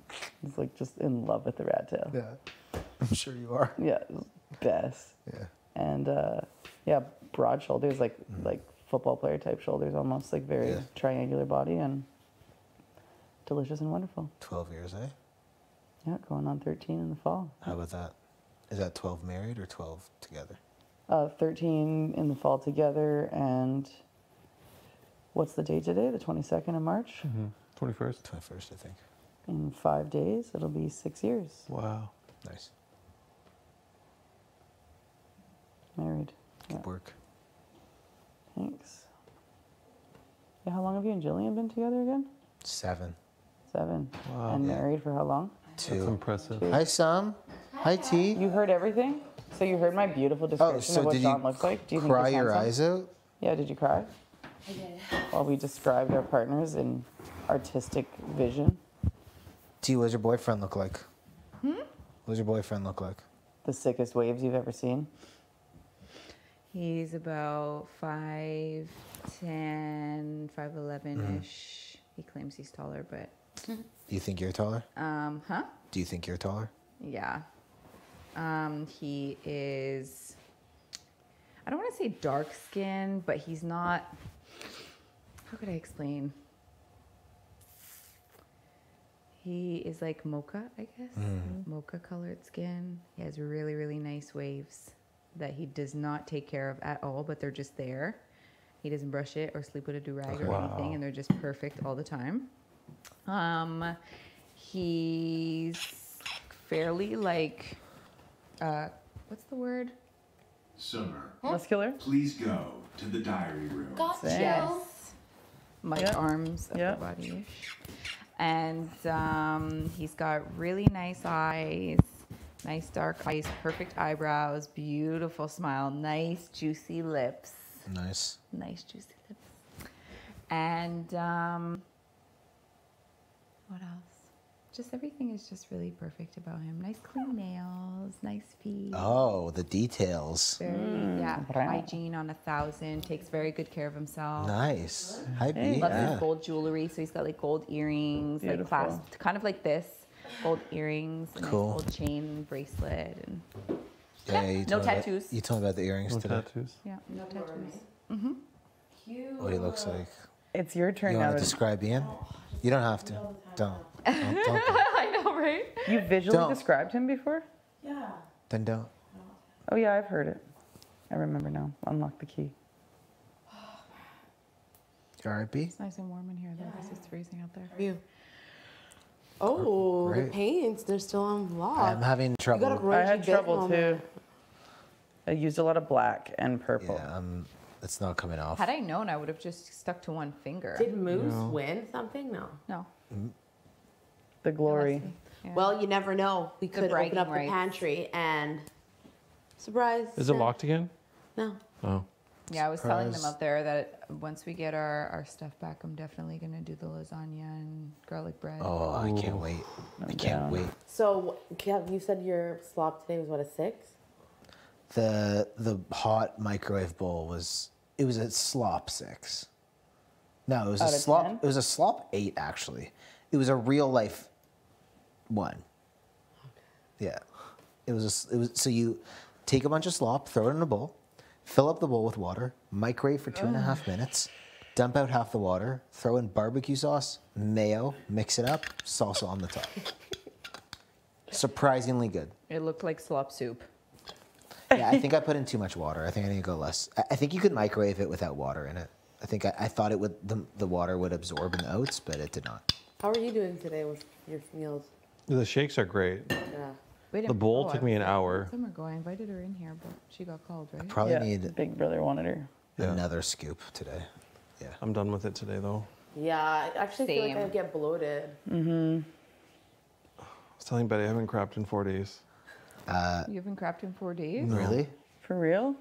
I was like just in love with the rat tail. Yeah. I'm sure you are. Yeah, it was best. Yeah. And yeah, broad shoulders, like football player type shoulders, almost like very Yeah. triangular body, and delicious and wonderful. 12 years, eh? Yeah, going on 13 in the fall. How about that? Is that 12 married or 12 together? 13 in the fall together, and what's the date today? The 22nd of March? 21st? 21st, I think. In 5 days, it'll be 6 years. Wow. Nice. Married. Good work. Thanks. Yeah, how long have you and Jillian been together again? 7. 7. Wow. And Yeah. married for how long? 2. That's impressive. Hi, Sam. Hi, T. You heard everything? So you heard my beautiful description so of what did John you looks like? Do you cry think he's your handsome? eyes out? Yeah, did you cry? I did. While we described our partners in artistic vision. T, what does your boyfriend look like? Hmm? What does your boyfriend look like? The sickest waves you've ever seen. He's about 5'10", 5'11"-ish. He claims he's taller, but Do you think you're taller? huh? Do you think you're taller? Yeah. He is, I don't want to say dark skinned, but he's not, how could I explain? He is like mocha, I guess. Mocha colored skin. He has really, really nice waves that he does not take care of at all, but they're just there. He doesn't brush it or sleep with a do-rag or anything, and they're just perfect all the time. He's fairly like, what's the word? Summer, Muscular? please go to the diary room. Gotcha. Yes. My Yep. arms, upper Yep. body-ish. And he's got really nice eyes, nice dark eyes, perfect eyebrows, beautiful smile, nice juicy lips. Nice. Nice juicy lips. And what else? Just everything is just really perfect about him. Nice clean nails, nice feet. Oh, the details. Very, yeah, Wow. hygiene on 1,000. Takes very good care of himself. Nice. Hi, B. Loves Yeah. his gold jewelry, so he's got like gold earrings, like Beautiful. clasped, kind of like this, gold earrings, and Cool. nice gold chain, bracelet, and Yeah, you no told me about- tattoos. You told me about the earrings No today. tattoos. yeah, no tattoos. What he looks like. It's your turn You now. want to describe Ian? You don't have to. Don't. Don't. I know, right? You visually Don't. described him before? Yeah. Then don't. Oh yeah, I've heard it. I remember now. Unlock the key. You all right, B? It's nice and warm in here, though, because it's freezing out there. You. Oh, Great. the paints, they're still on vlog. I'm having You got a trouble. grungy I had bit trouble on too. there. I used a lot of black and purple. Yeah, it's not coming off. Had I known, I would have just stuck to one finger. Did Moose No. win something? No. No. The glory. Yeah. Well, you never know. We could open bragging up the rights. pantry and surprise. Is it locked again? No. Oh. Yeah, I was telling them out there that once we get our stuff back, I'm definitely gonna do the lasagna and garlic bread. Oh, I can't wait. I can't wait. So, Kev, you said your slop today was what, a 6? The hot microwave bowl was a slop 6. No, it was Out a of slop. 10? It was a slop 8 actually. It was a real life 1. Yeah, it was so you take a bunch of slop, throw it in a bowl, fill up the bowl with water, microwave for 2.5 minutes, dump out half the water, throw in barbecue sauce, mayo, mix it up, salsa on the top. Surprisingly good. It looked like slop soup. Yeah, I think I put in too much water. I think I need to go less. I think you could microwave it without water in it. I think I thought it would the water would absorb in the oats, but it did not. How are you doing today with your meals? The shakes are great. Yeah. The bowl took me an hour. Summer go. I invited her in here, but she got called, right? Probably need Big Brother wanted her. another scoop today. Yeah. I'm done with it today, though. Yeah, I actually feel like Same. I get bloated. Mm-hmm. I was telling Betty I haven't crapped in 4 days. You haven't crapped in 4 days? No. Really? For real?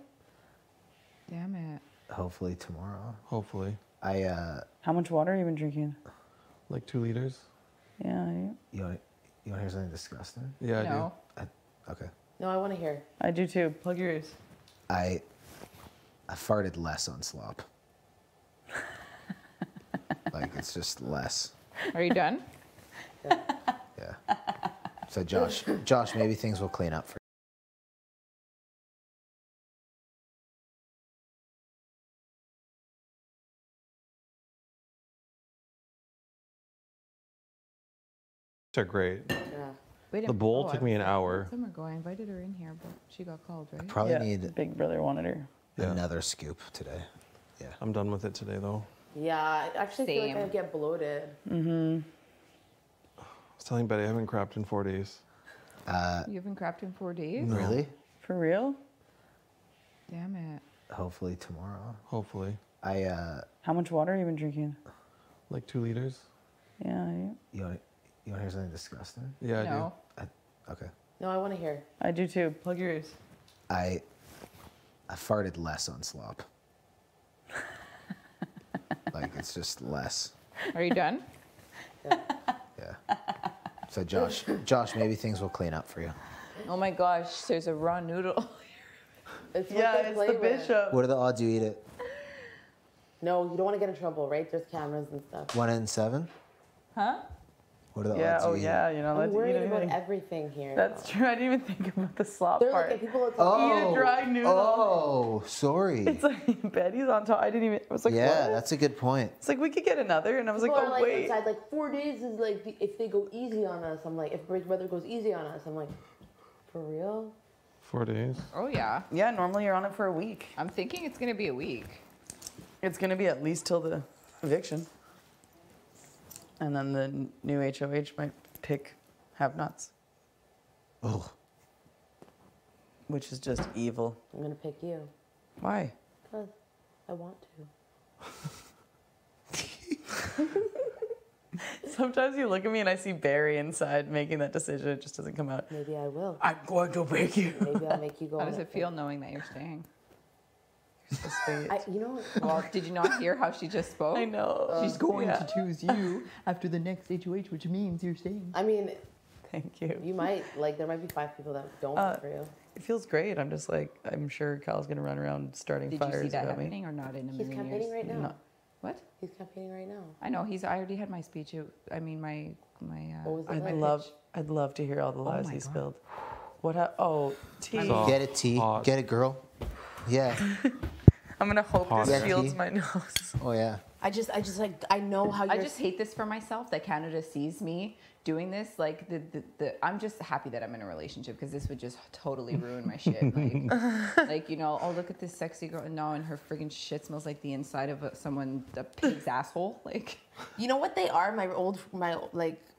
Damn it. Hopefully tomorrow. Hopefully. How much water have you been drinking? Like 2 liters. Yeah, You want to hear something disgusting? Yeah, I No. Okay. No, I want to hear. I do too. Plug your ears. I farted less on slop. Like it's just less. Are you done? Yeah. So Josh, maybe things will clean up for are great. Yeah. Wait a The bowl oh, took I- me an hour. Summer go. I invited her in here, but she got called, right? Probably Yeah, need Big Brother wanted her. another scoop today. Yeah. I'm done with it today, though. Yeah, I actually feel like I Same. get bloated. Mm-hmm. I was telling Betty I haven't crapped in 4 days. You haven't crapped in 4 days? No. Really? For real? Damn it. Hopefully tomorrow. Hopefully. How much water have you been drinking? Like 2 liters. Yeah, You want to hear something disgusting? Yeah, I No. Okay. No, I want to hear. I do too. Plug your ears. I farted less on slop. Like it's just less. Are you done? Yeah. So Josh, maybe things will clean up for you. Oh my gosh, there's a raw noodle. It's what Yeah, they it's play the with. bishop. What are the odds you eat it? No, you don't want to get in trouble, right? There's cameras and stuff. 1 in 7? Huh? What are the Yeah, odds oh you eat yeah, you're not allowed I'm to eat worried about anything. everything here. That's true. I didn't even think about the slop They're part. like, people are Oh. Eat a dry noodle. Oh, sorry. It's like Betty's on top. I didn't even. I was like, Yeah, what? that's a good point. It's like we could get another, and I was People like, are oh like wait. inside, like 4 days is like if they go easy on us. I'm like, if Big Brother goes easy on us, I'm like, for real? 4 days. Oh yeah. Yeah, normally you're on it for a week. I'm thinking it's gonna be a week. It's gonna be at least till the eviction, and then the new HOH might pick have-nots, Oh, which is just evil. I'm gonna pick you Why? because I want to. Sometimes you look at me and I see Barry inside making that decision. It just doesn't come out. Maybe I will. I'm going to pick you. Maybe I'll make you go. How on does that it feel knowing that you're staying? So sweet. You know what? Well, did you not hear how she just spoke? I know. She's going Yeah. to choose you after the next HOH, which means you're staying. I mean, Thank you. you might like there might be 5 people that don't vote for you. It feels great. I'm just like, I'm sure Kyle's gonna run around starting Did fires you see that about me. happening or not in a He's million campaigning years? right now. No. What? He's campaigning right now. I know. I already had my speech. I mean, my. What was it I'd like? I'd love to hear all the lies my he God. spilled. What? Oh, tea. Soft, get it, T. hot. Get it, girl. Yeah. I'm gonna hope Hot. this Yeah, shields tea. my nose. Oh yeah. I just like I know how I you're. just hate this for myself that Canada sees me doing this. Like I'm just happy that I'm in a relationship because this would just totally ruin my shit. Like you know, oh look at this sexy girl. No, and her friggin' shit smells like the inside of a pig's asshole. Like, You know what they are? My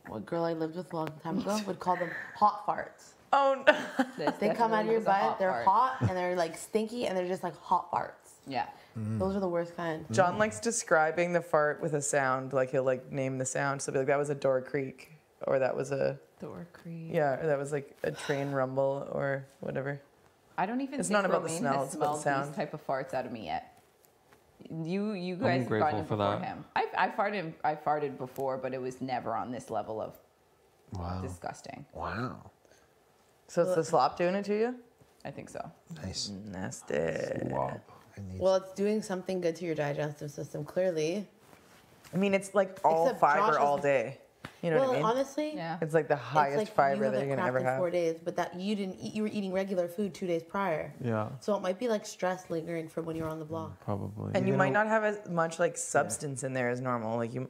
what girl I lived with a long time ago would call them hot farts. Oh no. this They come out of definitely your was a butt. They're fart. hot and they're like stinky and they're just like hot farts. Yeah. Those are the worst kind. John likes describing the fart with a sound. Like he'll like name the sound. So he'll be like, that was a door creak, or that was a Door creak. yeah, or that was like a train rumble, or whatever. I don't even It's think not about the Romaine smell, has it's about the smelled sound. these type of farts out of me yet. You guys have gotten it for before that. him. I farted before, but it was never on this level of disgusting. Wow. So it's the slop doing it to you? I think so. Nice. Nasty. Well, it's doing something good to your digestive system, clearly. I mean, it's like all Except fiber Josh all is- day. You know well, what I mean? honestly, It's like the highest it's like fiber you that you're haven't gonna ever cracked in have. 4 days, but that you didn't eat. You were eating regular food 2 days prior. Yeah. So it might be like stress lingering from when you were on the block. Probably. And you might not have as much like substance in there as normal. Like you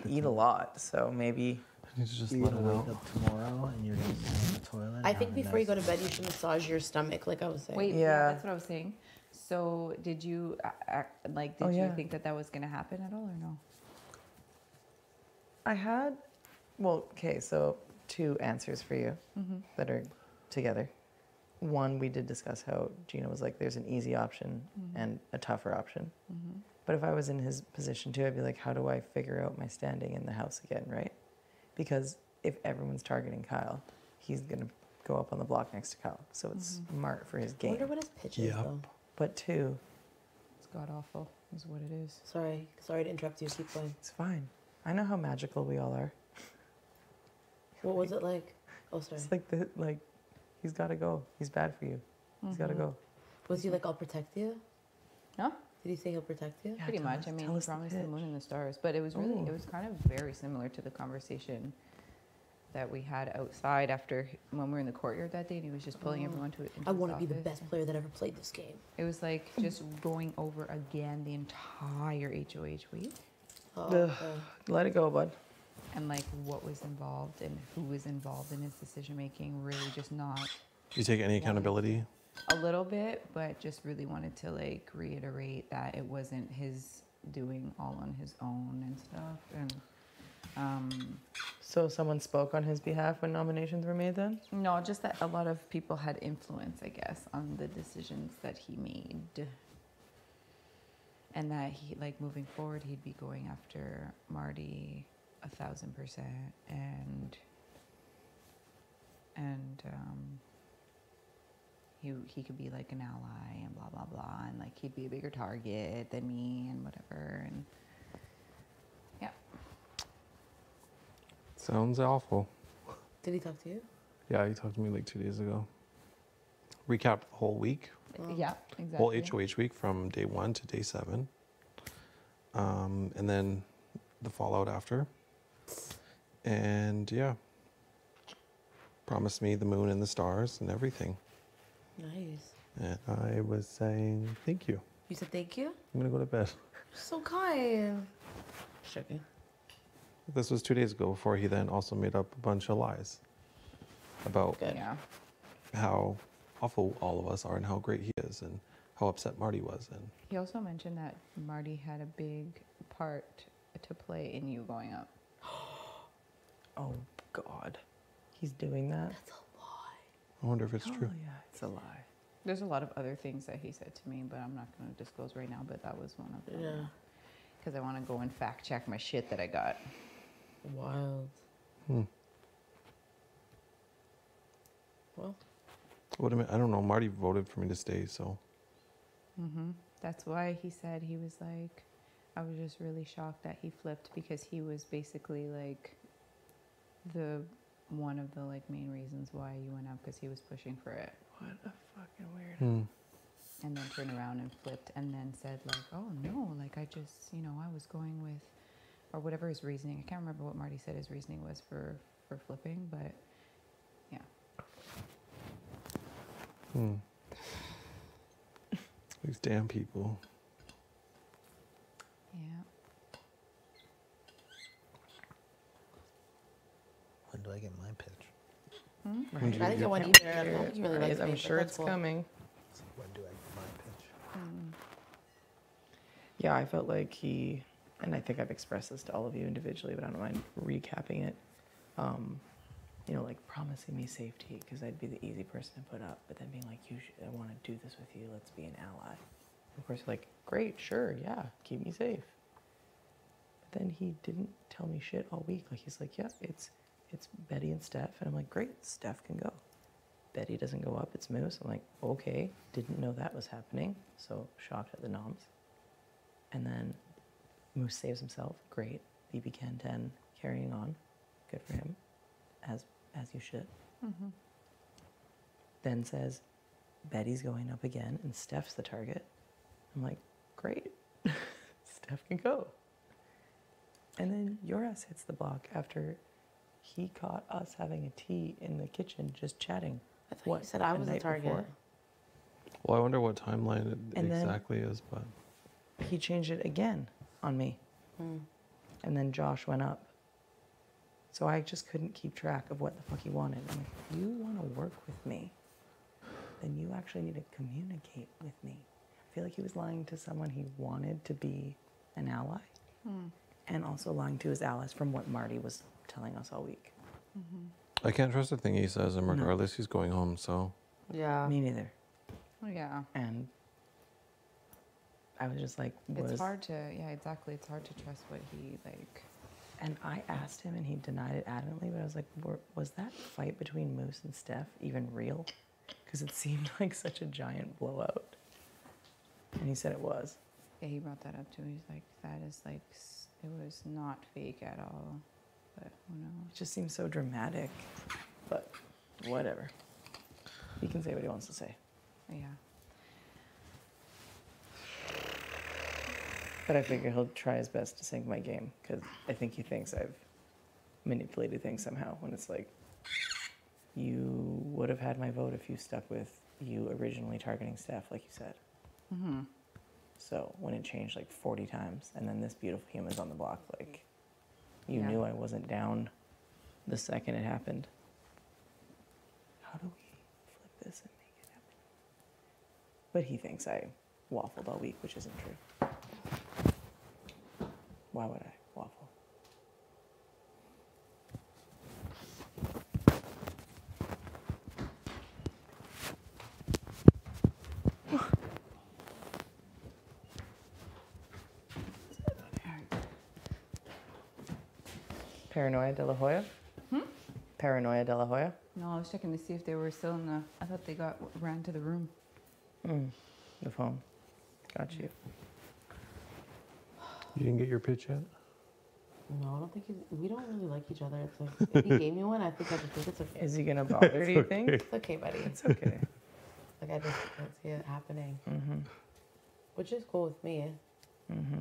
eat a lot, so maybe. You need to just You're let gonna it wake out. up tomorrow and you're gonna sit on the toilet. I think before you go to bed, you should massage your stomach, like I was saying. Wait, yeah, that's what I was saying. So did you Oh, you yeah. think that was going to happen at all or no? I had, okay, so 2 answers for you Mhm. that are together. One, we did discuss how Gina was like, there's an easy option and a tougher option. But if I was in his position too, I'd be like, how do I figure out my standing in the house again, right? Because if everyone's targeting Kyle, he's going to go up on the block next to Kyle. So it's smart for his I game. wonder what his pitch is, though. But 2, It's god awful, is what it is. Sorry to interrupt you. Keep going. it's fine. I know how magical we all are. What was it like? Oh, sorry. It's like he's got to go. He's bad for you. He's got to go. Was he like, I'll protect you? Huh? Did he say he'll protect you? Pretty much. I mean, he promised the moon and the stars, but it was really, it was kind of very similar to the conversation that we had outside after when we were in the courtyard that day, and he was just pulling everyone to it. I want to be the best player that ever played this game. It was like just going over again the entire HOH week. Ugh. Let it go, bud. And like what was involved and who was involved in his decision making, really just not Do you take any accountability? a little bit, but just really wanted to like reiterate that it wasn't his doing all on his own and stuff. And So someone spoke on his behalf when nominations were made then? no, just that a lot of people had influence, I guess, on the decisions that he made. And that he, like, moving forward, he'd be going after Marty 1,000%, and he could be like an ally and blah blah blah, and like he'd be a bigger target than me and whatever, and yeah. Sounds awful. Did he talk to you? Yeah, he talked to me like 2 days ago. Recapped the whole week. Yeah, exactly. Whole HOH week from day 1 to day 7. And then the fallout after. And yeah, promised me the moon and the stars and everything. Nice. And I was saying thank you. You said thank you? I'm gonna go to bed. So kind. Checking. This was 2 days ago before he then also made up a bunch of lies about how awful all of us are and how great he is and how upset Marty was. And He also mentioned that Marty had a big part to play in you going up. Oh, God. He's doing that? That's a lie. I wonder if it's true. Yeah, it's a lie. There's a lot of other things that he said to me, but I'm not going to disclose right now, but that was one of them. Yeah. Because I want to go and fact check my shit that I got. Wild. Well. What I mean, I don't know. Marty voted for me to stay, so. That's why he said he was like, I was just really shocked that he flipped, because he was basically like one of the like main reasons why you went up, because he was pushing for it. What a fucking weird. And then turned around and flipped and then said like, oh no, like I just, I was going with, or whatever his reasoning. I can't remember what Marty said his reasoning was for flipping, but yeah. These damn people. Yeah. When do I get my pitch? I didn't get one either. I don't think he really likes me, I'm but sure that's it's cool. coming. So when do I get my pitch? Yeah, I felt like he, and I think I've expressed this to all of you individually, but I don't mind recapping it. Like promising me safety, because I'd be the easy person to put up, but then being like, I want to do this with you, let's be an ally. Of course, like, great, sure, yeah, keep me safe. But then he didn't tell me shit all week. Like, he's like, yeah, it's Betty and Steph, and I'm like, great, Steph can go. Betty doesn't go up, it's Moose. I'm like, okay, didn't know that was happening, so shocked at the noms. And then Moose saves himself. Great. BB Can 10 carrying on. Good for him. As you should. Mhm. Then says, Betty's going up again and Steph's the target. I'm like, great. Steph can go. And then your ass hits the block after he caught us having a tea in the kitchen just chatting. I thought you said I was the target. Well, I wonder what timeline it And then- exactly is, but He changed it again on me. Hmm. And then Josh went up. So I just couldn't keep track of what the fuck he wanted. I'm like, if you want to work with me, then you actually need to communicate with me. I feel like he was lying to someone he wanted to be an ally, and also lying to his allies from what Marty was telling us all week. I can't trust a thing he says, and regardless, he's going home, so. Yeah. Me neither. Oh, yeah. And I was just like, It's hard to, yeah, exactly. It's hard to trust what he, like... And I asked him, and he denied it adamantly, but I was like, was that fight between Moose and Steph even real? Because it seemed like such a giant blowout. And he said it was. Yeah, he brought that up too. He's like, that is like, it was not fake at all. But who knows? It just seems so dramatic. But whatever. He can say what he wants to say. Yeah. But I figure he'll try his best to sink my game, because I think he thinks I've manipulated things somehow, when it's like, you would have had my vote if you stuck with you originally targeting Steph, like you said. Mm-hmm. So when it changed like 40 times, and then this beautiful human's on the block, like, you Yeah. knew I wasn't down the second it happened. How do we flip this and make it happen? But he thinks I waffled all week, which isn't true. Why would I waffle? Paranoia de la Hoya? Paranoia de la Hoya? No, I was checking to see if they were still in the, I thought they ran to the room. The phone. Got you. You didn't get your pitch yet? No, I don't think we don't really like each other. It's like, if he gave me one, I think it's okay. Is he gonna bother, do you think? It's okay, buddy. It's okay. Like, I just don't see it happening. Mm-hmm. Which is cool with me. Mm-hmm.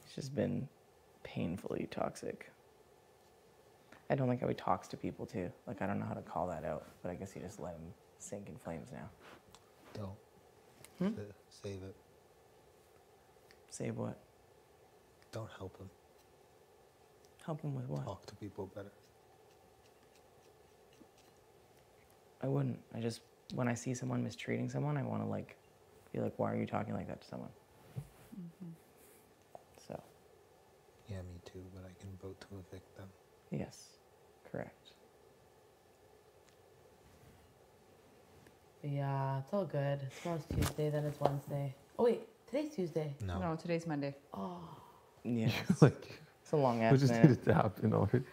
He's just been painfully toxic. I don't like how he talks to people too. Like, I don't know how to call that out, but I guess he just let him sink in flames now. Don't. Save it. Save what? Don't help him. Help him with what? Talk to people better. I wouldn't. I just, when I see someone mistreating someone, I want to like, be like, why are you talking like that to someone? So. Yeah, me too, but I can vote to evict them. Yes, correct. Yeah, it's all good. Tomorrow's Tuesday, then it's Wednesday. Oh wait, today's Tuesday. No, today's Monday. Oh. Yeah. Like, it's a long ass we just minute. need it to happen already.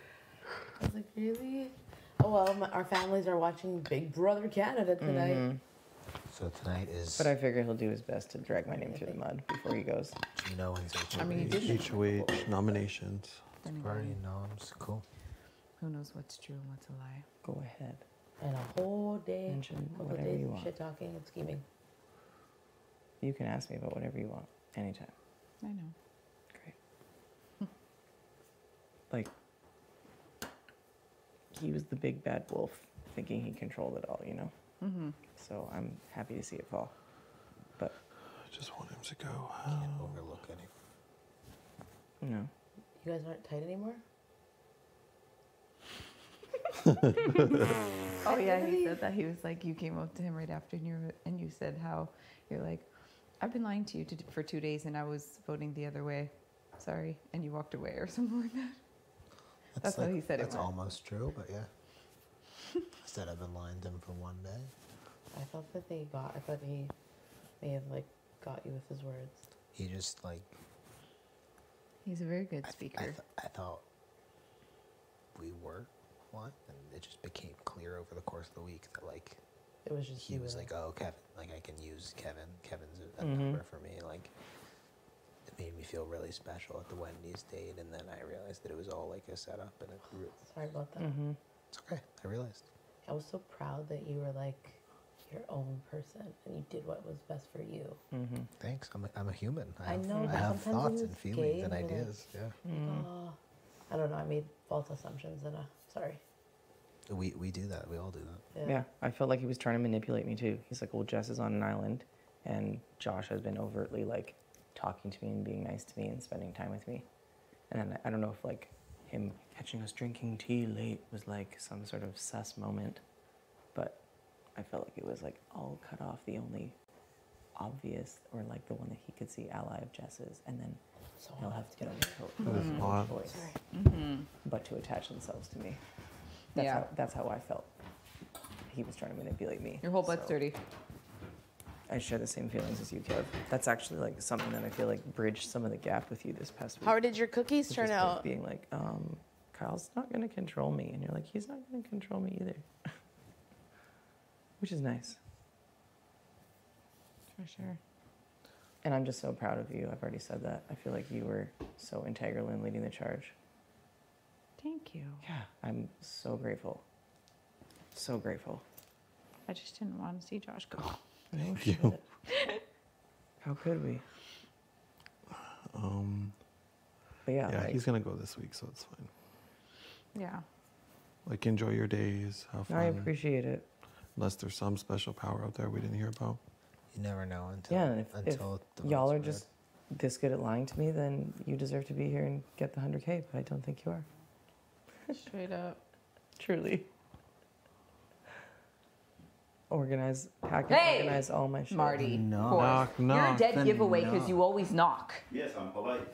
I was like, really? Oh well, our families are watching Big Brother Canada tonight. Mhm. So tonight is. But I figure he'll do his best to drag my name through the mud before he goes. Gino and HOH. I mean, he did. HOH nominations. Party noms, cool. Who knows what's true and what's a lie? Go ahead. And a whole day, Mention couple whatever days you of want. shit talking and scheming. You can ask me about whatever you want, anytime. I know. Like, he was the big bad wolf, thinking he controlled it all, you know? Mm-hmm. So I'm happy to see it fall. But I just want him to go. Can't overlook anyone. no. You guys aren't tight anymore? Oh yeah, he said that. He was like, you came up to him right after, and you said how you're like, I've been lying to you for 2 days, and I was voting the other way. Sorry, and you walked away or something like that. That's like, how he said it. That's almost true, but yeah. I said I've been lying to him for 1 day. I thought he may have like got you with his words. He just like. He's a very good speaker. I thought we were one, and it just became clear over the course of the week that like It was just he was like, oh, Kevin, like I can use Kevin. Kevin's a Mhm. number for me. Like it made me feel really special at the Wendy's date, and then I realized that it was all like a setup, and it. Sorry about that. Mm-hmm. It's okay. I realized. I was so proud that you were like your own person and you did what was best for you. Mm-hmm. Thanks. I'm a human. I know, I but have sometimes when thoughts you're and feelings gay and and you're like, ideas. Yeah. Oh, I don't know. I made false assumptions and sorry. We do that. We all do that. Yeah, I felt like he was trying to manipulate me too. He's like, well, Jess is on an island, and Josh has been overtly like talking to me and being nice to me and spending time with me. And then I don't know if like him catching us drinking tea late was like some sort of sus moment, but I felt like it was like all cut off. The only obvious or like the one that he could see ally of Jess's, and then he'll have to get That is hot. choice, Mhm. but to attach themselves to me. Yeah. That's how I felt. He was trying to manipulate me. Your whole butt's so. dirty. I share the same feelings as you, Kev. That's actually like something that I feel like bridged some of the gap with you this past week. How did your cookies Which turn is like out? being like, Kyle's not going to control me. And you're like, he's not going to control me either. Which is nice. For sure. And I'm just so proud of you. I've already said that. I feel like you were so integral in leading the charge. Thank you. Yeah, I'm so grateful. So grateful. I just didn't want to see Josh go. Thank you. How could we? But yeah, Yeah, like, he's gonna go this week, so it's fine. Yeah. Like, enjoy your days, have fun. I appreciate it. Unless there's some special power out there we didn't hear about. You never know until Yeah, and if until the y'all vote's are read. just this good at lying to me, then you deserve to be here and get the 100K, but I don't think you are. Straight up. Truly. Organize, hack and Hey! organize all my shit. Marty. No. Of course. Knock, You're a knock, dead then giveaway because knock. you always knock. Yes, I'm polite.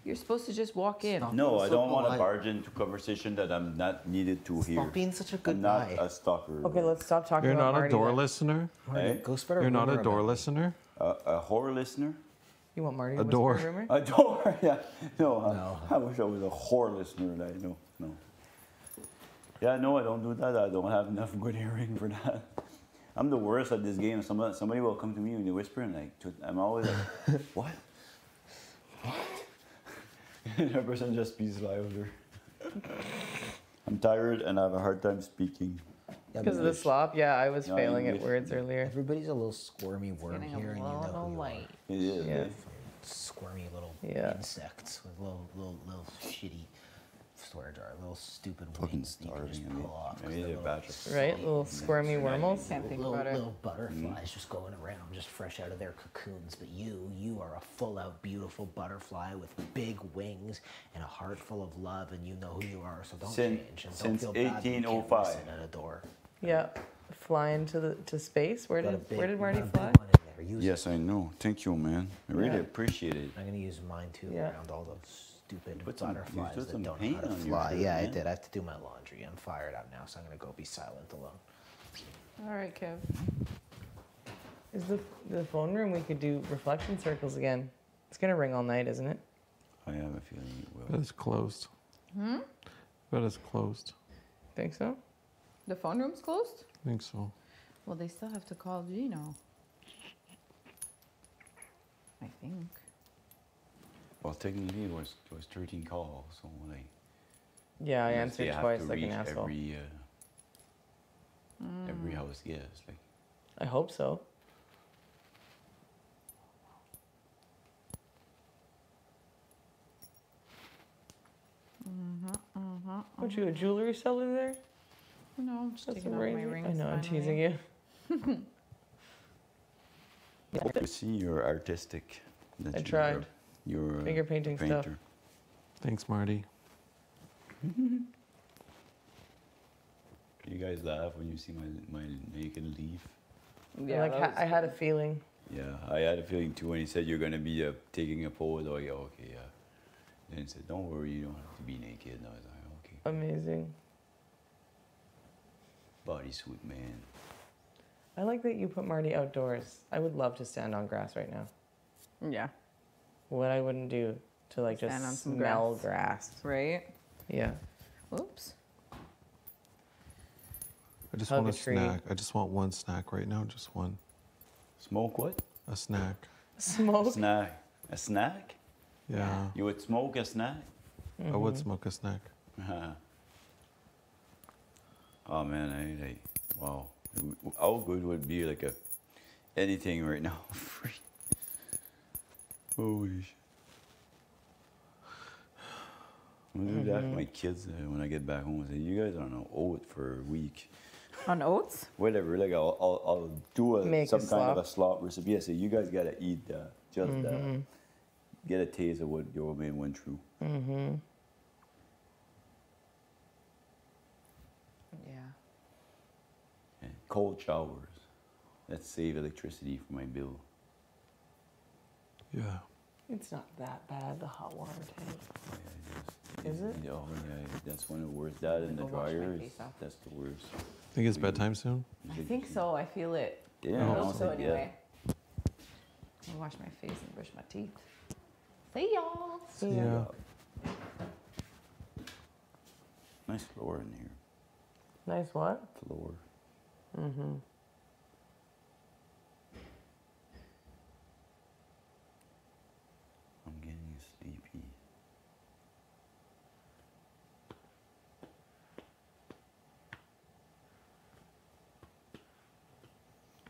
You're supposed to just walk in. No, I so don't want to polite. barge into conversation that I'm not needed to hear. Stop being such a good I'm not guy. a stalker. Okay, let's stop talking You're about not Marty a door then. listener? Eh? Go spread a You're not rumor a door about me. listener? A horror listener? You want Marty A to whisper door. a rumor? A door? Yeah. No, No. I wish I was a horror listener. No. Yeah, no, I don't do that. I don't have enough good hearing for that. I'm the worst at this game. Somebody will come to me and they whisper, and I'm always like, what? And the person just speaks louder. I'm tired and I have a hard time speaking. Because of the slop? Yeah, I was No, failing at English. words earlier. Everybody's a little squirmy worm Getting a here, and you know little who you are. light. It is. Yeah. eh? Squirmy little Yeah. insects with little shitty swear jar, little stupid Fucking wings that you can just starving. pull off. 'cause I need they're a little batch of Right? sweet Little squirmy wormels. Can't think little, about it. little butterflies just going around, just fresh out of their cocoons. But you are a full-out, beautiful butterfly with big wings and a heart full of love, and you know who you are. So don't Since- change and don't since feel bad that you can't 1805. listen at a door. Yeah. Flying to space? Where Got a did big- Marty got a fly? big one in there. Use it. Yes, I know. Thank you, man. I really Yeah. appreciate it. I'm gonna use mine too Yeah. around all those stupid Put some- butterflies put that some don't know paint how to on your fly. shirt, Yeah, I man. did. I have to do my laundry. I'm fired up now, so I'm gonna go be silent alone. All right, Kev. Is the phone room we could do reflection circles again? It's gonna ring all night, isn't it? I have a feeling it will. But it's closed. Hmm? But it's closed. Think so? The phone room's closed? I think so. Well, they still have to call Gino. I think. Well, technically, it was 13 calls, so like. Yeah, I unless they answered have twice to like an reach asshole. Every house guest, like. I hope so. Aren't you a jewelry seller there? No, I'm just That's taking off my amazing. rings. I know, I'm finally. teasing you. I see you're artistic. that I you're- tried. You're a Finger painting stuff. painter. Thanks, Marty. You guys laugh when you see my naked leaf. Yeah, like I had a feeling. Yeah, I had a feeling too when he said you're gonna be taking a pose. Oh yeah, okay, yeah. Then he said, "Don't worry, you don't have to be naked." And I was like, "Okay." Amazing. Bodysuit, man. I like that you put Marty outdoors. I would love to stand on grass right now. Yeah. What I wouldn't do to like Stand on just some smell grass. grass. Right? Yeah. Oops. I just hug want a a tree. snack. I just want one snack right now, just one. Smoke what? A snack. Smoke? Snack. A snack? Yeah. You would smoke a snack? I would smoke a snack. Oh man, wow. How good would it be like anything right now? Free. Holy shit. I'm gonna do that for my kids when I get back home. I say, you guys don't know, owe it for a week. On oats? Whatever, like I'll do Make some a kind of slop. a slop recipe. I say, you guys gotta eat just get a taste of what your old man went through. Mm-hmm. Yeah. And cold showers. That save electricity for my bill. Yeah. It's not that bad, the hot water tank. Is it? Oh yeah, that's one of the worst. That and the Go wash my dryer, face off. that's the worst. Think it's bedtime soon? I think so. I feel it. Yeah, I I hope don't so think- anyway. I'll wash my face and brush my teeth. See y'all. See ya. Nice floor in here. Nice what? Floor. Mm-hmm. I'm getting sleepy.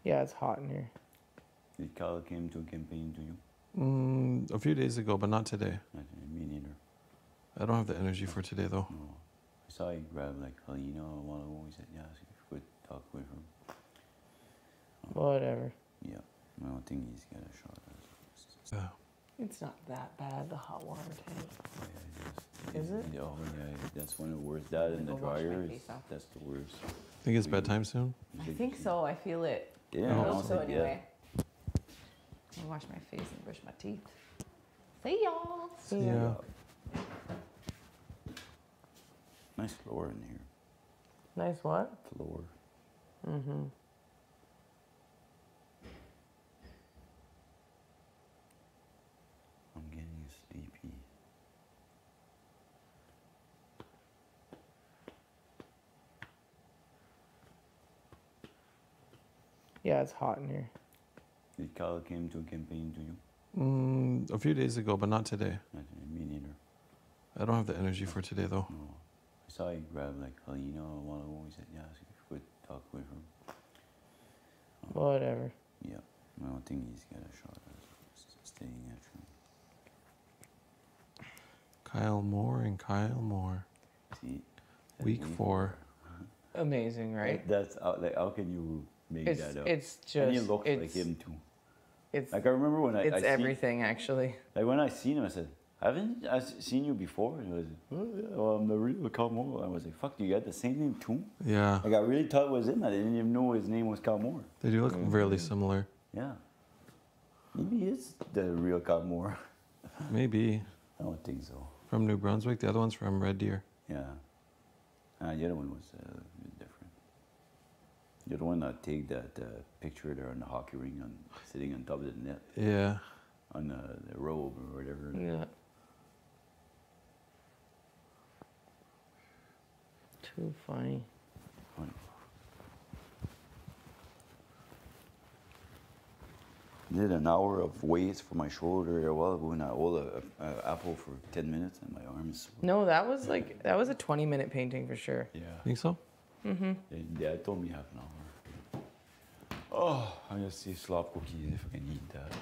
Yeah, it's hot in here. Did Kyle came to a campaign to you? A few days ago, but not today. Me neither. I don't have the energy for today, though. No. I saw you grab like Helena a while ago. He said, yeah, so if you could talk with her. Whatever. Yeah. I don't think he's got a shot. Yeah. It's not that bad, the hot water tank. Is it? Oh yeah, that's one of the worst. That and the Go wash my dryer, face off. that's the worst. Think it's bedtime soon? I think so. I feel it. Yeah, I I hope don't so think- anyway. I'll wash my face and brush my teeth. See y'all. See ya. Nice floor in here. Nice what? Floor. Mm-hmm. I'm getting sleepy. Yeah, it's hot in here. Did Kyle came to a campaign to you? A few days ago, but not today. Me neither. I don't have the energy for today, though. No. I saw you grab like Helena a while ago. He said, yeah, so if you could talk with her. Whatever. Yeah. I don't think he's got a shot at staying actually. Kyle Moore and Kyle Moore. See? Week 4. Amazing, right? That's like, how can you make It's- that up? it's And he just- looks like it's- him too. It's Like I remember when I it's seen- everything actually. Like when I seen him, I said, "Haven't I seen you before?" And he was, "Oh yeah, well, I'm the real Calmore." I was like, "Fuck, you got the same name too?" Yeah. Like I really thought it was him. I didn't even know his name was Calmore. They do look really similar. Yeah. Maybe he is the real Calmore. Maybe. I don't think so. From New Brunswick. The other one's from Red Deer. Yeah. The other one was a bit different. The other one that take that picture there on the hockey ring, sitting on top of the net. Yeah. On the robe or whatever. Yeah. Too funny. Funny. Did an hour of weights for my shoulder a while ago, and I hold a apple for 10 minutes, and my arms. No, that was like that was a 20-minute painting for sure. Yeah. Think so? Mm-hmm. And Dad told me half an hour. Oh, I'm gonna see slop cookies if I can eat that.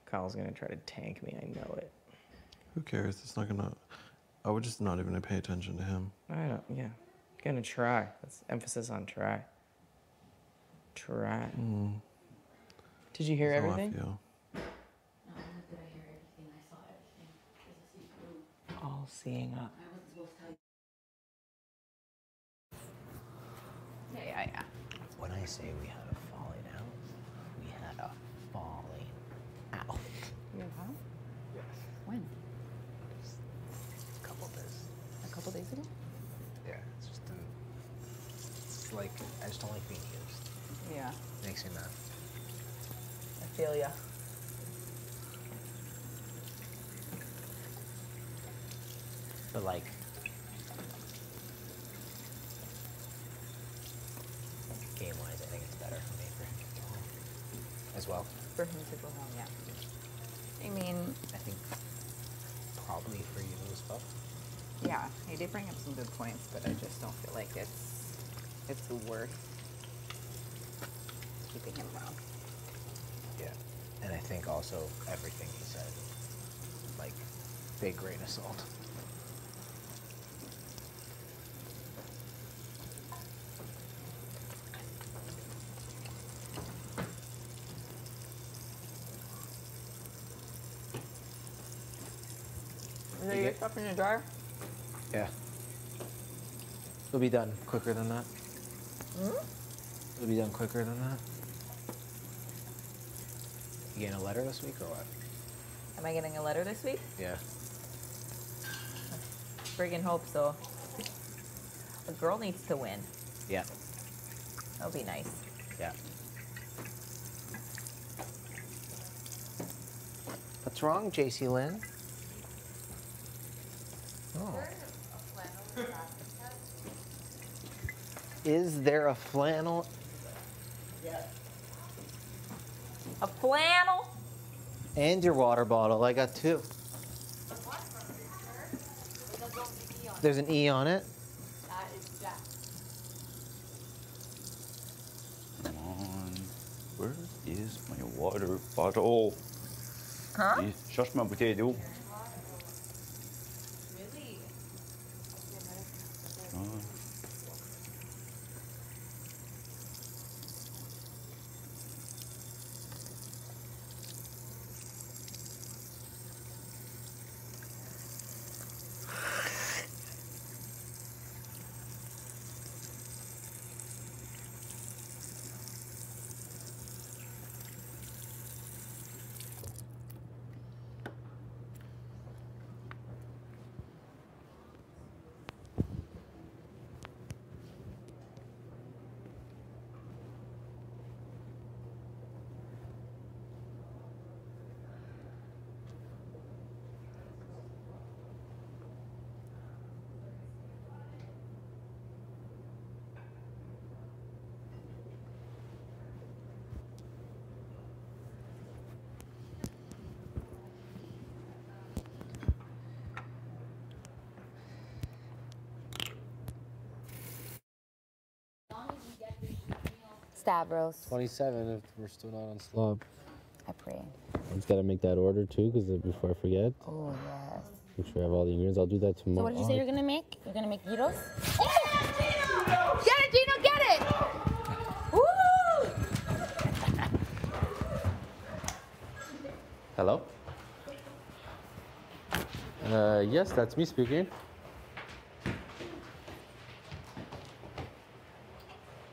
Kyle's gonna try to tank me. I know it. Who cares? It's not gonna. I would just not even pay attention to him. I don't. Yeah. Gonna try. That's emphasis on try. Try. Did you hear That's how I everything? feel. All seeing up. Yeah. When I say we had a falling out, we had a falling out. Yes. When? A couple days. A couple days ago? Yeah, it's just it's like I just don't like being used. Yeah. Makes me mad. I feel ya. But like, game-wise, I think it's better for me for him to go home as well. For him to go home, yeah. I mean, I think probably for you as well. yeah, he did bring up some good points, but I just don't feel like it's worth keeping him around. Yeah, and I think also everything he said, like, big grain of salt. Is there your stuff in the dryer? Yeah. It'll be done quicker than that. It'll be done quicker than that. You getting a letter this week or what? Am I getting a letter this week? Yeah. Friggin' hope so. A girl needs to win. Yeah. That'll be nice. Yeah. What's wrong, JC Lynn? Oh. Is there a flannel? A flannel? And your water bottle. I got two. There's an E on it. That is Jack. Come on. Where is my water bottle? Huh? Cherche ma bouteille d'eau. Really? Oh. Stavros. 27 if we're still not on slob. I pray. I just gotta make that order too, because before I forget. Oh, yes. Make sure I have all the ingredients. I'll do that So tomorrow. what did you say you're gonna make? You're gonna make gyros? Get it, Gino, get it! Woo! Hello? Yes, that's me speaking.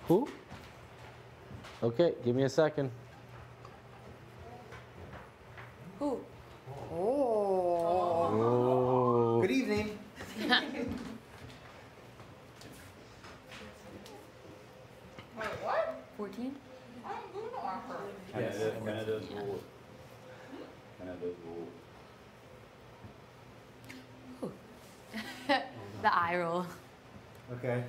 Who? Okay, give me a second. Who? Oh. Good evening. Wait, what? 14? I don't do no offer. Canada's rule. Canada's rule. The eye roll. Okay.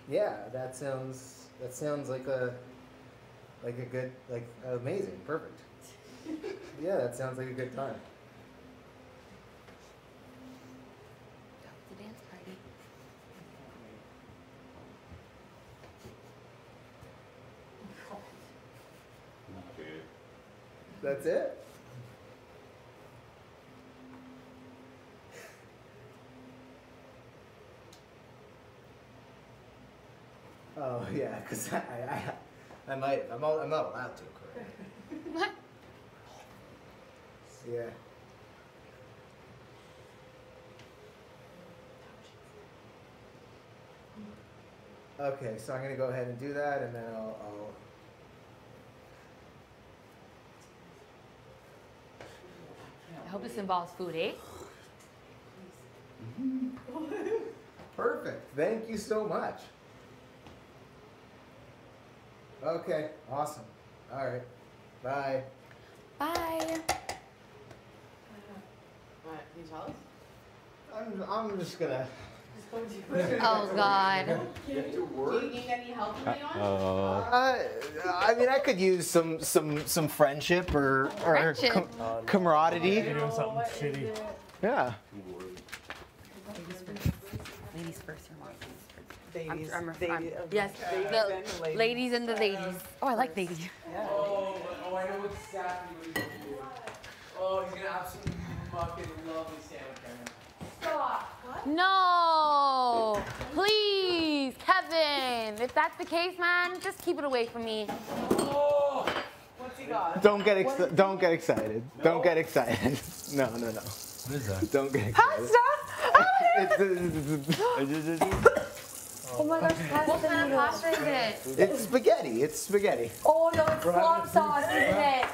Yeah, that sounds like a good, like, amazing, perfect. Yeah, that sounds like a good time. The dance party. That's it? Oh yeah, because I might, I'm not allowed to, correct? What? Yeah. Okay, so I'm gonna go ahead and do that, and then I'll I hope this involves food, eh? Perfect. Thank you so much. Okay, awesome. All right. Bye. Bye. Alright, can you tell us? I'm just gonna. Oh God. Do you need any help from anyone? I mean, I could use some friendship or Friendship? camaraderie. You're doing something shitty. Yeah. Ladies first, or not? Ladies. Yes, the ladies and the ladies. Oh, I like ladies. Oh, I know exactly what he's gonna do. Oh, he's gonna absolutely fucking lovely sandwich, Kevin. Stop. No, please, Kevin. If that's the case, man, just keep it away from me. Oh, what's he got? Don't get excited. Don't get excited. Don't get excited. No. What is that? Don't get excited. Oh my gosh, pasta. What kind of pasta is it? It's spaghetti. It's spaghetti. Oh no, it's slop sauce, isn't it?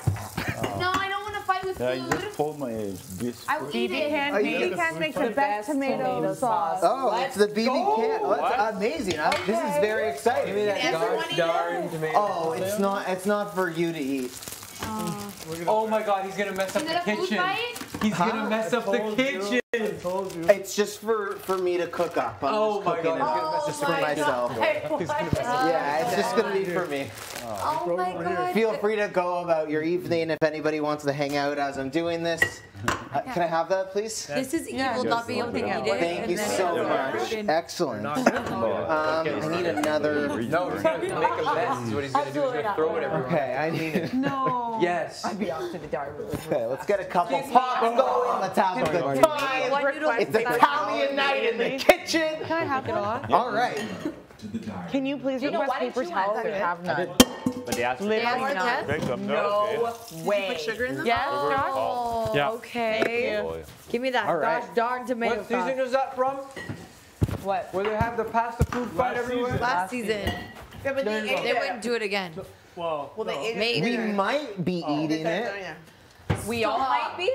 No, I don't want to fight with Yeah, you food. just pulled my biscuit. I will eat it. BB can make the best tomato sauce. Oh, it's the BB can. Oh, that's amazing. This is very exciting. Give me that gosh darn tomato. Oh, it's not for you to eat. Oh my god, he's gonna mess up Is the it a food kitchen. fight? He's gonna mess up the kitchen. It's just for me to cook up. I'm Oh just my cooking God. it just for myself. Yeah, it's just gonna be for me. Oh my God. Feel free to go about your evening if anybody wants to hang out as I'm doing this. Can I have that, please? This is evil not being able to eat it. Thank you so much. Excellent. I need another. No, he's gonna make a mess. Is what he's gonna do. He's gonna throw it everywhere. Okay, I need it. No. Yes. I'd be off to the diary room. Okay, let's get a couple pops going. Let's have a good time. It's Italian night in the kitchen. Can I have it on? All right. Can you please request paper towels? I have none. But they asked Literally none. No way. Put sugar in them? Yes, Oh, Yeah. Okay. Give me that All right. gosh darn tomato What season is that from? What? Where they have the pasta food fight everywhere? Last season. Yeah, but They wouldn't do it again. Well, Well, they ate Maybe. We might be eating it. We all might be.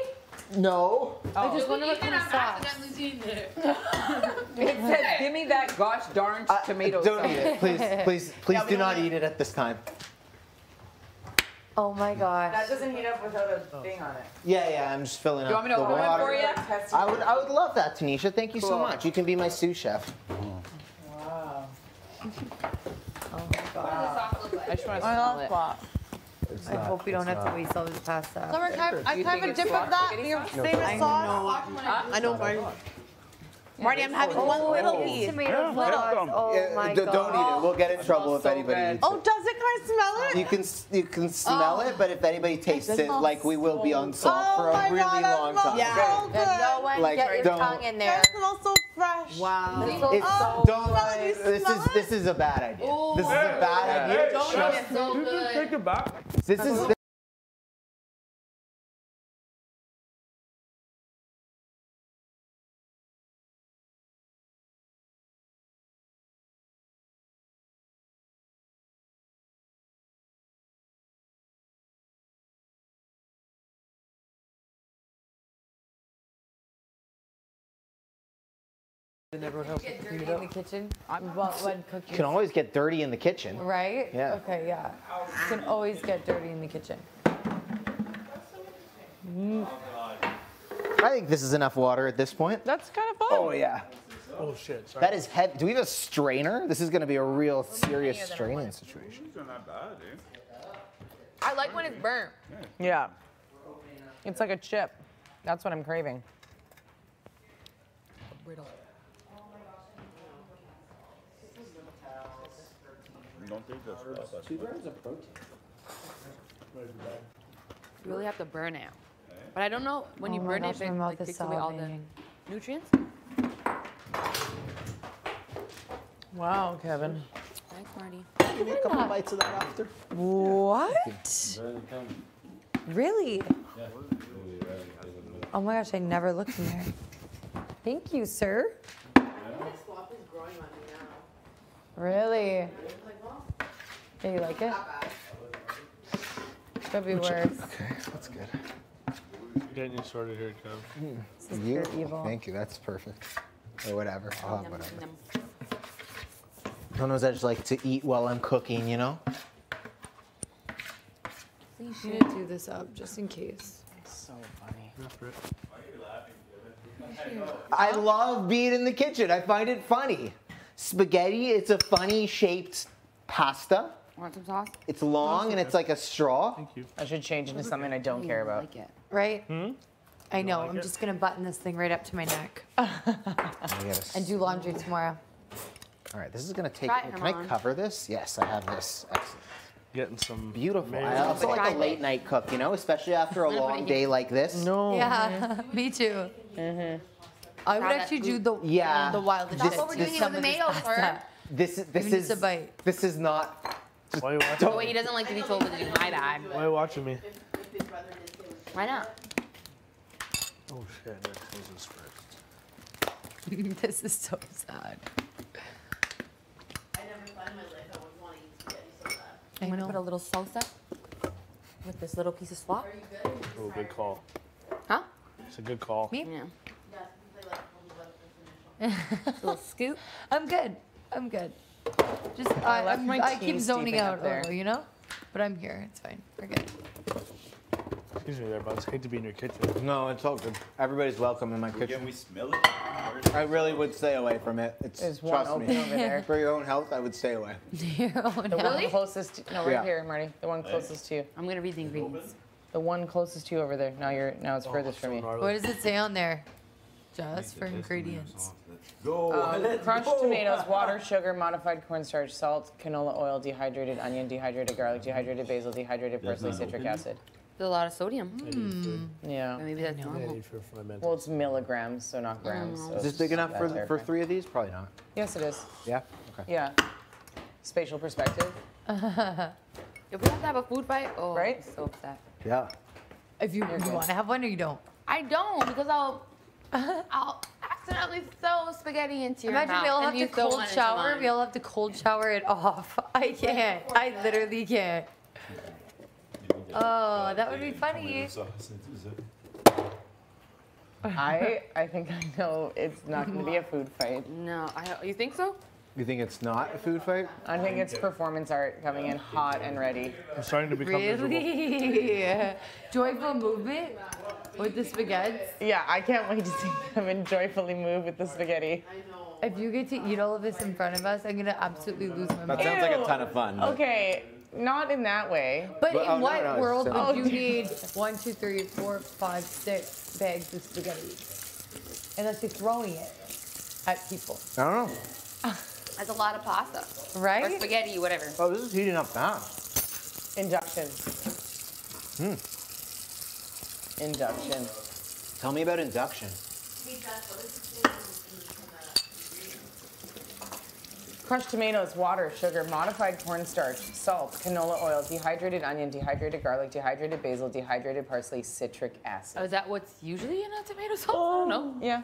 No. I just wonder what kind of sauce. It says, "Give me that gosh darn tomato Don't sauce." eat it. Please do not eat it at this time. Oh my gosh. That doesn't heat up without a thing on it. Yeah, I'm just filling Do you up want me to the open it water. for you? I would love that, Tanisha. Thank you so Cool. much. You can be my sous chef. Wow. Oh my god. I just want to smell it. I hope we don't have to waste all this pasta. Summer, can I have a dip of that? Your famous sauce? I know, Marty. Marty, I'm having one little piece. Tomato sauce. Oh my god. Don't eat it. We'll get in trouble if anybody eats Oh, it. does it? Can I smell it? You can smell it, but if anybody tastes it, like we will be on salt for a really long time. Yeah. So good. No one Like, get your don't- tongue in there. That smells so fresh. Wow. It's, don't. This is a bad idea. This is a bad idea. Don't eat it so good. Take it back. This is. And everyone else Get can dirty clean it in the up. kitchen. When cooking. You can always get dirty in the kitchen. Right? Yeah. Okay, yeah. You can always get dirty in the kitchen. I think this is enough water at this point. That's kind of fun. Oh yeah. Oh shit. Sorry. That is heavy. Do we have a strainer? This is going to be a real serious straining situation. I like when it's burnt. Yeah. It's like a chip. That's what I'm craving. Don't take this stuff. 2 grams of protein. You really have to burn it. But I don't know when you Oh my burn gosh, it, my it mouth like, is takes away all the salivating. nutrients. Wow, Kevin. Thanks, Marty. Give me a couple bites of that after. What? Really? Oh my gosh, I never looked in there. Thank you, sir. Really? Yeah, you like it? Could be worse. Okay, that's good. Getting you sorted here, Kev. This is pure evil. Thank you. That's perfect. Or whatever. I'll have whatever. Sometimes I just like to eat while I'm cooking, you know? You should do this up just in case. So funny. I love being in the kitchen. I find it funny. Spaghetti, it's a funny shaped pasta. Want some sauce? It's long and it's like a straw. Thank you. I should change into something I don't care about. Like it. Right? I know. like I'm it? just going to button this thing right up to my neck. And do laundry tomorrow. All right, this is gonna take. Try it, Can I Herman. cover this? Yes, I have this. Excellent. Getting some Beautiful. I mayonnaise. also like a late night cook, you know, especially after a long day like this. No. Yeah, me too. I would Try actually that. do the Yeah. wildest This- shit. what we're doing with the mayo, sir. This Even just is a bite. this is not. Why are you watching? Oh, wait, he doesn't like to be told to do my bad. Why are you watching me? Why not? Oh shit! Nick, close this first. This is so sad. I'm gonna put a little salsa with this little piece of slop. Oh, good call. Huh? It's a good call. Me? Yeah. A little scoop. I'm good. I'm good. Just I left my I tea keep zoning steeping out up there. a little, you know? But I'm here. It's fine. We're good. Excuse me there, Buzz. Hate to be in your kitchen. No, it's all good. Everybody's welcome in my kitchen. Can we smell it? I really would stay away from it. It's There's one trust open me. over there. For your own health, I would stay away. Your own The one health. closest. No, right Yeah. here, Marty. The one closest to you. I'm gonna read the ingredients. The one closest to you over there. Now it's furthest from me. What does it say on there? Just for ingredients. Go. Crushed tomatoes, water, sugar, modified cornstarch, salt, canola oil, dehydrated onion, dehydrated garlic, dehydrated basil, dehydrated parsley, citric acid. There's a lot of sodium. Yeah. Maybe that's I normal. need for my mental. Well, it's milligrams, so not grams. So Is this it's big enough not for terrifying. 3 of these? Probably not. Yes, it is. Yeah. Okay. Yeah. Spatial perspective. If we have to have a food fight, oh, Right? I'm so upset. Yeah. If you want to have one or you don't. I don't because I'll accidentally throw spaghetti into your Imagine mouth. we all have and to you throw cold one into shower. mine. We all have to cold shower it off. I can't. I literally can't. Oh, that would be funny. I think I know it's not going to be a food fight. No, you think so? You think it's not a food fight? I think it's performance art coming in hot and ready. I'm starting to become miserable. Really? Joyful movement with the spaghetti. Yeah, I can't wait to see them joyfully move with the spaghetti. If you get to eat all of this in front of us, I'm gonna absolutely lose my mind. That sounds like a ton of fun. but- Okay, not in that way. But But- in oh, no, what no, it's world simple. would you need 1, 2, 3, 4, 5, 6 bags of spaghetti? Unless you're throwing it at people. I don't know. That's a lot of pasta. Right? Or spaghetti, whatever. Oh, this is heating up fast. Induction. Induction. Tell me about induction. Crushed tomatoes, water, sugar, modified cornstarch, salt, canola oil, dehydrated onion, dehydrated garlic, dehydrated basil, dehydrated parsley, citric acid. Oh, is that what's usually in a tomato sauce? I don't know. Yeah.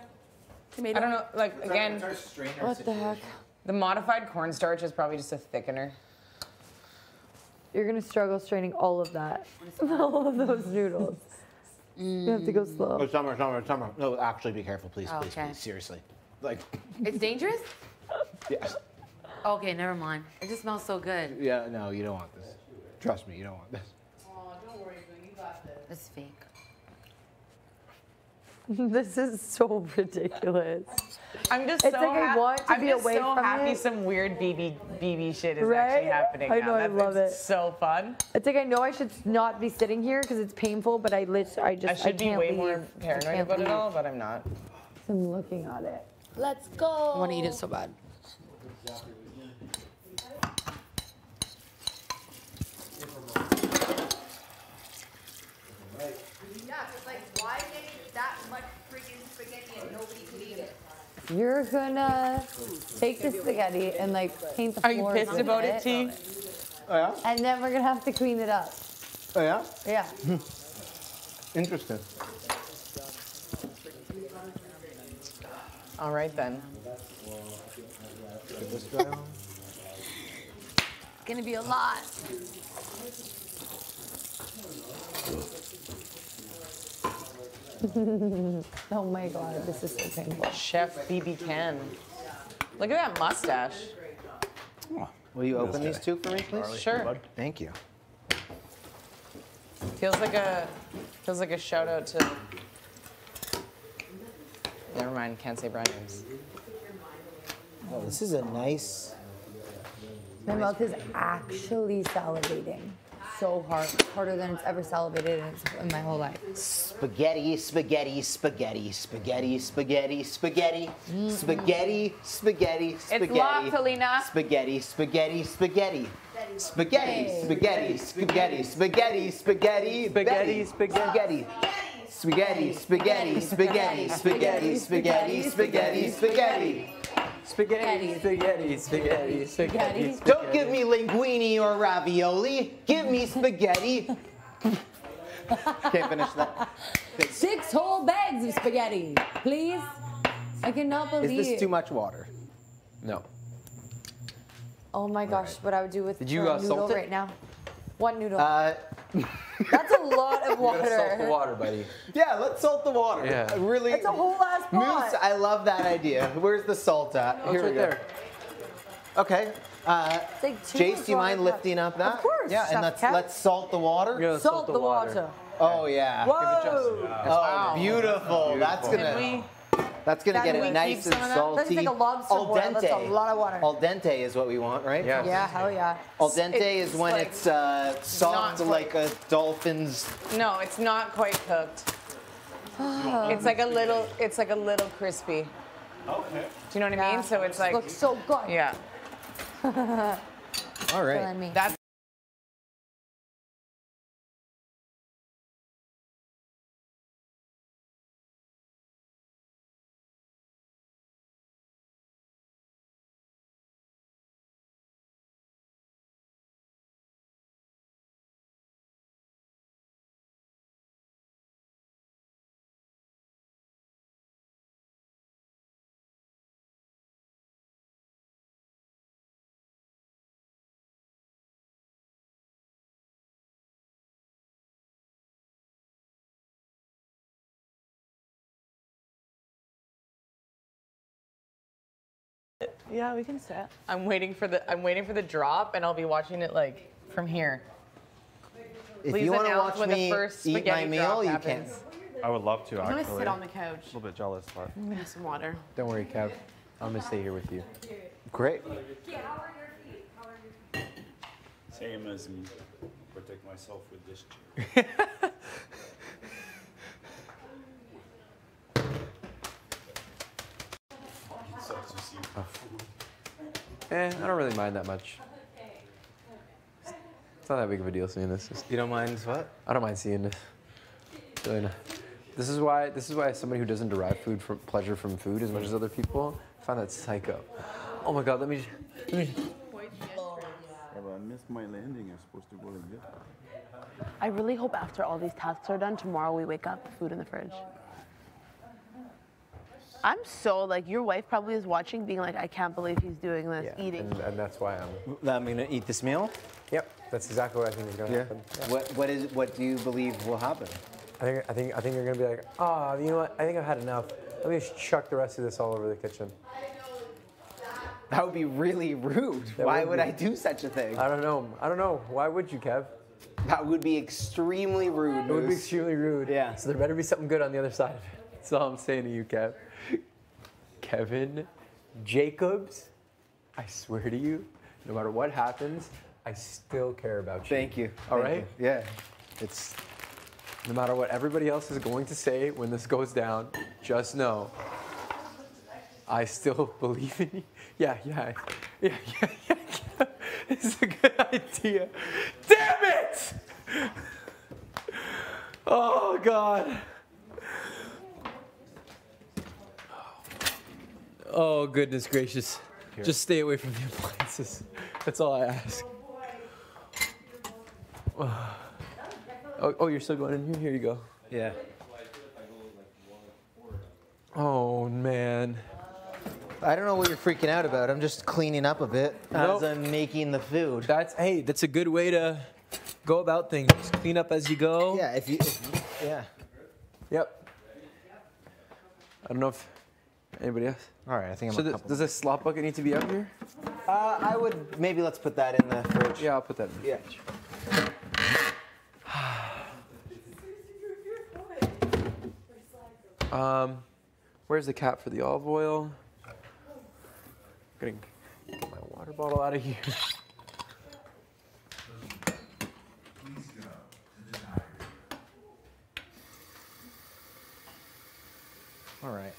Tomato. I don't know, like, again, What the heck? the modified cornstarch is probably just a thickener. You're gonna struggle straining all of that. All of those noodles. You have to go slow. Oh, summer. No, actually, be careful, please, please, Okay. please. Seriously. Like, It's dangerous? yes. Okay, never mind. It just smells so good. Yeah, no, you don't want this. Trust me, you don't want this. Oh, don't worry, Boo, you got this. It's fake. This is so ridiculous. I'm just It's so like I want to I'm be just away so from happy it. some weird BB shit is Right? actually happening I now. know, I love it's it. so fun. It's like I know I should not be sitting here because it's painful, but I I should be can't way leave. more I paranoid can't about it leave. all, but I'm not. I'm looking at it. Let's go. I want to eat it so bad. Yeah, it's like, why make that much freaking spaghetti and nobody could eat it? You're gonna take the spaghetti and like paint the Are you floors pissed with about it, T? Oh, yeah? And then we're gonna have to clean it up. Oh, yeah? Yeah. Interesting. All right then. Get this dry on. It's gonna be a lot. Oh my god, this is so painful. Chef BB Can. Look at that mustache. Will you open these two for me, please? Sure. Thank you. Feels like a shout out to. Never mind, can't say brand names. Oh, this is a nice. My mouth is actually salivating so hard, harder than it's ever salivated in my whole life. Spaghetti, spaghetti, spaghetti, spaghetti, spaghetti, spaghetti, spaghetti, spaghetti, spaghetti. It's locked, Alina. Spaghetti, spaghetti, spaghetti. Spaghetti, spaghetti, spaghetti, spaghetti, spaghetti, spaghetti, spaghetti. Spaghetti, spaghetti, spaghetti, spaghetti, spaghetti, spaghetti, spaghetti. Spaghetti, spaghetti, spaghetti, spaghetti. Don't give me linguine or ravioli. Give me spaghetti. Can't finish that. 6 whole bags of spaghetti, please. I cannot believe. Is this too much water? No. Oh my gosh, what I would do with Did you, for a noodle salt it? right now. One noodle. That's a lot of water. You gotta salt the water, buddy. Yeah, let's salt the water. Yeah. Really. It's a whole ass pot. Moose, I love that idea. Where's the salt at? Oh, Here it's we right go. there. Okay. It's like too Jace, much do you mind water. lifting up that? Of course. Yeah, and Chef let's salt the water. Yeah, Salt the water. Oh yeah. Whoa. Oh, beautiful. That's gonna. That's gonna get Can we it nice keep and some of that? salty. That's like a lobster Al boil. That's a dente. lot of water. Al dente is what we want, right? Yeah. Yeah, hell yeah. Al dente is when like it's soft not like a dolphin's. No, it's not quite cooked. It's like a little crispy. Okay. Do you know what I mean? So it's like looks so good. Yeah. All right. Killing me. That's Yeah, we can sit. I'm waiting for the drop, and I'll be watching it like from here. If Please you want to announce watch when the me first eat my spaghetti meal, drop you can. happens. I would love to, I'm actually. gonna sit on the couch. A little bit jealous, but. I'm gonna have some water. Don't worry, Kev. I'm gonna stay here with you. Great. Same as me. Protect myself with this chair. Sucks to see food. I don't really mind that much. It's not that big of a deal seeing this. You don't mind what? I don't mind seeing this. It's really not. This is why as somebody who doesn't derive pleasure from food as much as other people, I find that psycho. Oh my god, let me. Yeah, but I missed my landing. I'm supposed to go like this. I really hope after all these tasks are done, tomorrow we wake up, food in the fridge. I'm so, like, your wife probably is watching, being like, I can't believe he's doing this, eating. And that's why I'm gonna eat this meal. Yep, that's exactly what I think is gonna happen. Yeah. What do you believe will happen? I think you're gonna be like, you know what? I think I've had enough. Let me just chuck the rest of this all over the kitchen. That would be really rude. Why would I do such a thing? I don't know. Why would you, Kev? That would be extremely rude. It would be extremely rude. Yeah. So there better be something good on the other side of it. That's all I'm saying to you, Kev. Kevin Jacobs, I swear to you, no matter what happens, I still care about you. Thank you. All Thank right? you. Yeah. It's no matter what everybody else is going to say when this goes down, just know I still believe in you. Yeah. It's a good idea. Damn it! Oh, God. Oh, goodness gracious. Here. Just stay away from the appliances. That's all I ask. Oh, you're still going in here? Here you go. Yeah. Oh, man. I don't know what you're freaking out about. I'm just cleaning up a bit as I'm making the food. That's a good way to go about things. Just clean up as you go. Yeah, yeah. Yep. I don't know if anybody else. All right, I think I'm So does this slop bucket need to be out here? I would, maybe let's put that in the fridge. Yeah, I'll put that in the fridge. Where's the cap for the olive oil? I'm gonna get my water bottle out of here. All right.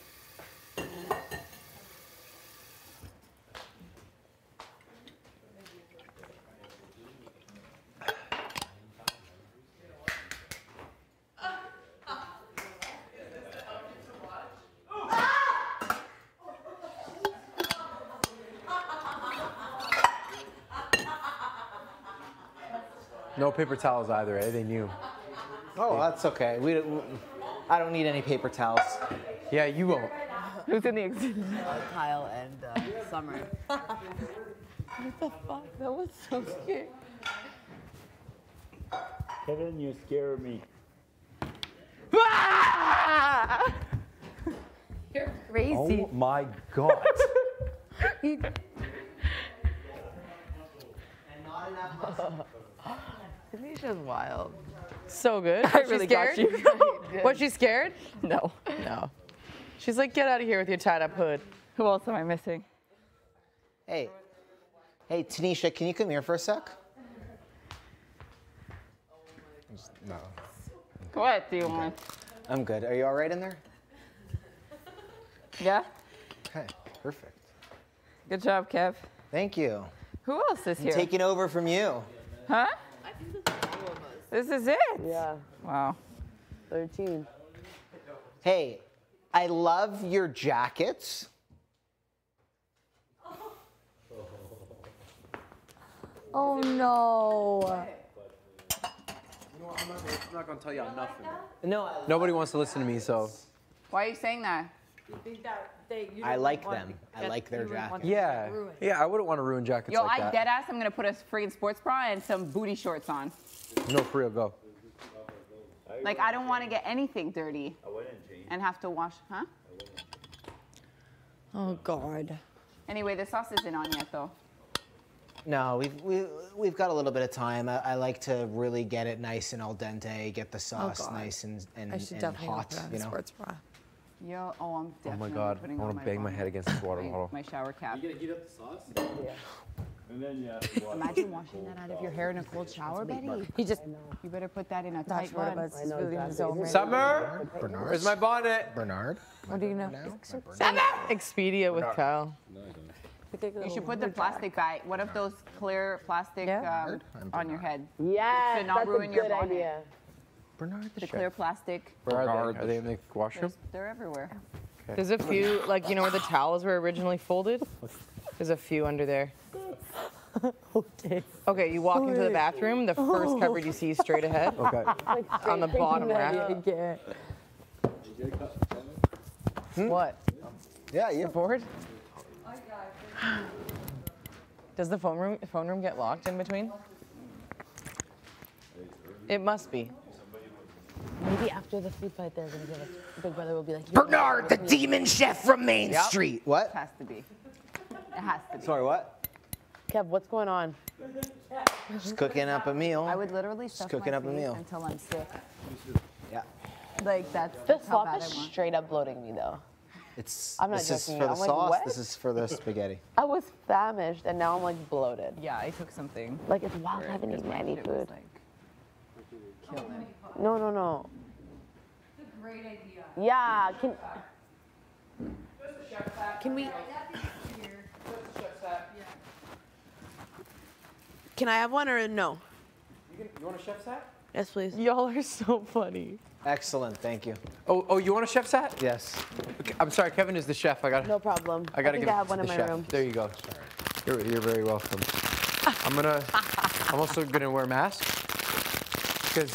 No paper towels either, eh? They knew. Oh, that's okay. I don't need any paper towels. Yeah, you won't. Who's in the exhibit? Kyle and Summer. What the fuck? That was so scary. Kevin, you scare me. You're crazy. Oh my God. Tanisha's wild. So good. I Was really she got scared? you. Was she scared? No. No. She's like, get out of here with your tied up hood. Who else am I missing? Hey, Tanisha, can you come here for a sec? No. What do you want? I'm good. Are you all right in there? Yeah? Okay, perfect. Good job, Kev. Thank you. Who else is I'm here? taking over from you. Huh? This is it? Yeah. Wow. 13. Hey, I love your jackets. Oh no. You know what, I'm not gonna tell y'all nothing. No. Nobody wants to listen to me, so. Why are you saying that? You think that you I like them. I like their jackets. Yeah. Yeah, I wouldn't want to ruin jackets Yo, like I that. dead ass. I'm gonna put a friggin' sports bra and some booty shorts on. No, for real, go. Like I don't want to get anything dirty and have to wash, huh? Oh God. Anyway, the sauce isn't on yet though. No, we've got a little bit of time. I like to really get it nice and al dente, get the sauce God. nice and I should and definitely hot. put on You a know. sports bra. Yo, oh, I'm Oh definitely my God, I putting want on to my bang my head against this water bottle. my shower cap. You gonna heat up the sauce? Yeah. And then you have to wash. Imagine washing that out of your hair in a cold shower, Betty. You better put that in a tight Shorter bun. buds is really in the zone right now. Summer! Bernard. Where's my bonnet? Bernard. What do you know? Expedia with Kyle. You should put the plastic bag. What if those clear plastic on your head? Yes, To not that's ruin a your good bonnet. idea. Bernard The clear plastic. Where are they? Are they in the washroom? They're everywhere. Okay. There's a few, like, you know where the towels were originally folded? There's a few under there. Okay, you walk into the bathroom, the first cupboard you see is straight ahead. Okay. On the bottom rack. What? Yeah, you bored? Does the phone room get locked in between? It must be. Maybe after the food fight, they're gonna give us. Big Brother will be like, Bernard, the demon chef from Main Street. What? It has to be. It has to be. Sorry, what? Kev, what's going on? Just cooking up a meal. I would literally stuff cooking my up a face meal. until I'm sick. Yeah. Like that's The how slop bad is I want. straight up bloating me though. It's. I'm not this is joking. for the I'm like, sauce. what? This is for the spaghetti. I was famished and now I'm like bloated. Yeah, I took something. Like it's wild. I haven't eaten any food. No, no, no. It's a great idea. Yeah, Can we? Can I have one or no? You want a chef's hat? Yes, please. Y'all are so funny. Excellent, thank you. Oh, you want a chef's hat? Yes. Okay, I'm sorry, Kevin is the chef. I got. No problem. I gotta think give I have it one to in the my chef. room. There you go. You're very welcome. I'm also gonna wear a mask because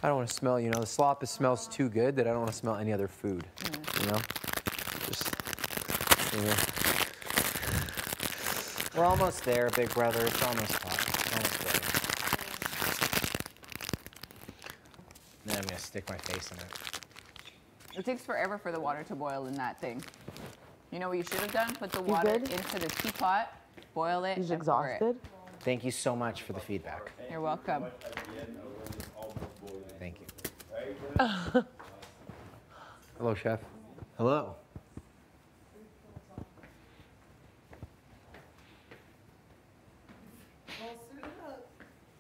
I don't want to smell. You know, the slop smells too good that I don't want to smell any other food. You know, just. You know. We're almost there, Big Brother. It's almost hot. It's almost there. Then I'm gonna stick my face in it. It takes forever for the water to boil in that thing. You know what you should have done? Put the water into the teapot boil it. He's and pour it. exhausted. Thank you so much for the feedback. You're welcome. Thank you. Hello, chef. Hello.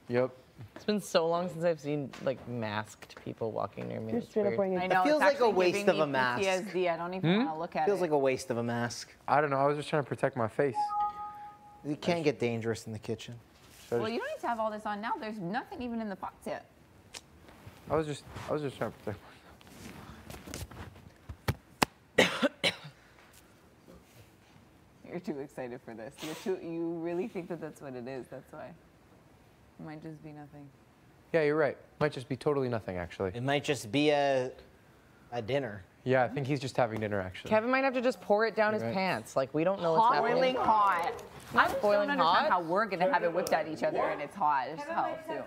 Yep. It's been so long since I've seen like masked people walking near me. You're It's straight up weird. wearing I know, It feels it's like a actually waste giving of a me mask. PTSD. I don't even want to look at Feels it. like a waste of a mask. I don't know. I was just trying to protect my face. It can get dangerous in the kitchen. Well, you don't need to have all this on now. There's nothing even in the pots yet. I was just trying to protect myself. You're too excited for this. You really think that that's what it is. That's why. It might just be nothing. Yeah, you're right. Might just be totally nothing, actually. It might just be a dinner. Yeah, I think he's just having dinner, actually. Kevin might have to just pour it down his Right. pants. Like we don't know what's happening. Boiling hot. I just boiling don't understand hot? how we're gonna have it whipped at each other and it's hot as hell too.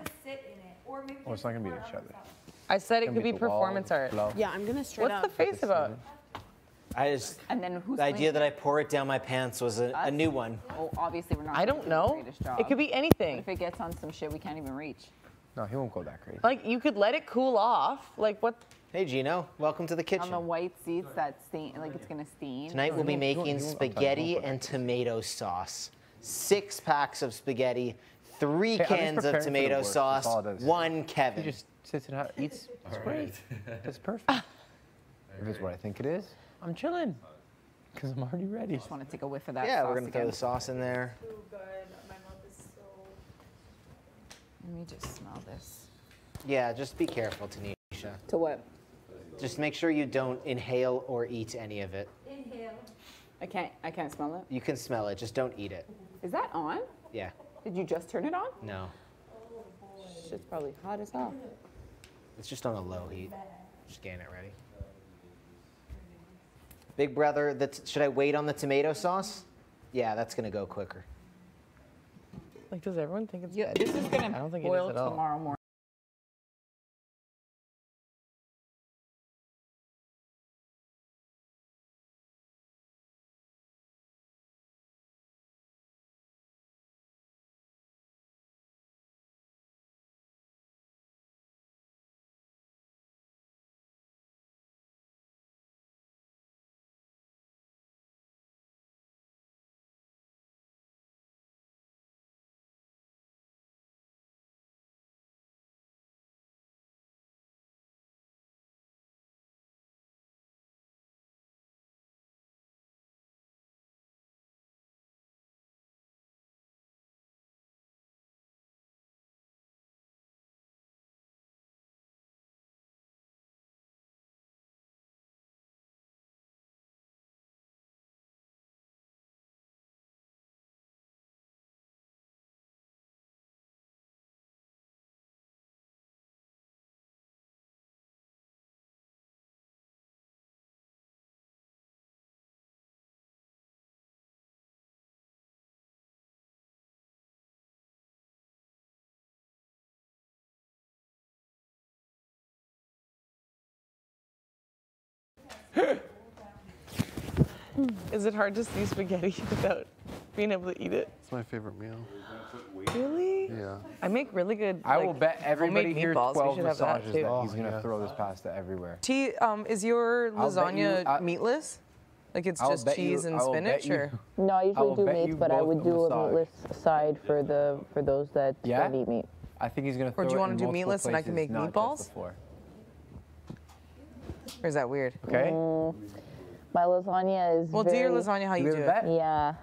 Oh, it's not gonna be each other. I said it Gonna could be be the wall, performance art. flow. Yeah, I'm gonna straight What's up. the face about? I just And then who's the idea that I pour it down my pants was a new one. Oh, obviously we're not. I gonna don't do know. The greatest job. It could be But anything. if it gets on some shit we can't even reach. No, he won't go that crazy. Like you could let it cool off. Like what? Hey Gino, welcome to the On kitchen. the white seats that stain, like it's gonna steam. Tonight we'll be making spaghetti and tomato sauce. 6 packs of spaghetti, 3 Hey, I'm just cans of preparing for the tomato worst, sauce, that's all it is. 1 Kevin. He just sits and eats. It's great. That's perfect. If it's what I think it is, I'm chilling. Because I'm already ready. Just want to take a whiff of that. Yeah, sauce we're gonna throw again. the sauce in there. Too good. My mouth is so. Let me just smell this. Yeah, just be careful, Tanisha. To what? Just make sure you don't inhale or eat any of it. Inhale. I can't smell it. You can smell it, just don't eat it. Is that on? Yeah. Did you just turn it on? No. Shit's probably hot as hell. It's just on a low heat. Just getting it ready. Big brother, should I wait on the tomato sauce? Yeah, that's gonna go quicker. Like does everyone think it's? Yeah, good? this is gonna I don't think boil it is at all. tomorrow morning. Is it hard to see spaghetti without being able to eat it? It's my favorite meal. Really? Yeah. I make really good. I like, will bet everybody homemade here meatballs. 12 We should have that massages too. that he's gonna throw this pasta everywhere. Is your I'll bet you- lasagna I- meatless? Like it's I'll just bet you- cheese and I will bet spinach, you- or? No, I I usually will do bet meats, you but I both would a do a massage. meatless side for those that Yeah? don't eat meat. I think he's gonna throw Or do you it wanna in do multiple meatless and I can places, make not just meatballs? the floor. Or is that weird? Okay. My lasagna is. Well, do your lasagna how you do it. Yeah.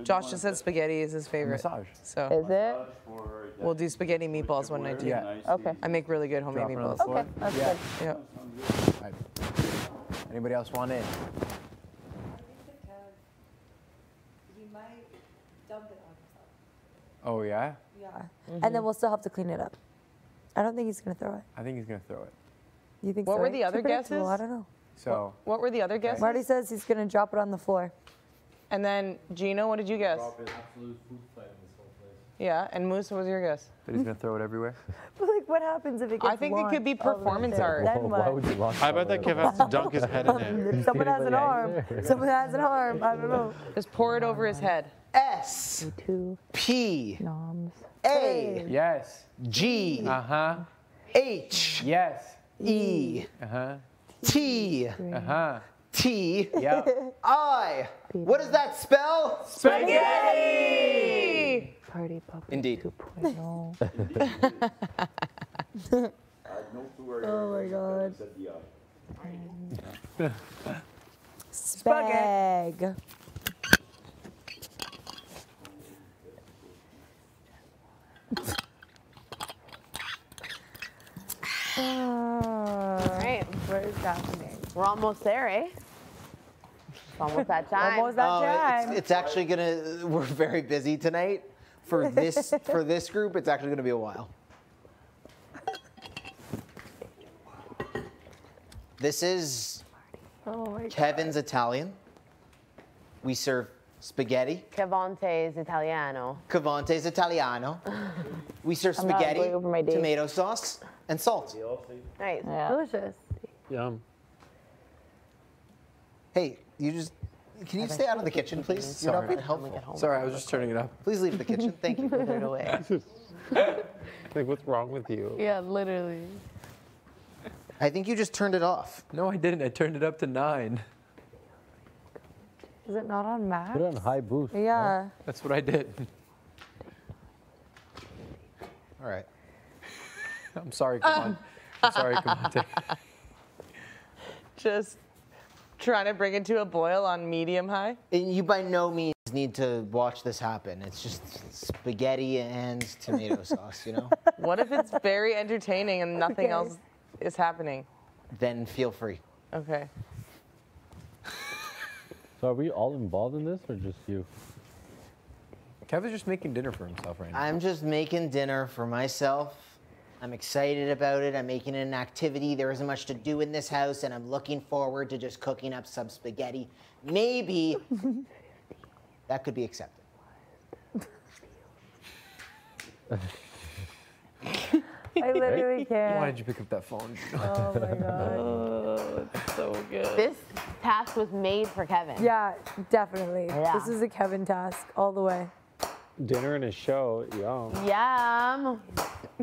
Josh just said spaghetti is his favorite. Massage. So. Is it? We'll do spaghetti meatballs one night too. Yeah. Okay. I make really good homemade Drop it on the meatballs. floor. Okay, that's Yeah. good. Yeah. Right. Anybody else want in? He might dump it on himself. Oh yeah. Yeah. And then we'll still have to clean it up. I don't think he's gonna throw it. I think he's gonna throw it. You think What so? were right? the Too other predictable, guesses? I don't know. So. What were the other guesses? Marty says he's gonna drop it on the floor. And then Gino, what did you guess? Absolute food fight in this whole place. Yeah, and Moose, what was your guess? That he's gonna throw it everywhere. But like, what happens if it gets I think it could be launched all the way performance there? art. Then what? I bet that Kev has to dunk his head in it. If someone has an arm, someone has an arm. I don't know. Just pour it over his head. S. P. Noms. A. Yes. G. Uh-huh. H. Yes. E. Uh-huh. T. Uh-huh. T. Yep. I. What does that spell? Spaghetti! Party Puppet Indeed. 2.0. Oh my God. Spag. All right. What is happening? We're almost there, eh? It's almost that time. Almost that time. It's actually gonna. We're very busy tonight. For this group, it's actually gonna be a while. This is Kevin's Italian. We serve spaghetti. Cavante's Italiano. Cavante's Italiano. We serve I'm not spaghetti, going over my date. tomato sauce, and salt. Nice. Yeah. Delicious. Yum. Hey, can you stay out of the kitchen, please? You're not being helpful. Sorry, I was just turning it up. Please leave the kitchen. Thank you. Put it away. Like, what's wrong with you? Yeah, literally. I think you just turned it off. No, I didn't. I turned it up to 9. Is it not on max? Put it on high boost. Yeah. That's what I did. All right. I'm sorry, come on. I'm sorry, come on. Just trying to bring it to a boil on medium high. And you by no means need to watch this happen. It's just spaghetti and tomato sauce, you know? What if it's very entertaining and nothing else is happening? Then feel free. Okay. So are we all involved in this, or just you? Kevin's just making dinner for himself right now. I'm just making dinner for myself. I'm excited about it. I'm making it an activity. There isn't much to do in this house, and I'm looking forward to just cooking up some spaghetti. Maybe that could be accepted. I literally can't. Why did you pick up that phone? Oh my God. Oh, it's so good. This task was made for Kevin. Yeah, definitely. Yeah. This is a Kevin task all the way. Dinner and a show, yum. Yum.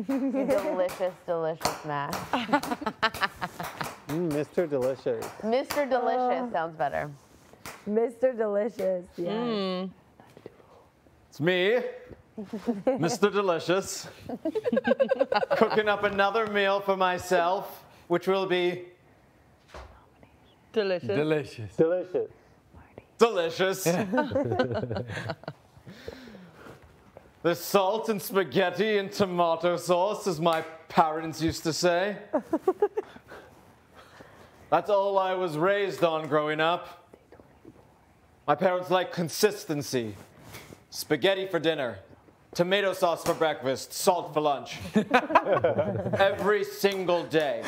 Delicious, delicious mash. Mr. Delicious. Mr. Delicious sounds better. Mr. Delicious, yes. It's me, Mr. Delicious, cooking up another meal for myself, which will be Delicious. Delicious. Delicious. delicious. There's salt and spaghetti and tomato sauce, as my parents used to say. That's all I was raised on growing up. My parents liked consistency. Spaghetti for dinner, tomato sauce for breakfast, salt for lunch. Every single day.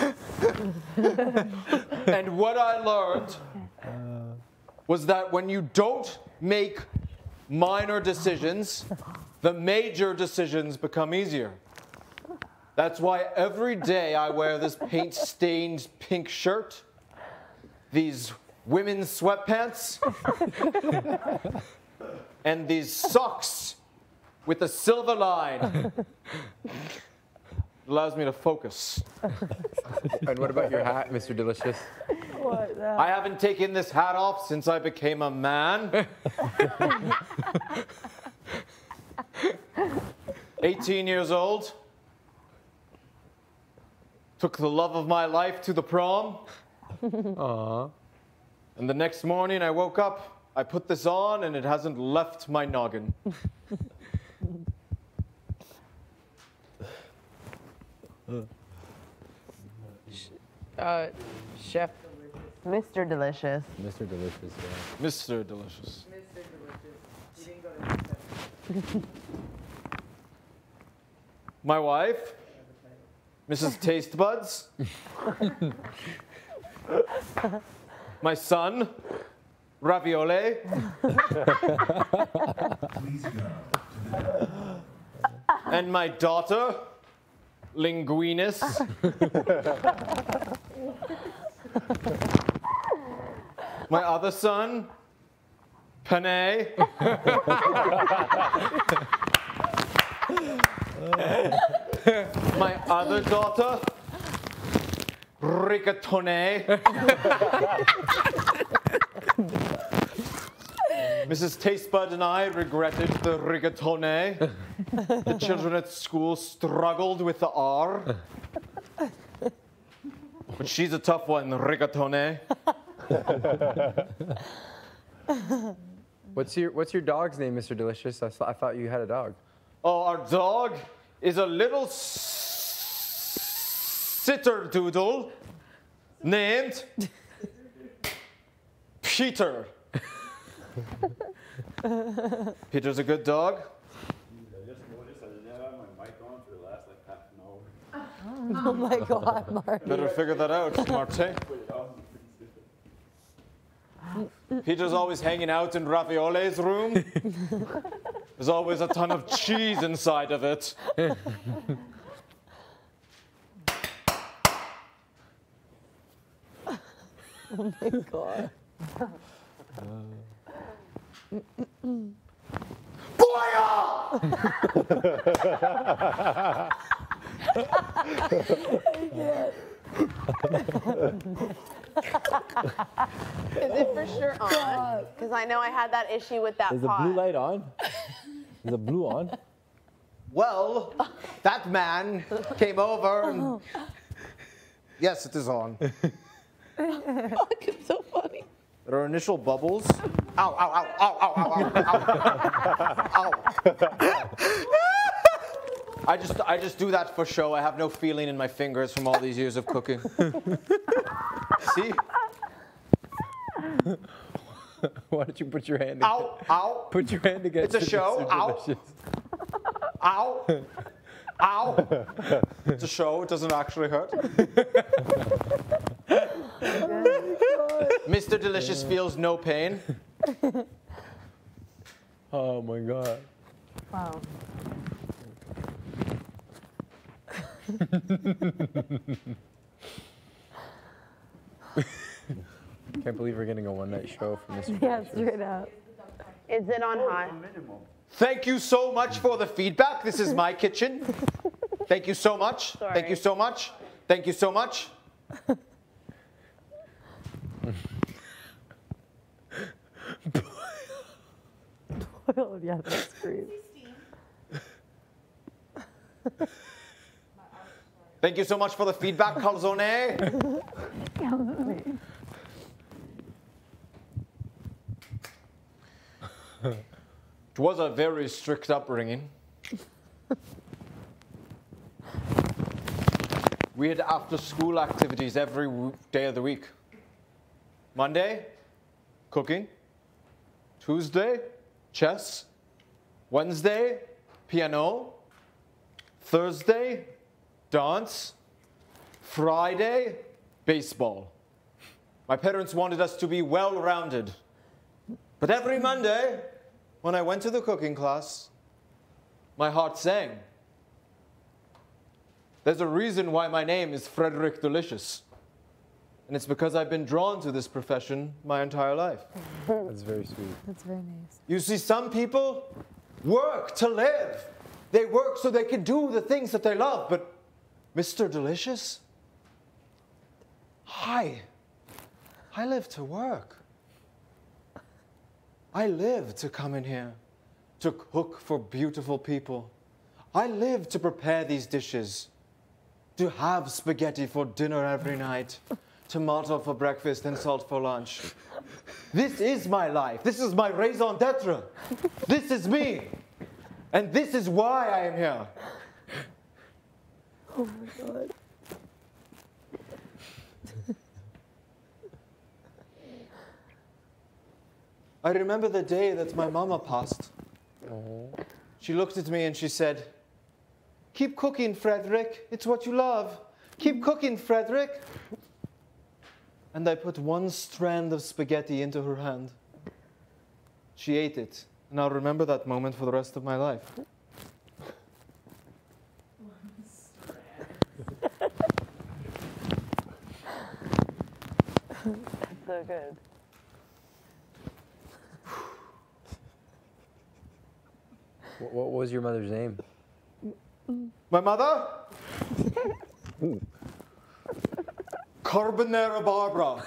And what I learned was that when you don't make minor decisions, the major decisions become easier. That's why every day I wear this paint-stained pink shirt, these women's sweatpants, and these socks with a silver line. Allows me to focus. And what about your hat, Mr. Delicious? What the? I haven't taken this hat off since I became a man. 18 years old. Took the love of my life to the prom. Aww. And the next morning I woke up, I put this on, and it hasn't left my noggin. Chef. Mr. Delicious. Mr. Delicious, yeah. Mr. Delicious. My wife, Mrs. Taste Buds. My son, Raviole. And my daughter, Linguinis. My other son, Panay. My other daughter, Rigatone. Mrs. Tastebud and I regretted the rigatone. The children at school struggled with the R. But she's a tough one, rigatone. What's your dog's name, Mr. Delicious? I thought you had a dog. Oh, our dog is a little sitter doodle named Peter. Peter's a good dog. I just noticed I didn't have my mic on for the last like half an hour. Oh my God, Marty. Better figure that out, Marte. Peter's always hanging out in Raviole's room. There's always a ton of cheese inside of it. Oh my God. Is it for sure on? Because I know I had that issue with that Is the pot. blue light on? Is the blue on? Well, that man came over and... Yes, it is on. Fuck, it's so funny. There are initial bubbles. Ow, ow, ow, ow, ow, ow, ow, ow. I just do that for show. I have no feeling in my fingers from all these years of cooking. See? Why don't you put your hand? Ow, ow. Put your hand against. It's a show. Ow. Ow. Ow. It's a show. It doesn't actually hurt. Mr. Delicious feels no pain. Oh my God. Wow. Can't believe we're getting a one-night show from this. Yeah, straight up. Is it on high? Thank you so much for the feedback. This is my kitchen. Thank you so much. Sorry. Thank you so much. Thank you so much. Oh, yeah, that's great. Thank you so much for the feedback, Calzone. It was a very strict upbringing. We had after-school activities every day of the week. Monday, cooking. Tuesday, chess. Wednesday, piano. Thursday, dance. Friday, baseball. My parents wanted us to be well-rounded. But every Monday, when I went to the cooking class, my heart sang. There's a reason why my name is Frederick Delicious. And it's because I've been drawn to this profession my entire life. That's very sweet. That's very nice. You see, some people work to live. They work so they can do the things that they love. But Mr. Delicious, I live to work. I live to come in here, to cook for beautiful people. I live to prepare these dishes, to have spaghetti for dinner every night, tomato for breakfast and salt for lunch. This is my life. This is my raison d'etre. This is me. And this is why I am here. Oh my God. I remember the day that my mama passed. She looked at me and she said, "Keep cooking, Frederick. It's what you love. Keep cooking, Frederick." And I put one strand of spaghetti into her hand. She ate it, and I'll remember that moment for the rest of my life. That's so good. What was your mother's name? My mother? Carbonara Barbara.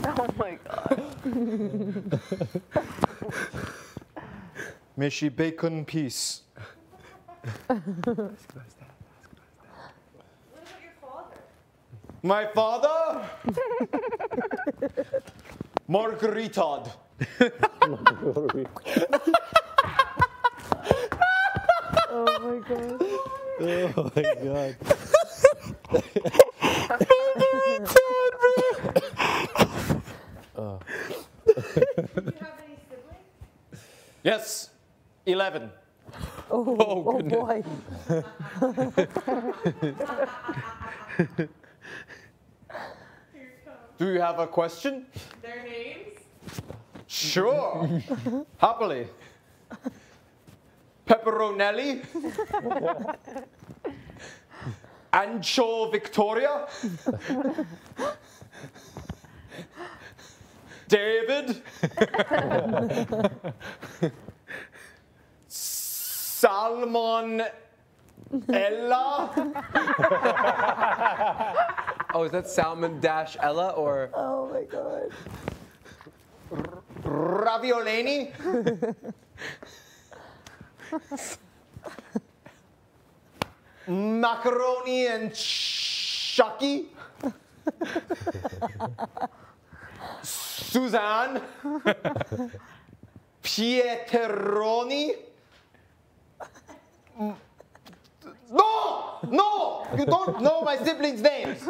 Oh my god. May she bacon peace. My father? Margaritad. Oh my god. Oh my god. Oh. Yes, 11. Oh boy. Do you have a question? Their names? Sure. Happily. Pepperonelli. Ancho Victoria. David. Salmon Ella. Oh, is that Salmon Dash Ella or? Oh my god. Raviolini. Macaroni and Chucky. Suzanne. Pieteroni. No! No! You don't know my siblings' names.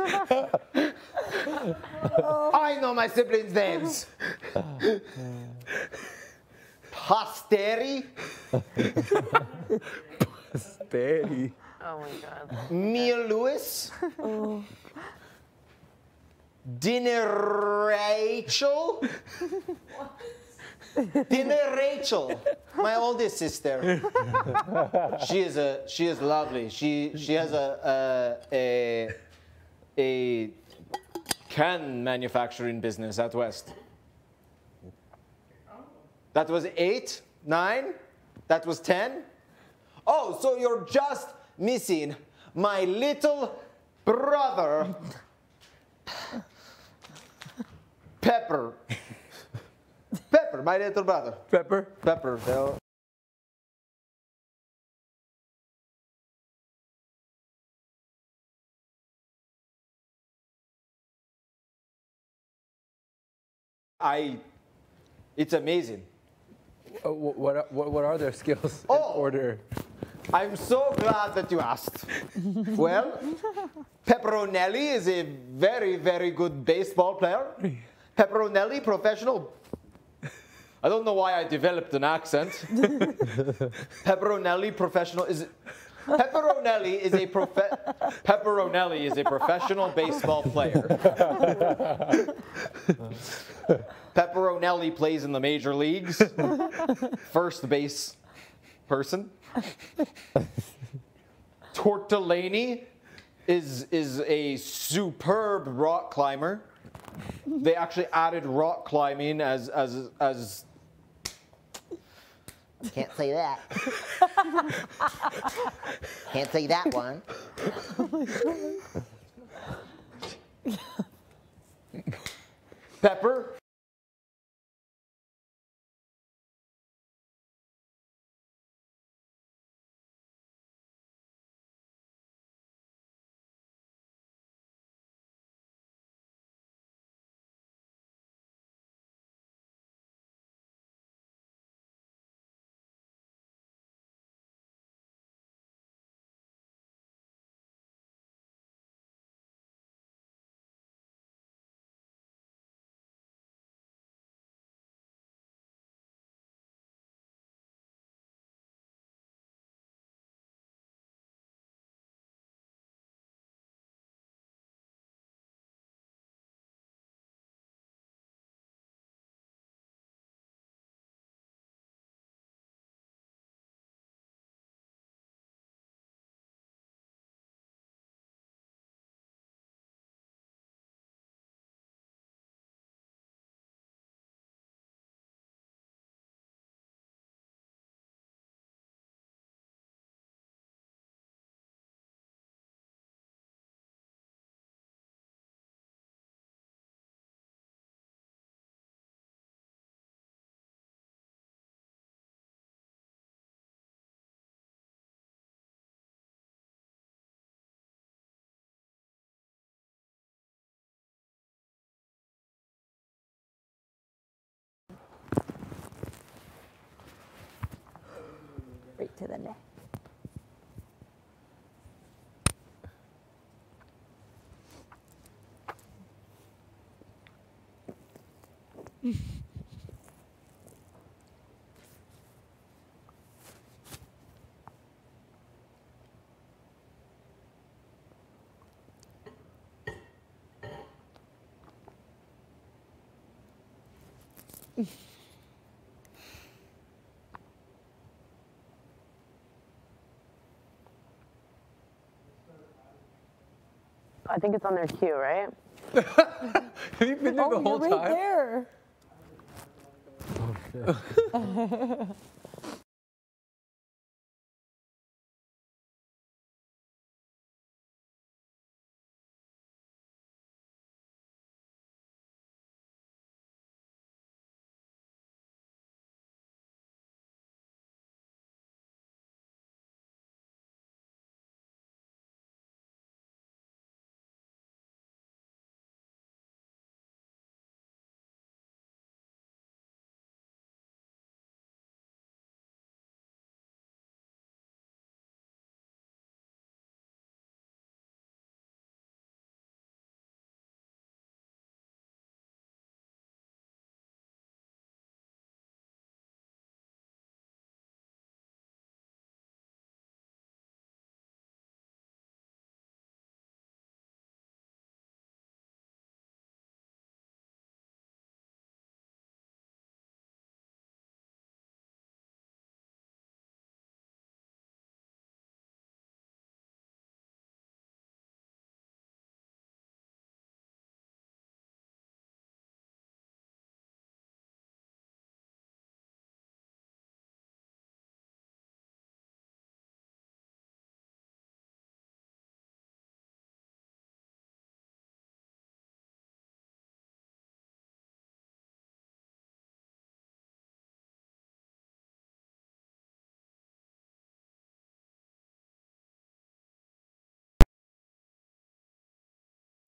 I know my siblings' names. Pasteri. Pasteri. Oh my god. Mia Lewis. Dinner Rachel. Dinner Rachel, my oldest sister. She is lovely. She has a can manufacturing business out west. That was 8, 9. That was 10. Oh, so you're just missing my little brother, Pepper. Pepper, my little brother. Pepper? Pepper. It's amazing. What are their skills in order? I'm so glad that you asked. Well, Pepperonelli is a very, very good baseball player. Pepperonelli, professional. I don't know why I developed an accent. Pepperonelli, professional is. Pepperonelli is a professional baseball player. Pepperonelli plays in the major leagues. First base person. Tortellini is a superb rock climber. They actually added rock climbing as Can't say that. Can't say that one. Pepper. God. I think it's on their queue, right? Have you been there the whole you're right time? there.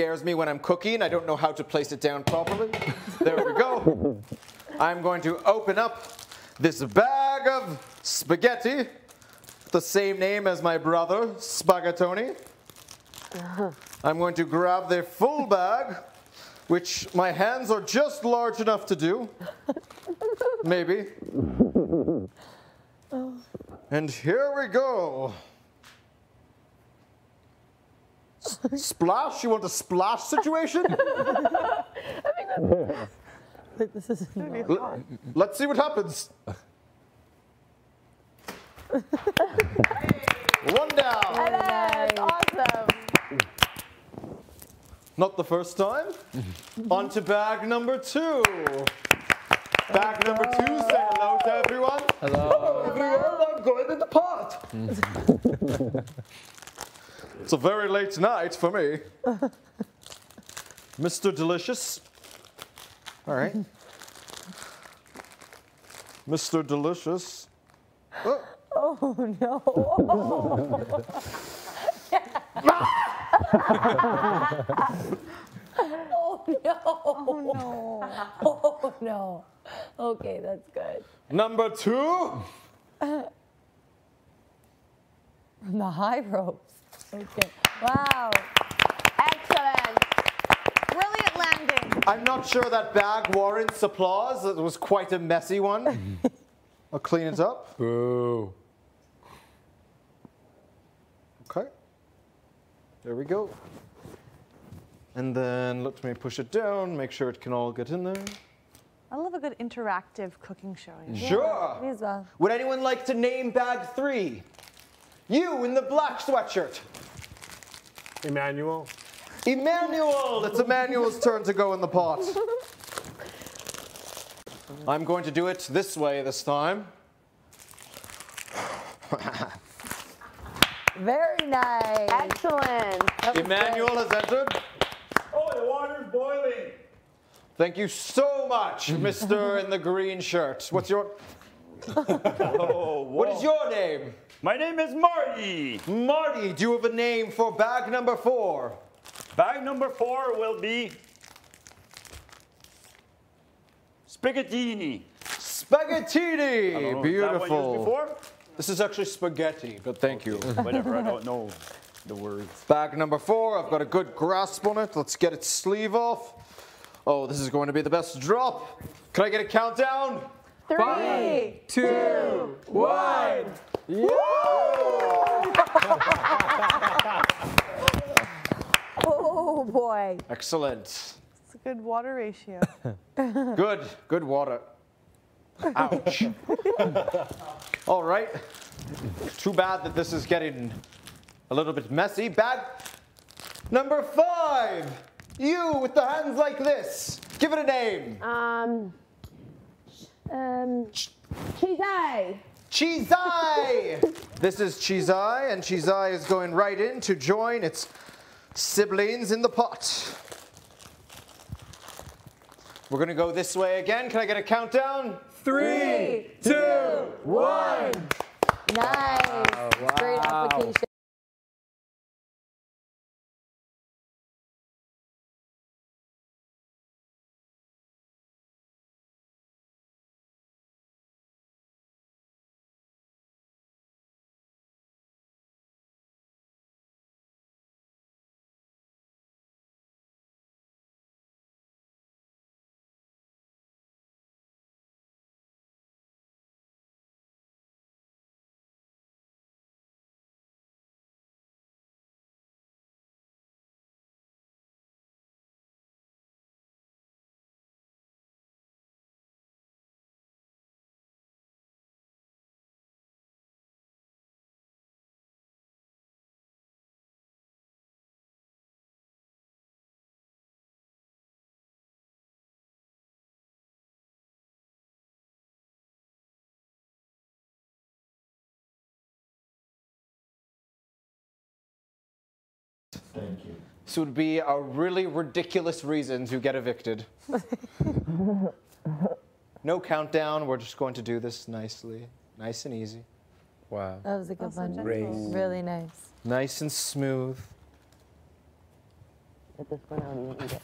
Scares me when I'm cooking. I don't know how to place it down properly. There we go. I'm going to open up this bag of spaghetti, the same name as my brother, Spaghettoni. I'm going to grab the full bag, which my hands are just large enough to do. Maybe. And here we go. Splash? You want a splash situation? This is Let's see what happens. One down. That's awesome. Not the first time. On to bag number 2. Bag number 2, say hello to everyone. Hello. Everyone, I'm going in the pot. It's a very late night for me. Mr. Delicious. All right. Mr. Delicious. Oh, oh no. Oh no. Oh no. Oh no. Okay, that's good. Number 2. The high ropes. Okay. Wow. Excellent. Brilliant landing. I'm not sure that bag warrants applause. It was quite a messy one. I'll clean it up. Boo. Okay. There we go. And then let me push it down, make sure it can all get in there. I love a good interactive cooking show. Sure. Me as well. Would anyone like to name bag 3? You in the black sweatshirt. Emmanuel. Emmanuel! It's Emmanuel's turn to go in the pot. I'm going to do it this way this time. Very nice. Excellent. Emmanuel has entered. Oh, the water's boiling. Thank you so much, Mr. in the green shirt. What's your... Oh, What is your name? My name is Marty. Marty, do you have a name for bag number 4? Bag number 4 will be Spaghettini. Spaghettini. Beautiful. Is that what I used before? This is actually spaghetti, but thank you. Whatever, I don't know the words. Bag number 4, I've got a good grasp on it. Let's get its sleeve off. Oh, this is going to be the best drop. Can I get a countdown? 3, 2, 1. Oh boy. Excellent. It's a good water ratio. Good water. Ouch. All right. Too bad that this is getting a little bit messy. Bag number 5. You with the hands like this. Give it a name. Cheesy. Cheesy! This is Cheesy, and Cheesy is going right in to join its siblings in the pot. We're gonna go this way again. Can I get a countdown? 3, 2, 1. Nice. Great application. Thank you. This would be a really ridiculous reason to get evicted. No countdown. We're just going to do this nicely. Nice and easy. Wow. That was a good one. Race. Really nice. Nice and smooth. At this point, I don't even eat it.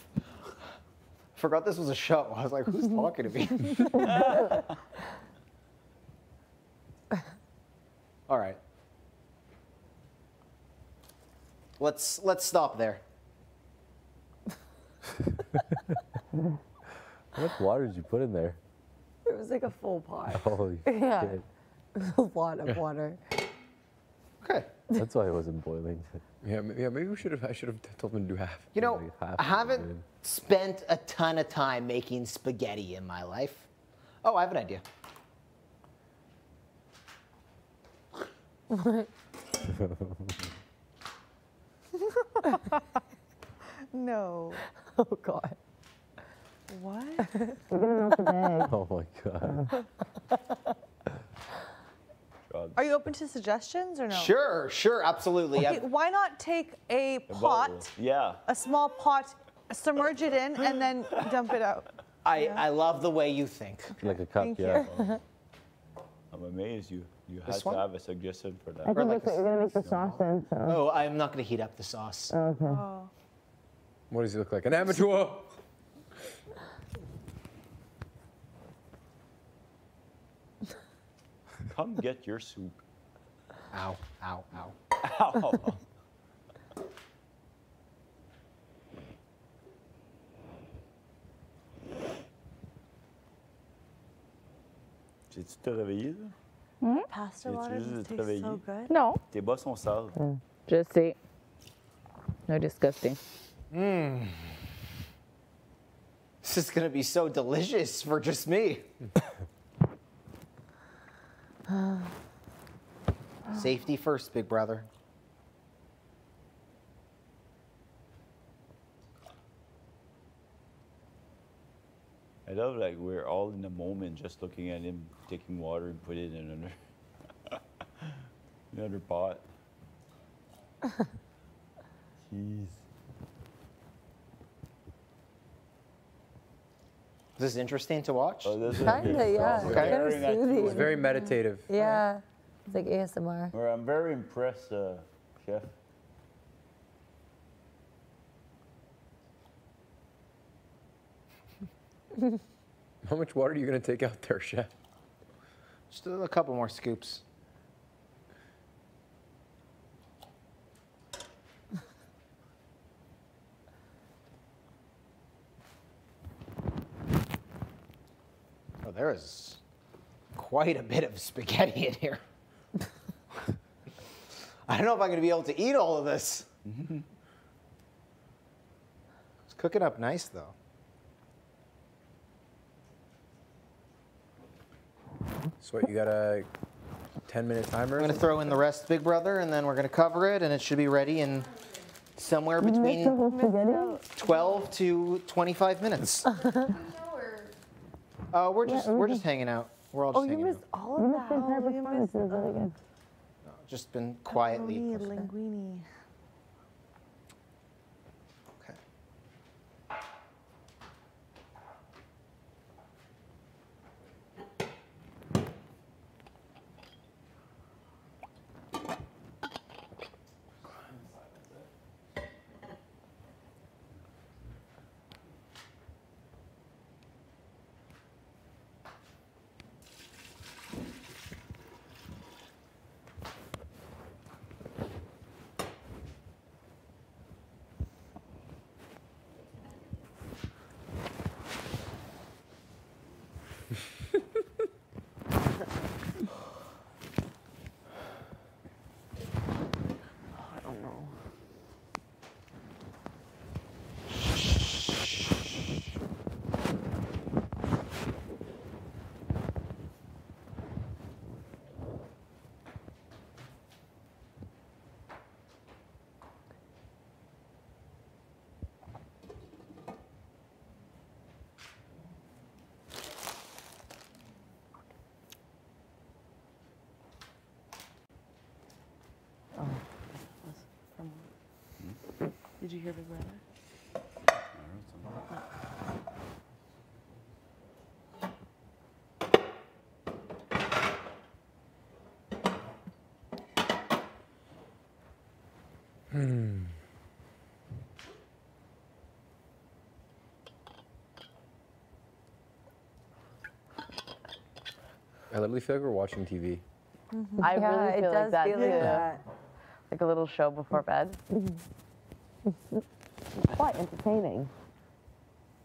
Forgot this was a show. I was like, who's talking to me? All right. Let's stop there. How much water did you put in there? It was like a full pot. Holy Yeah. shit. A lot of water. Okay. That's why it wasn't boiling. Yeah, maybe I should have told him to do half. You know, Like half I of it, haven't dude. spent a ton of time making spaghetti in my life. Oh, I have an idea. No. Oh God. What? We're gonna melt the bag. Oh my god. Are you open to suggestions or no? Sure, absolutely. Okay, why not take a pot, Yeah. a small pot, submerge it in, and then dump it out? I love the way you think. Like a cup, Thank yeah. you. I'm amazed you had This to one? have a suggestion for that. I think that's what you're gonna make the sauce in. So. Oh, I'm not going to heat up the sauce. Okay. Oh. What does he look like? An amateur? Come get your soup. Ow, ow, ow. Ow. J'ai-tu te réveillé, là? Pasta J'ai-tu water juste just te tastes réveiller? so good. No, Tes bas sont sales. just see. No disgusting. Mmm. This is going to be so delicious for just me. Safety first, big brother. I love like we're all in the moment just looking at him taking water and put it in another pot. Jeez. Is this interesting to watch? Oh, this is Kinda, yeah. We're Okay. staring Kinda at you. soothing. It's very meditative. Yeah. It's like ASMR. Well, I'm very impressed, chef. How much water are you going to take out there, chef? Just a couple more scoops. there is quite a bit of spaghetti in here. I don't know if I'm going to be able to eat all of this. It's cooking up nice, though. So what, you got a 10-minute timer? I'm going to throw in the rest, Big Brother, and then we're going to cover it, and it should be ready in somewhere between 12 to 25 minutes. We're just hanging out. We're all just hanging out. all of that. You missed it really good. Just been quietly. Linguine. Did you hear Big Brother? I literally feel like we're watching TV. I Yeah, really it feel like does that feel too. like that. Like a little show before bed. Quite entertaining.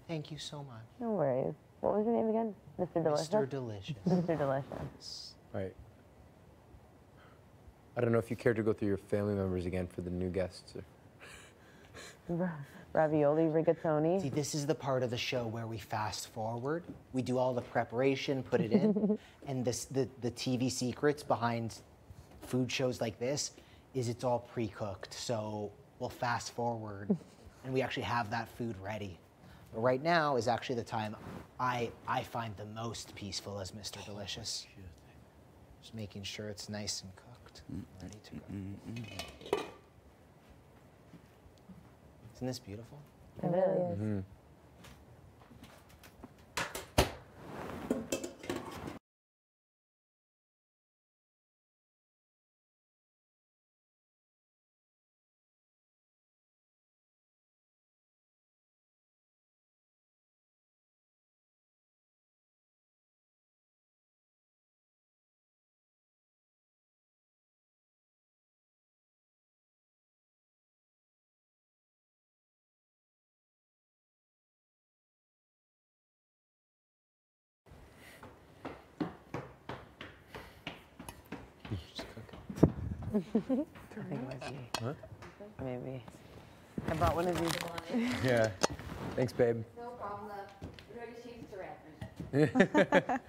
Thank you so much. No worries. What was your name again? Mr. Delicious? Mr. Delicious. Mr. Delicious. Right. I don't know if you care to go through your family members again for the new guests. Ravioli, rigatoni. See, this is the part of the show where we fast forward. We do all the preparation, put it in, and the TV secrets behind food shows like this is it's all pre-cooked. So we'll fast forward, and we actually have that food ready. But right now is actually the time I find the most peaceful as Mr. Delicious. Just making sure it's nice and cooked, ready to go. Isn't this beautiful? It is. Mm-hmm. I think it might be. Huh? Maybe. I brought one of these. Yeah. Thanks, babe. No problem. We're ready to change the wrappers.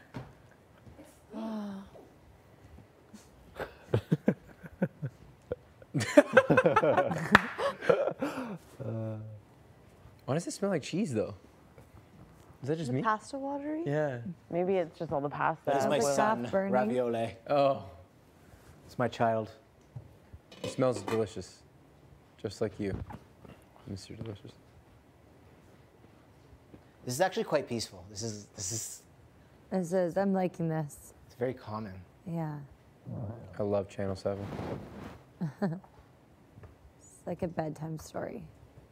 Why does it smell like cheese, though? Is that just me? Pasta watery? Yeah. Maybe it's just all the pasta. That is my boiling. son, burning. Ravioli. Oh. It's my child. It smells delicious. Just like you, Mr. Delicious. This is actually quite peaceful. This is This is, I'm liking this. it's very common. Yeah. I love Channel 7. It's like a bedtime story.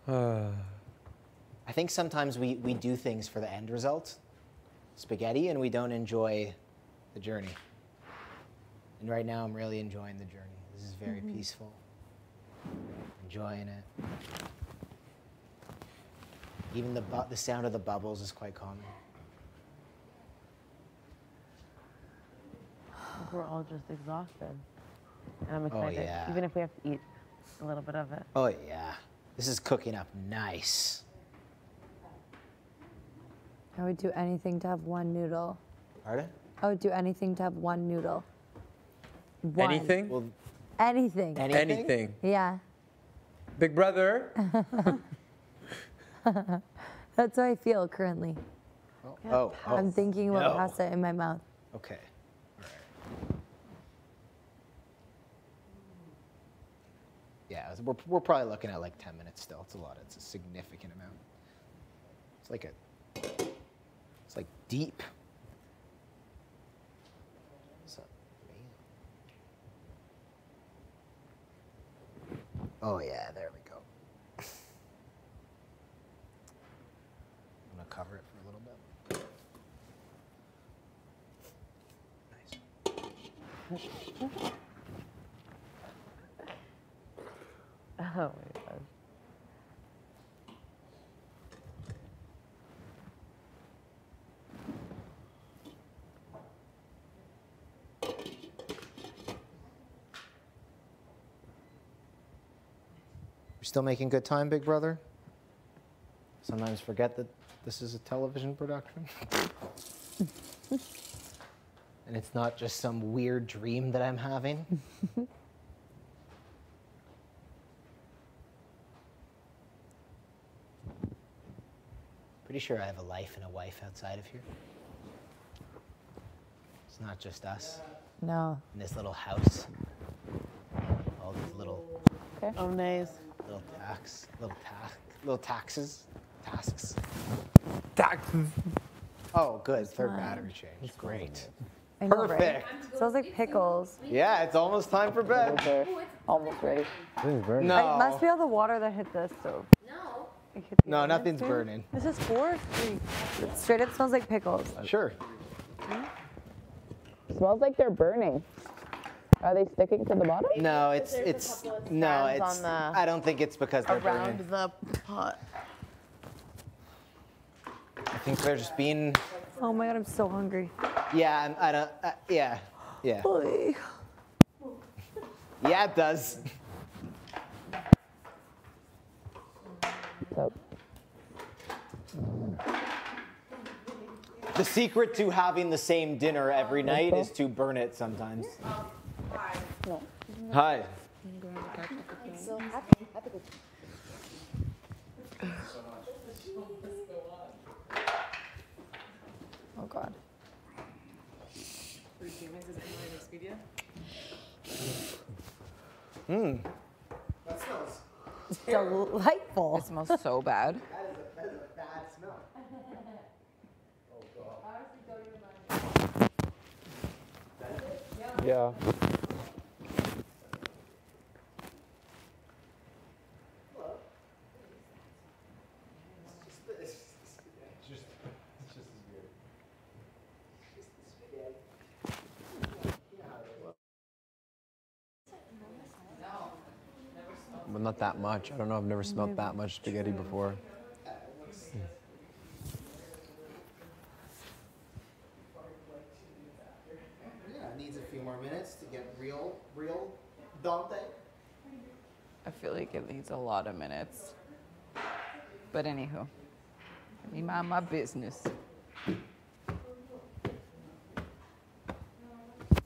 I think sometimes we do things for the end result, spaghetti, and we don't enjoy the journey. And right now I'm really enjoying the journey. This is very peaceful. Enjoying it. Even the sound of the bubbles is quite common. we're all just exhausted. And I'm Oh, excited. yeah. Even if we have to eat a little bit of it. Oh yeah, this is cooking up nice. I would do anything to have one noodle. Pardon? I would do anything to have one noodle. One. Anything? Well, Anything. Anything. Yeah. Big brother. That's how I feel currently. Oh. I'm thinking about no. pasta in my mouth. Okay. All right. Yeah, we're probably looking at like 10 minutes still. It's a lot. It's a significant amount. It's like deep. So, oh yeah, there we go. I'm gonna cover it for a little bit. Oh my gosh. You're still making good time, big brother? Sometimes forget that this is a television production. And it's not just some weird dream that I'm having. Pretty sure I have a life and a wife outside of here. It's not just us. No. In this little house. All these little Oh, nice. little taxes. Tasks. Taxes. Oh, good. Third fine. battery change. Great. I know, right? Perfect. Smells like pickles. Yeah, it's almost time for bed. Almost ready. No. It must be all the water that hit this stove. No. It hit the No, oven nothing's too. burning. This is forestry. It straight up smells like pickles. Sure. Smells like they're burning. Are they sticking to the bottom? No, There's a it's couple of no, strands it's. on the- I don't think it's because they're Around burning. the pot. I think they're just being. Oh my god, I'm so hungry. Yeah, I don't. Yeah, yeah. Oy. Yeah, it does. The secret to having the same dinner every night is to burn it sometimes. Hi. So happy. Oh God. Mmm. That smells. Delightful. It smells so bad. That is a bad smell. Yeah. But not that much. I don't know. I've never smelled that much spaghetti before. Yeah, it needs a few more minutes to get real Dante. I feel like it needs a lot of minutes. But anywho, let me mind my business.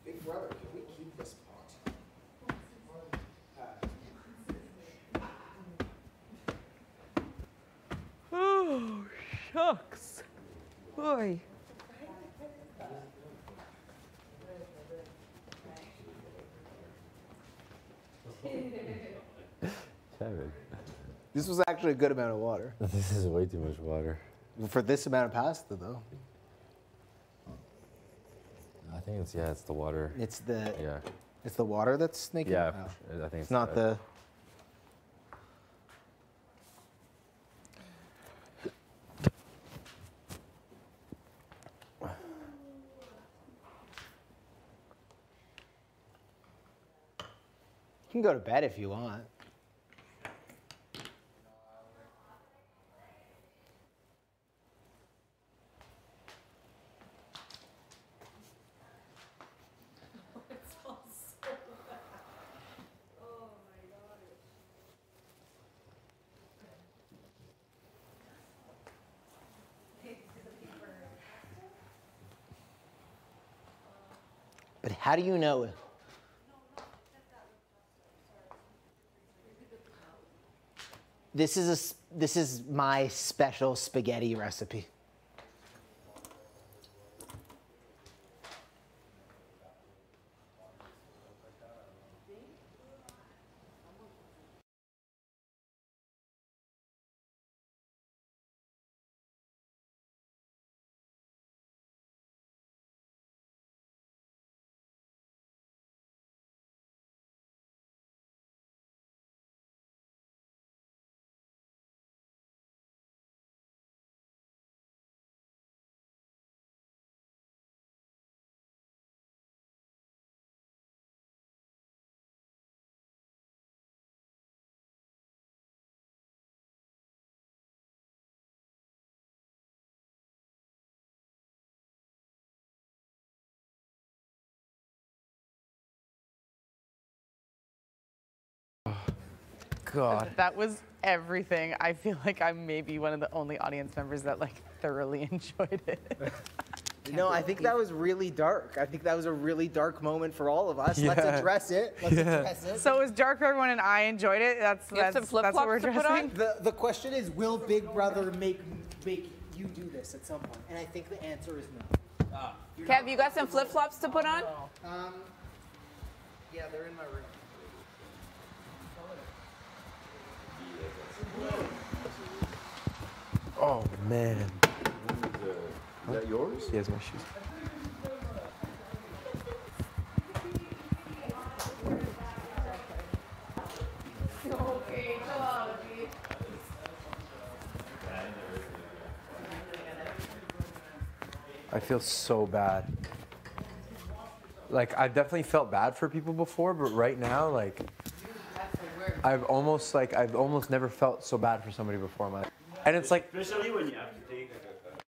Big brother, can we keep this pot? Oh, shucks. Boy. Kevin. This was actually a good amount of water. This is way too much water. For this amount of pasta, though. I think it's the water. It's the Yeah. It's the water that's making Yeah, it? Oh. for sure. I think It's not the. You can go to bed if you want. But how do you know? This is my special spaghetti recipe. God. That was everything. I feel like I'm maybe one of the only audience members that like thoroughly enjoyed it. No, I think that was really dark. I think that was a really dark moment for all of us. Yeah. Let's address it. Let's address it. So it was dark for everyone and I enjoyed it. That's what we're addressing. The question is, will Big Brother make you do this at some point? And I think the answer is no. Kev, you got some flip-flops to put on? Yeah, they're in my room. Oh man. Is that yours? He has my shoes. Okay, chill out, G. I feel so bad. Like, I've definitely felt bad for people before, but right now, like, I've almost never felt so bad for somebody before in my life. And it's like, Especially when you have to take.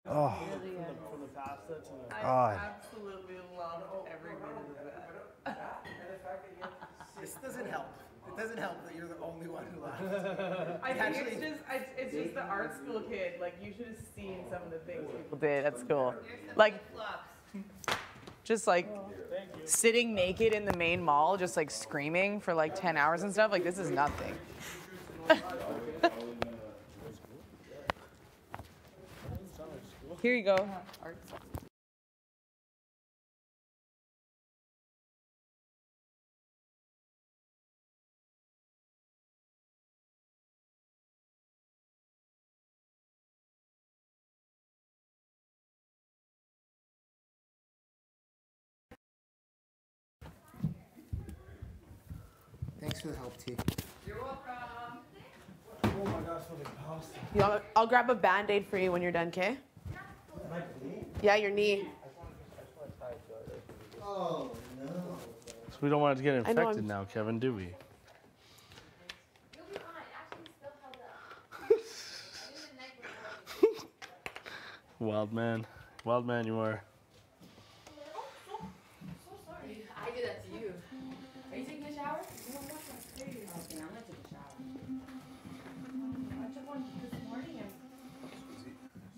oh, From the pasta to the. God. Absolutely love every minute of that. This doesn't help. It doesn't help that you're the only one who laughed. I think it's just the art school kid. Like, you should have seen some of the things people did at school. Like, just like sitting naked in the main mall, just like screaming for like 10 hours and stuff. Like, this is nothing. Here you go. Thanks for the help, T. You're welcome. Oh my gosh, what a pasta. I'll grab a Band-Aid for you when you're done, okay? Yeah, your knee. Oh no. So we don't want it to get I know, infected now, Kevin, do we? Wild man you are. I did that to you. Are you taking a shower? Okay, I'm gonna take a shower. I took one this morning and.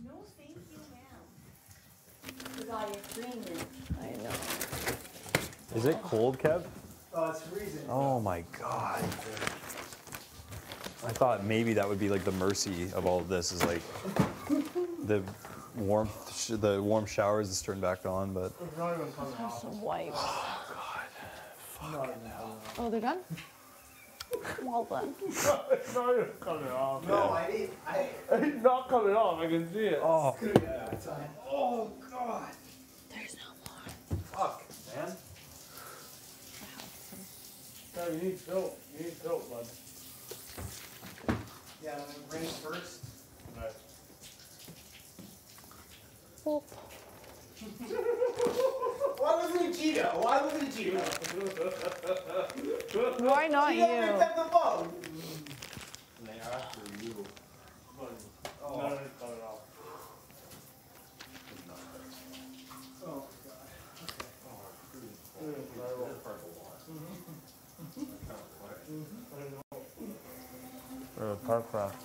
No, thank you, ma'am. With all your cream. I know. Is it cold, Kev? Oh, it's freezing. Oh my God. I thought maybe that would be like the mercy of all of this is like the warm showers is turned back on, but. It's not even coming Have off. some wipes. Oh God. Fucking hell. Oh, they're done? Well done. It's not even coming off. No, it's not coming off. I can see it. Oh. Oh God. There's no more. Fuck, man. No, you need soap. You need soap, bud. Yeah, rain first. Right. Well, Why wasn't it Gino? Why wasn't it Gino? Why not Gino you? picked up the phone. And they asked for you. Oh. None of it's coming off. Oh Park craft.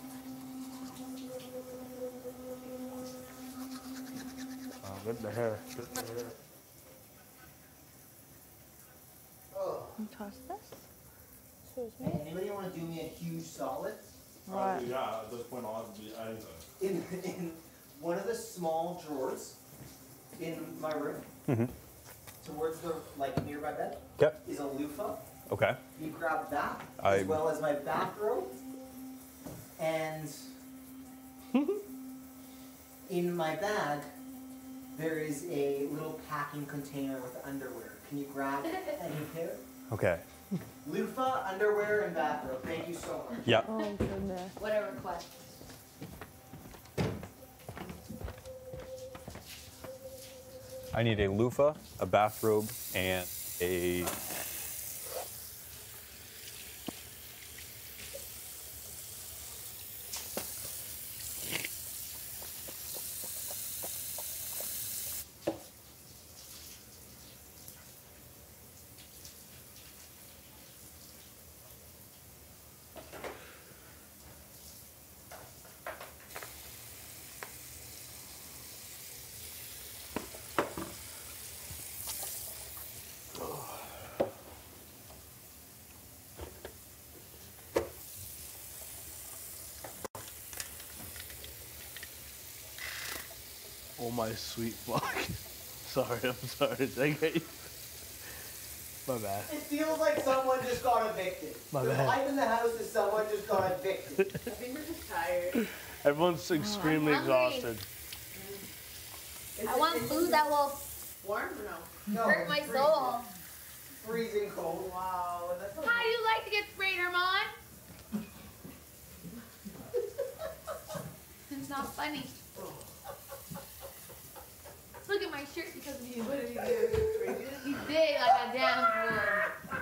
Oh, good to hair. Good to hair. Can you toss this? Hey, anybody want to do me a huge solid? What? Yeah, at this point I'll have to be anything. In one of the small drawers in my room, towards the nearby bed, Yep. is a loofah. Okay. You grab that I- as well as my bathrobe, and in my bag there is a little packing container with underwear. Can you grab any pair? Okay. Loofah, underwear, and bathrobe. Thank you so much. Yep. Oh goodness. What a request. I need a loofah, a bathrobe, and a. Oh my sweet fuck. Sorry, I'm sorry. My bad. It feels like someone just got evicted. My the bad. vibe in the house is someone just got evicted. I think we're just tired. Everyone's extremely I'm hungry. exhausted. I want food that will warm or no? Hurt my soul. Freezing cold. Wow. How do you like to get sprayed, Herman? It's not funny. Look at my shirt because of you. What did he do? He did like a damn fool.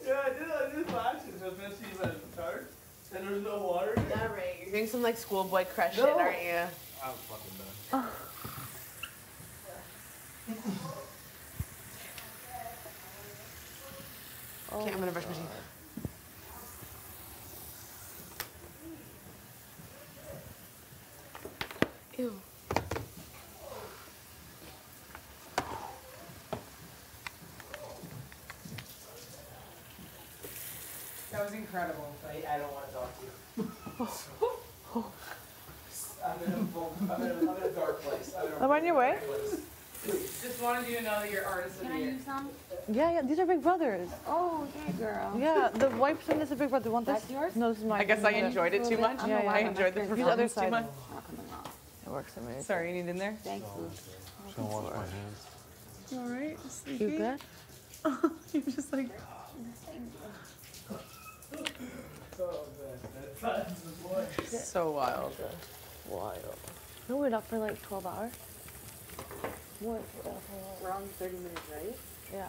Yeah, I did flashes. I was missing you at the card, and there's no water. Yeah, right. You're doing some like schoolboy crush shit, No. aren't you? I'm fucking done. Okay, I'm gonna brush my teeth. Ew. That was incredible. I don't want to talk to you. I'm in a dark place. I'm on your way. Just wanted you to know that you're artist of the year. Yeah, these are Big Brothers. Oh, okay, girl. Yeah, the wipes thing is a Big Brother. You want this? That's yours? No, this is mine. I guess I enjoyed it too much. Yeah, yeah. I enjoyed the Use performance other too side. much. It works amazing. Sorry, you need in there? Thank you. Just gonna wash my hands. All right. You good? You're just like. So wild. Wild. No, we're up for like 12 hours. What? Around 30 minutes, right? Yeah.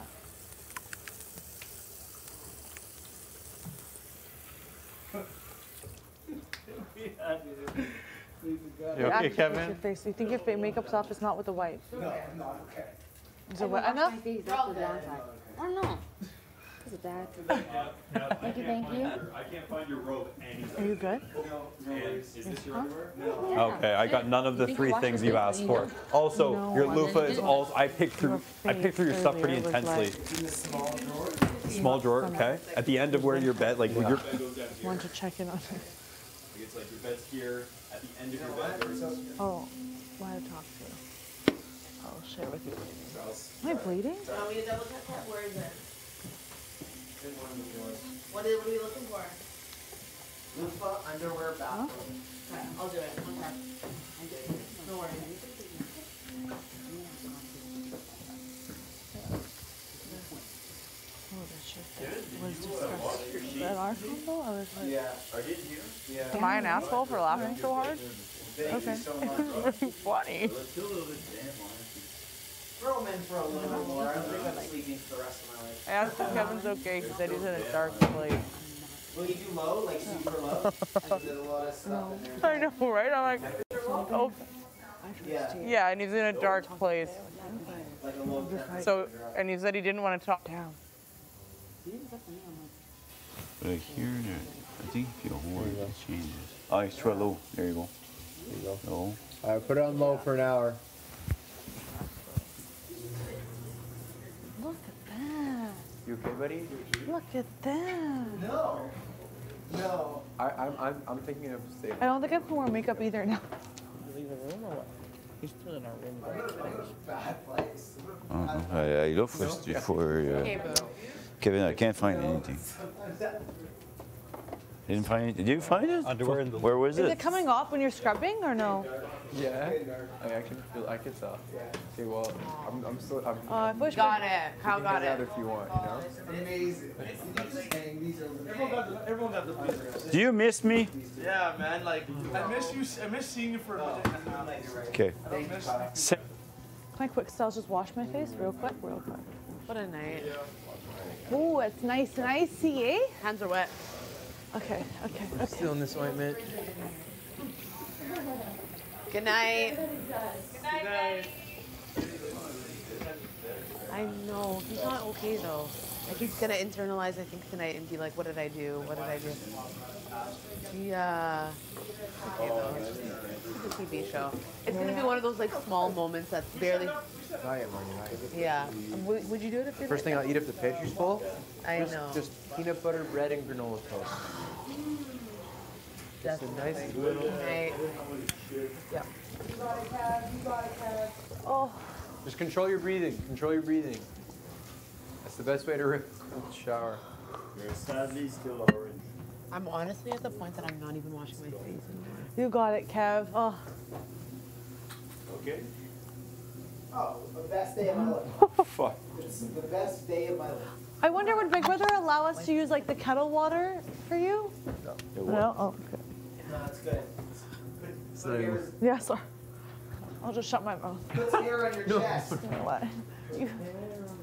You okay, Kevin? Your face. You think your makeup's off? It's not with the wipe. No, I'm not okay. Is it wet enough? That's the downside. Oh no. Is it bad? Thank you, thank you. I can't find your robe anywhere. Are you good? Is this your underwear? Okay, I got none of the three things you asked for. Also, No, your I loofah is didn't. also. I picked through your stuff pretty earlier was intensely. In the small drawer. Small drawer, okay. At the end of where your bed, like where your. Want to check in on it? It's like your bed's here. At the end of your bed, there's Oh, why to talk to? I'll share with you. Am I bleeding? Do you want me to double check that? Where is it? What are we looking for? Loofah, underwear, bathrobe. Okay, I'll do it. Okay. No worries. Oh, that shit was disgusting. Is that our combo? I was like, Yeah. Are you here? Yeah. Am I an asshole for laughing so hard? Thank Okay. you so much. It was really funny. Throw him in for a little bit more. I don't think I'm sleeping for the rest of my life. I asked if Kevin's okay. He said he's in a dark place. Will you do low, like super low? And there's a lot of stuff in there. I know, right? I'm like, oh. Yeah. Yeah, and he's in a dark place. Like a low temperature. So, and he said he didn't want to talk. down. Right here, there. I think if you hold it, it changes. Oh, it's too low. There you go. There you go. Low. All right, put it on low for an hour. Look at that. You okay, buddy? Look at them. No. No. I'm thinking of staying. I don't think I can wear makeup either now. Leave the room or what? He's still in our room. Bad place. I look for Kevin. I can't find anything. Didn't find anything. Did you find it? Underwear in the. Where was Is it? it coming off when you're scrubbing or no? Yeah, I actually feel I can tell. Okay, well, I'm still. I wish Got it. Kyle you got can it. have if you want, you know. Amazing. Everyone got the business. Do you miss me? Yeah, man. Like I miss you. I miss seeing you for a minute. Okay. Can I quick style just wash my face real quick? What a night. Ooh, it's nice and icy, eh? Hands are wet. Okay. Still in this ointment. Good night. Good night. I know. He's not okay though. Like he's gonna internalize, I think, tonight and be like, what did I do? What did I do? Yeah. Okay though. It's a TV show. It's gonna be one of those like small moments that's barely. Not yet, Marnie, not yet. Yeah. Would you do it if you're First thing I'll eat if the pantry's full. I know. Just peanut butter, bread, and granola toast. Just a nice little. Night. Yeah. Oh. Just control your breathing. Control your breathing. That's the best way to rip a cold shower. You're sadly still orange. I'm honestly at the point that I'm not even washing my face anymore. You got it, Kev. Oh. Okay. Oh, the best day of my life. Fuck. It's the best day of my life. I wonder, would Big Brother allow us to use like the kettle water for you? No. Oh, okay. No, that's good. Yeah, sorry. I'll just shut my mouth. Put some hair on your chest. You know what?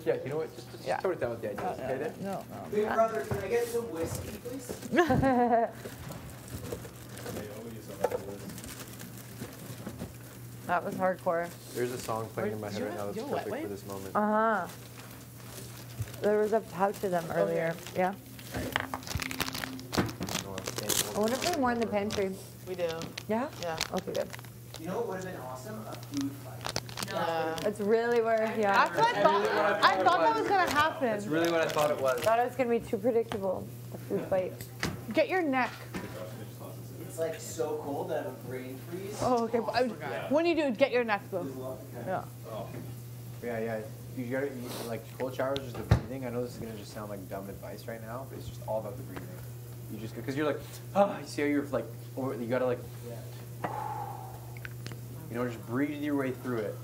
Yeah, you know what? Just tone it down with the ideas, okay? Then? No. Big brother, can I get some whiskey, please? That was hardcore. There's a song playing in my head right now that's perfect for this moment. Uh-huh. There was a pouch of them earlier. Yeah. I wonder if they're more in the pantry. We do. Yeah? Yeah. Okay, good. You know what would have been awesome? A food fight. Yeah. That's really where, yeah. That's what I thought that was gonna happen. That's really what I thought it was. I thought it was gonna be too predictable. A food fight. Get your neck. It's like so cold that I have a brain freeze. Oh, okay. When you do, get your neck though. Yeah. Yeah. You gotta, like, cold showers is the breathing. I know this is gonna just sound like dumb advice right now, but it's just all about the breathing. You just, because you're like, you see how you're like, or you gotta like, you know, just breathe your way through it.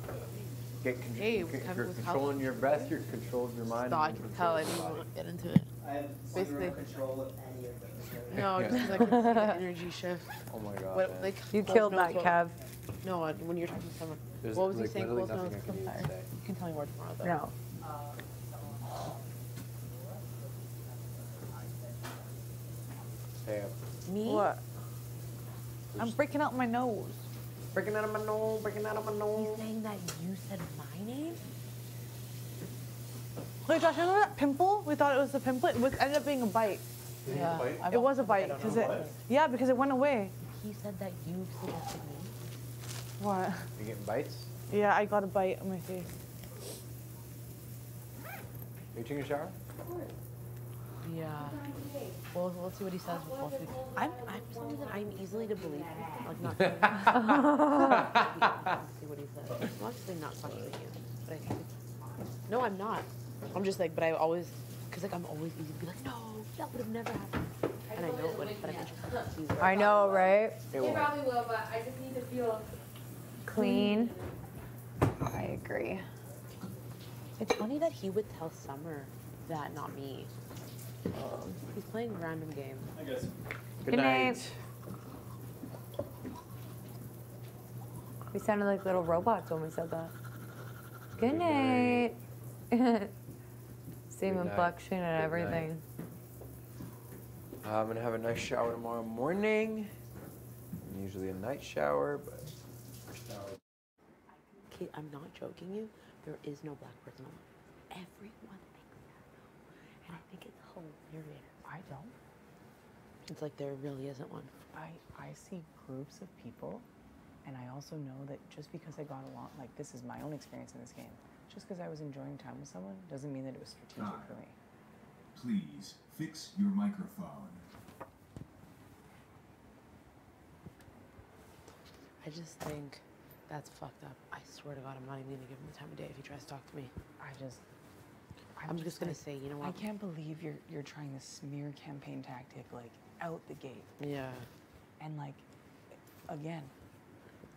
Get you're controlling your breath, you're controlling your mind. I can tell. I didn't even get into it. I have Basically. zero control of any of things. No, just like the energy shift. Oh my god. What, like, You Cold killed Snow that, Smoke. Kev. No, when you're talking to someone. There's What was he like saying? literally Cold Snow nothing I can Smoke? even say. You can tell me more tomorrow though. No. Hey, Me? What? I'm breaking out my nose. Breaking out of my nose, breaking out of my nose. He's saying that you said my name? Wait, Josh, you know that pimple? We thought it was a pimple. It ended up being a bite. Yeah. It was a bite because because it went away. He said that you suggested me. What? You getting bites? Yeah, I got a bite on my face. Are you taking a shower? Yeah. Well, let's see what he says. I'm for some reason I'm easily to believe. Like not. Let's see what he says. I'm actually not questioning you, but I think. No, I'm not. I'm just like, but I always, cause like I'm always easy to be like, no, that would have never happened. And I know it wouldn't, but I'm interested to see. I know, right? It probably will, but I just need to feel Clean. I agree. It's funny that he would tell Summer that, not me. He's playing a random game. I guess. Good night. We sounded like little robots when we said that. Good night. Same Good night. inflection and Good everything. I'm gonna have a nice shower tomorrow morning. Usually a night shower, but first shower. Kate, I'm not joking you. There is no black person on it. Everyone thinks that. And I think it's hilarious. I don't. It's like there really isn't one. I see groups of people, and I also know that just because I got along, like this is my own experience in this game, just because I was enjoying time with someone doesn't mean that it was strategic for me. Please fix your microphone. I just think that's fucked up. I swear to God, I'm not even gonna give him the time of day if he tries to talk to me. I'm just gonna say, you know what? I can't believe you're trying this smear campaign tactic like out the gate. Yeah. And like, again,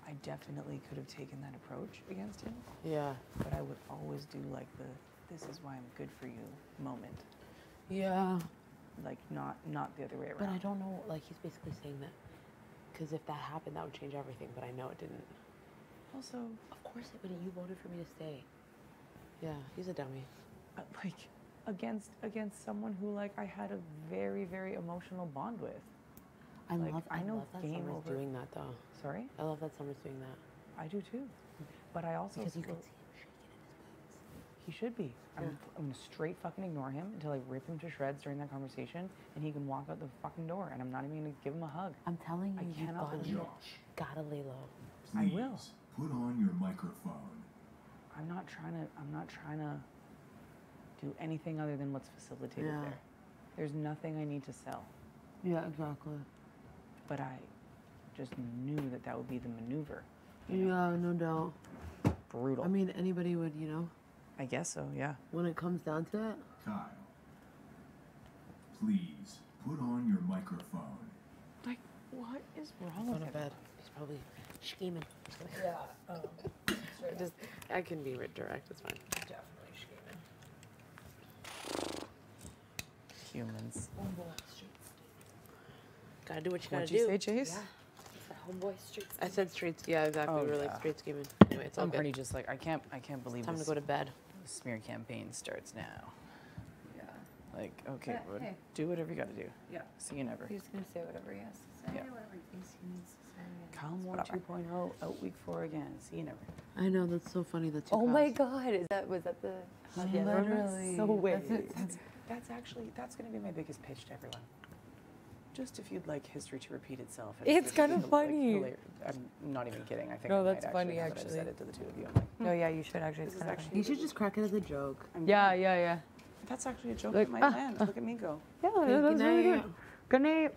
I definitely could have taken that approach against him. Yeah. But I would always do like the "this is why I'm good for you" moment. Yeah. Like not the other way around. But I don't know, like he's basically saying that, because if that happened, that would change everything, but I know it didn't. Also, of course it wouldn't. You voted for me to stay. Yeah, he's a dummy. Like against someone who like I had a very, very emotional bond with. I Like, love that game Summer's over. doing that though. Sorry? I love that Summer's doing that. I do too. But I also Because you feel- can see him shaking in his boots. He should be. I'm gonna straight fucking ignore him until I rip him to shreds during that conversation, and he can walk out the fucking door, and I'm not even gonna give him a hug. I'm telling you, I cannot believe it. Gotta lay low. I will. Put on your microphone. I'm not trying to do anything other than what's facilitated Yeah. there. There's nothing I need to sell. Yeah, exactly. But I just knew that would be the maneuver. Yeah, no doubt. Brutal. I mean, anybody would, you know. I guess so, yeah. When it comes down to it. Kyle, please put on your microphone. Like, what is wrong Go with to him? bed. He's probably scheming. Yeah. I can be direct, it's fine. Definitely scheming. Humans. Gotta do what you gotta What'd do. you say, Chase? Yeah. Homeboy street. I said streets. Yeah, exactly. Oh, we were like yeah. street scheming. Anyway, it's all I'm good. pretty just like I can't believe Time to this go to bed. smear campaign starts now. Yeah. Like, okay, But, hey. do whatever you gotta do. Yeah. See you never. He's gonna say whatever he has to say, Yeah. whatever he thinks he needs to say. Kyle Moore 2.0 out week 4 again. See you never. I know, that's so funny. That's Oh my God! Was that the? Literally. So weird. That's gonna be my biggest pitch to everyone. Just if you'd like history to repeat itself. It's kind of like, funny. I'm not even kidding. I think No, I might that's funny, now that I've actually. said it to the two of you. I'm like, No, yeah, you should actually. This It's is kind of actually funny. You should just crack it as a joke. Yeah, yeah, yeah. That's actually a joke Like, that might land. Look at me go. Yeah, Okay, that's good really night. good. Good night.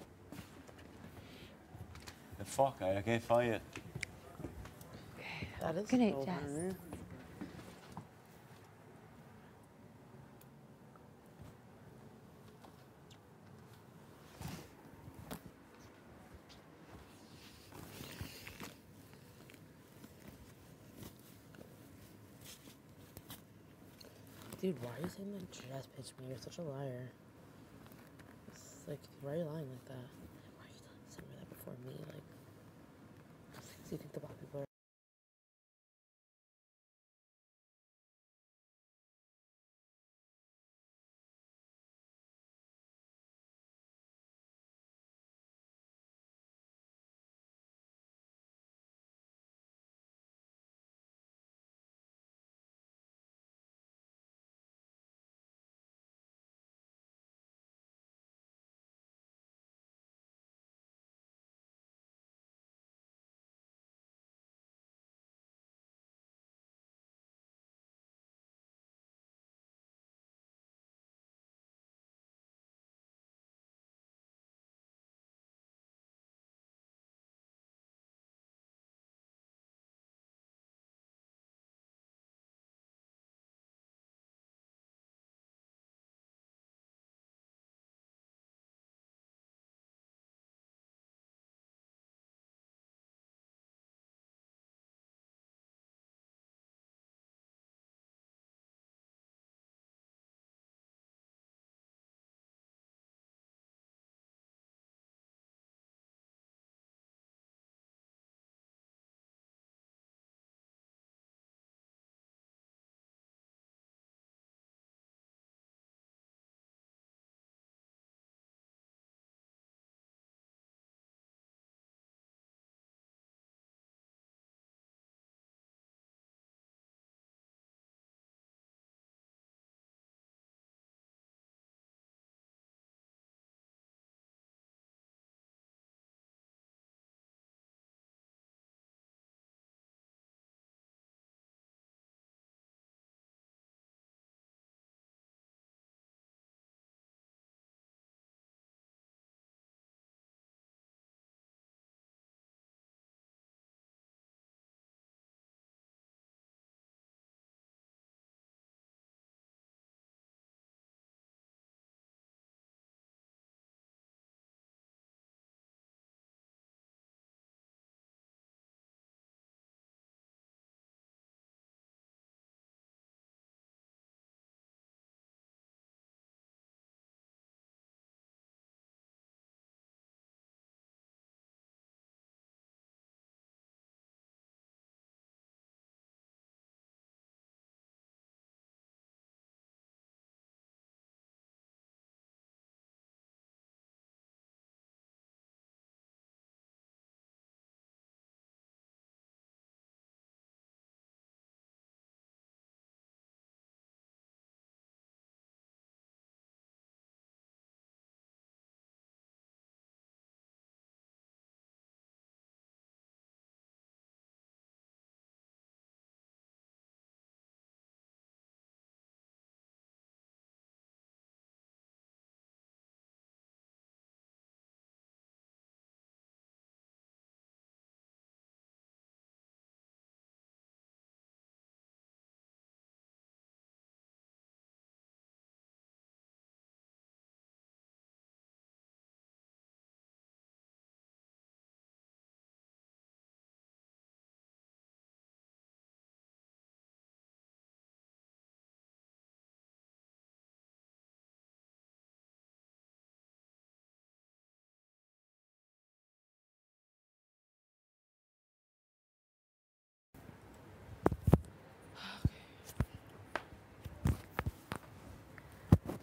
The fuck, I can't find it. That is Good night, so Jess. funny. Dude, why are you saying that Jess pitched me? You're such a liar. It's like, why are you lying like that? Why are you telling someone that before me? Like, do you think the black people are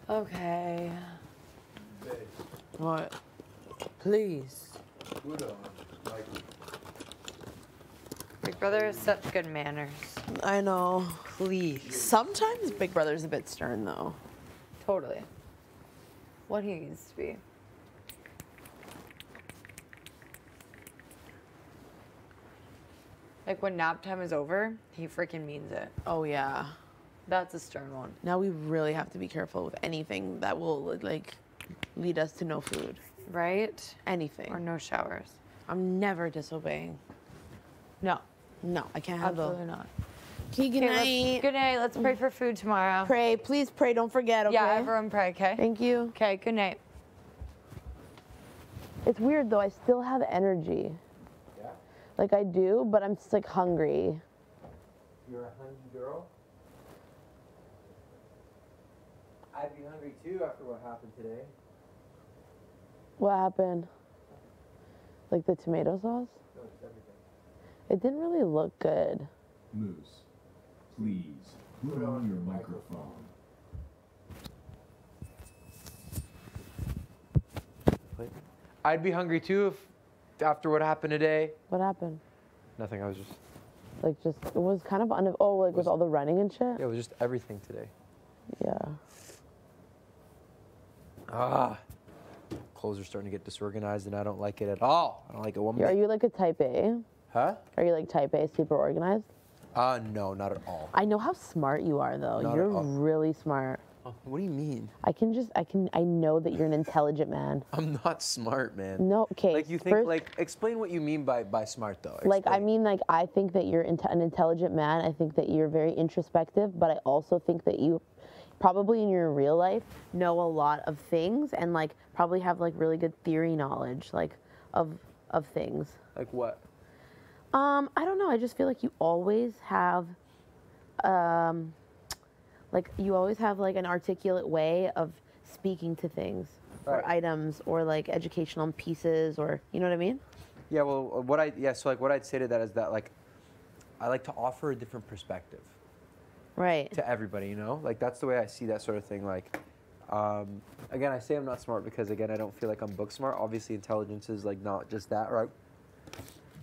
Okay. What? Please. Big Brother has such good manners. I know. Please. Sometimes Big Brother's a bit stern, though. Totally. What he used to be. Like when nap time is over, he freaking means it. Oh, yeah. That's a stern one. Now we really have to be careful with anything that will, like, lead us to no food. Right? Anything. Or no showers. I'm never disobeying. No. No, I can't handle. Absolutely not. Okay, good night. Good night. Let's pray for food tomorrow. Pray. Please pray. Don't forget, okay? Yeah, everyone pray, okay? Thank you. Okay, good night. It's weird, though. I still have energy. Yeah? Like, I do, but I'm just, like, hungry. You're a hungry girl? I'd be hungry too after what happened today. What happened? Like the tomato sauce? No, just everything. It didn't really look good. Moose, please put on your microphone. I'd be hungry too if after what happened today. What happened? Nothing. I was just. Like, just, it was kind of, with all the running and shit? Yeah, it was just everything today. Yeah. Ah. Clothes are starting to get disorganized and I don't like it at all. I don't like it one bit. Are you like a type A? Huh? Are you like type A, super organized? No, not at all. I know how smart you are, though. Not You're at all. really smart. Oh, what do you mean? I know that you're an intelligent man. I'm not smart, man. No, okay. Like you think, first- like, explain what you mean by smart, though. Like, I mean, like, I think that you're an intelligent man. I think that you're very introspective, but I also think that you probably in your real life know a lot of things and, like, probably have, like, really good theory knowledge, like, of things. Like what? I don't know. I just feel like you always have, like an articulate way of speaking to things Right. or items or like educational pieces or, you know what I mean? Yeah, well, so like what I'd say to that is that like, I like to offer a different perspective. Right. To everybody, you know? Like that's the way I see that sort of thing. Like, again, I say I'm not smart because again, I don't feel like I'm book smart. Obviously intelligence is like not just that, right?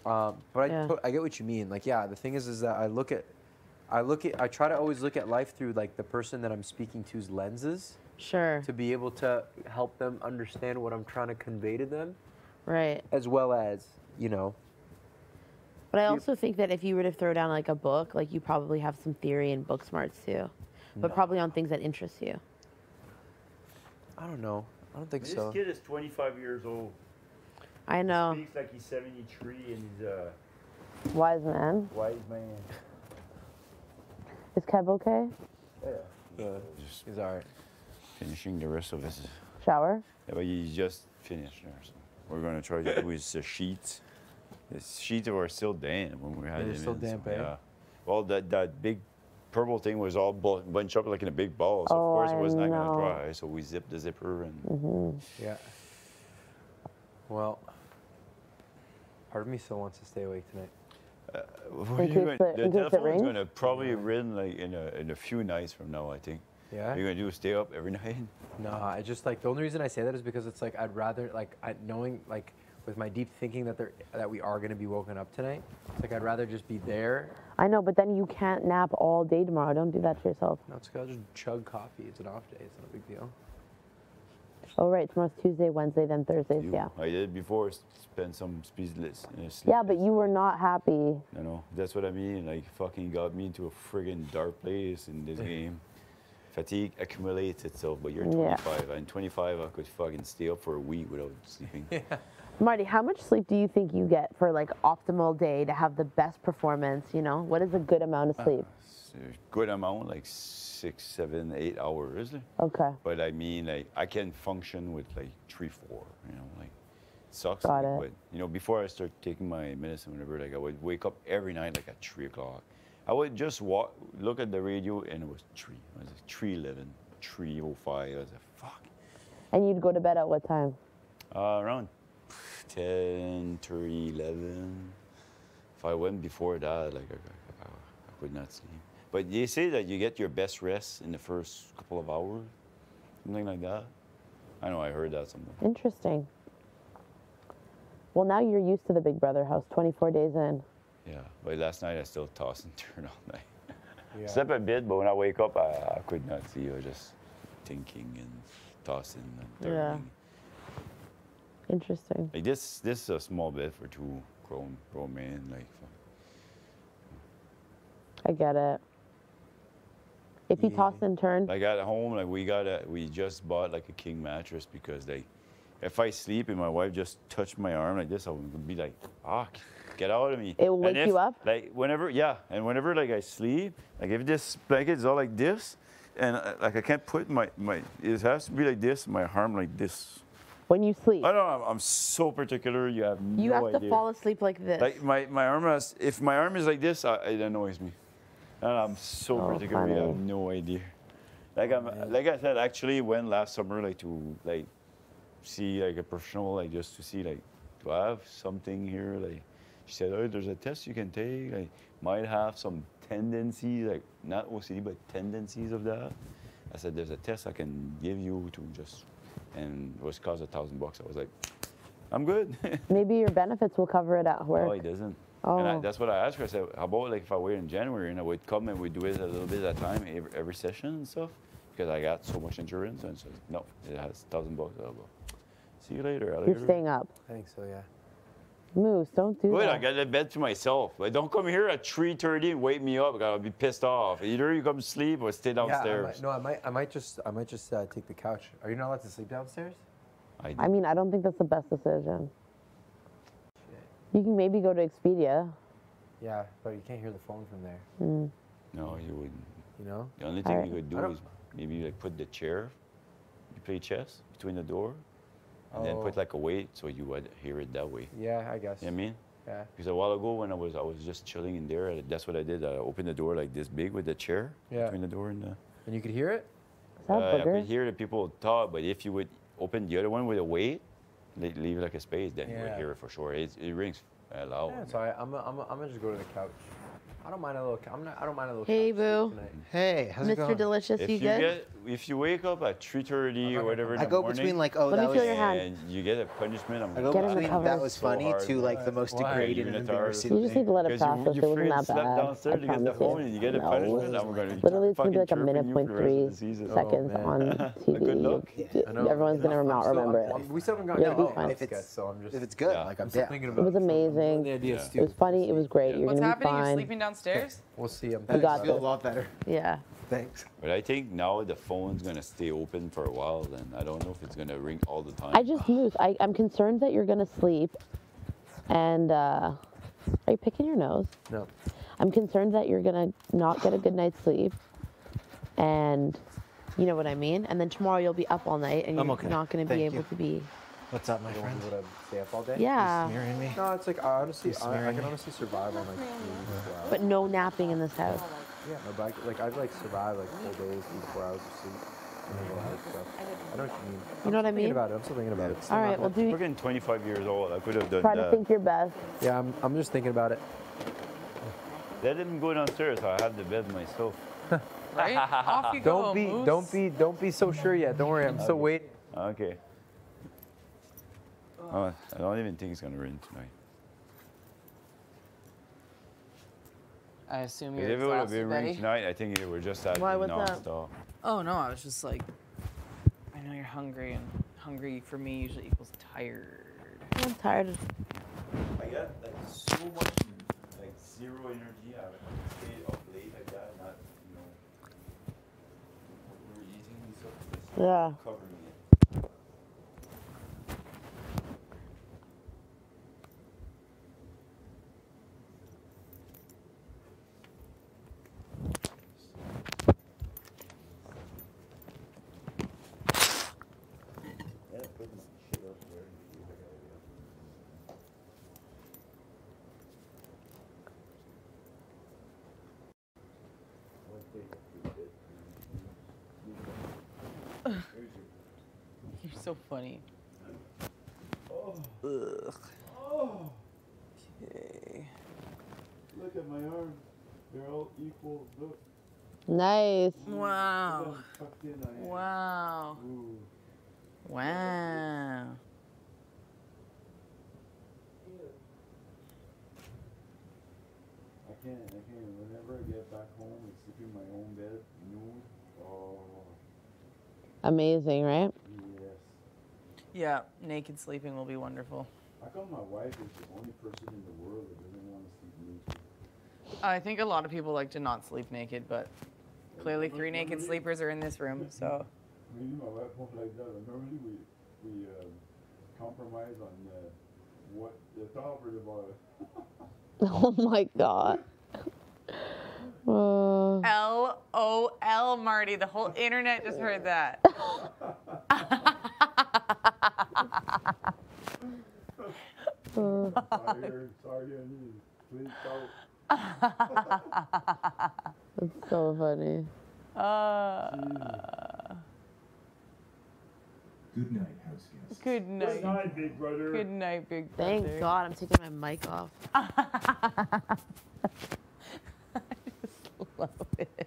But I get what you mean. Like, yeah, the thing is that I try to always look at life through like the person that I'm speaking to's lenses. Sure. To be able to help them understand what I'm trying to convey to them. Right. As well as, you know. But I also think that if you were to throw down like a book, like you probably have some theory and book smarts too, but No. probably on things that interest you. I don't know. I don't think This so. kid is 25 years old. I know. He speaks like he's 73 and he's a Wise man. wise man. Is Kev okay? Yeah. He's alright. Finishing the rest of his. Shower? Yeah, but he just finished there. So we're going to try to do his sheets. His sheets were still damp when we had They're him still in, damp, so, eh? Yeah. Well, that big purple thing was all bunched up like in a big ball. So of course it was not going to dry. So we zipped the zipper and. Yeah. Well, part of me still wants to stay awake tonight. What are you going, the telephone's going to probably ring like in a few nights from now, I think. Yeah? You're going to do stay up every night? No, I just like the only reason I say that is because it's like I'd rather like knowing like with my deep thinking that we are going to be woken up tonight. It's like I'd rather just be there. I know, but then you can't nap all day tomorrow. Don't do that to yourself. No, it's I'll just chug coffee. It's an off day. It's not a big deal. Oh, right. Tomorrow's Tuesday, Wednesday, then Thursdays. Yeah. I did before spend some sleepless. Yeah, but you were not happy. No, that's what I mean. Like fucking got me into a friggin' dark place in this game. Fatigue accumulates itself, but you're 25. And 25, I could fucking stay up for a week without sleeping. Marty, how much sleep do you think you get for like optimal day to have the best performance? You know, what is a good amount of sleep? Good amount, like 6, 7, 8 hours. Okay. But I mean, like I can function with like 3, 4. You know, like it sucks. Got it. But you know, before I start taking my medicine, whatever, like I would wake up every night like at 3 o'clock. I would just look at the radio, and it was 3. It was like 3:11, 3:05. I was like, fuck. And you'd go to bed at what time? Around 10, 11. If I went before that, like I could not sleep. But they say that you get your best rest in the first couple of hours. something like that. I know I heard that somewhere. Interesting. Well, now you're used to the Big Brother house, 24 days in. Yeah, but last night I still tossed and turned all night. Yeah. Slept a bit, but when I wake up, I could not see. I was just thinking and tossing and turning. Yeah. Interesting. Like this is a small bed for two grown men. Like, I get it. If you toss and turn, like at home, like we just bought like a king mattress because like, if I sleep and my wife just touched my arm like this, I would be like, get out of me. It will wake And you up? Like whenever like I sleep, like if this blanket is all like this, and like I can't put it has to be like this, my arm like this. when you sleep, I don't know, I'm so particular, you have no idea. you have to fall asleep like this. Like my arm if my arm is like this, it annoys me. And I'm so particular, you have no idea. Like like I said, actually went last summer like to like see like a professional, like just to see like, do I have something here? Like she said, oh, there's a test you can take. Like might have some tendencies, like not OCD, but tendencies of that. I said, there's a test I can give you to just, and it was cost $1,000. I was like, I'm good. Maybe your benefits will cover it at work. No, it doesn't. Oh. And that's what I asked her. I said, how about like if I wait in January and I would come and we'd do it a little bit at a time, every session and stuff, because I got so much insurance. And she said, no, it has $1,000. I'll go. See you later. You're staying up. I think so, yeah. Moose, don't do Good, that. I got the bed to myself. Like, don't come here at 3:30 and wake me up. I'll be pissed off. Either you come sleep or stay downstairs. Yeah, I might just take the couch. Are you not allowed to sleep downstairs? I mean, I don't think that's the best decision. You can maybe go to Expedia. Yeah, but you can't hear the phone from there. Mm. No, you wouldn't. You know? The only thing you could do is maybe like put the chair, you play chess between the door, and then put like a weight so you would hear it that way. Yeah, I guess. You know what I mean? Yeah. Because a while ago when I was just chilling in there, that's what I did. I opened the door like this big with the chair between the door and the. And you could hear it? I could hear the people talk, but if you would open the other one with a weight, leave like a space, then you would hear it for sure. It rings loud. Yeah, so I'm gonna just go to the couch. I don't mind a little. I don't mind a little. Hey, couch boo. tonight. Hey, how's it going? Mr. Delicious, you good? If you wake up at 3:30 or whatever in I the go morning, between like, oh, Let that me was. feel your hand. and you get a punishment. I go between that was funny to like the most degraded and embarrassing. You just need to let it process. It wasn't that bad. Downstairs to get the phone and you get a punishment. I'm going to Literally, it's gonna be like a minute point 3 seconds on TV. Everyone's gonna not remember it. We still haven't You'll gotten be fine. if it's good, like I'm down. It was amazing. It was funny. It was great. You're What's gonna be happening? You're fine. sleeping downstairs? We'll see. You got I feel this. a lot better. Yeah. Thanks. But I think now the phone's going to stay open for a while, and I don't know if it's going to ring all the time. I just Moose. I'm concerned that you're gonna sleep, and are you picking your nose? No. I'm concerned that you're gonna not get a good night's sleep, and you know what I mean. And then tomorrow you'll be up all night, and I'm you're okay. not gonna Thank be you. able to be. What's up, my You friend? want me to stay up all day? Yeah. You smearing me? No, it's like honestly, You I smearing can me? honestly survive on like 3 4 hours. But no napping in this house. Yeah, no, but I've like survived like full days, 3 to 4 hours of sleep. And then go out, so I know what you mean. You know what I I'm mean? thinking about it. I'm still thinking about it. All right. Well, do We're getting 25 years old. I could have done try that. to think your best. Yeah, I'm just thinking about it. Let him go downstairs. So I have the bed myself. Right? Off you go, Moose. Don't be so sure yet. Don't worry, I'm still waiting. Okay. Oh, I don't even think it's going to rain tonight. I assume If you're it would have exhausted, been raining Betty. tonight, I think it would just have Why, been what's up? nonstop. Oh no, I was just like, I know you're hungry, and hungry for me usually equals tired. I'm tired. I got like so much like zero energy. I stayed up late like that, not overeating and stuff. Just Yeah. covering it. Yeah, put my shit up there and see if I got it. You're so funny. Ugh. Oh. Okay. Look at my arms. They're all equal. Look. Nice. Wow. Wow. Wow. I can't. Whenever I get back home and sleep in my own bed, nude. Oh, Amazing, right? yes. Yeah, naked sleeping will be wonderful. How come my wife is the only person in the world that doesn't want to sleep naked? I think a lot of people like to not sleep naked, but clearly 3 naked sleepers are in this room, so. Me and my wife won't like that. Normally we compromise on what the top or the bottom. Oh my god. LOL, Marty. The whole internet just heard that. Sorry, I need please out. That's so funny. Good night, house guests. Good night. Good night, big brother. Good night, big brother. Thank God I'm taking my mic off. I just love it.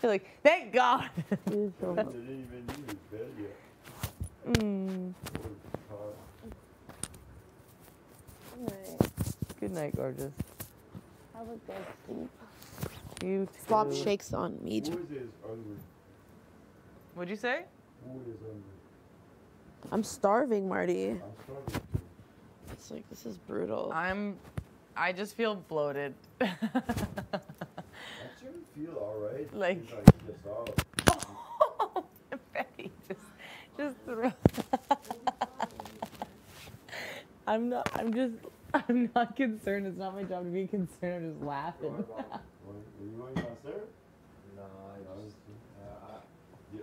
You're like, thank God. Didn't even use bed yet. Good night, gorgeous. Have a good sleep. You too. Flop shakes on me. Who is hungry? What'd you say? Who is hungry? I'm starving, Marty. I'm starving. It's like, this is brutal. I just feel bloated. I shouldn't feel alright. Like- This off. Oh, Betty, just throw. I'm not concerned. It's not my job to be concerned. I'm just laughing. Are you going downstairs? No,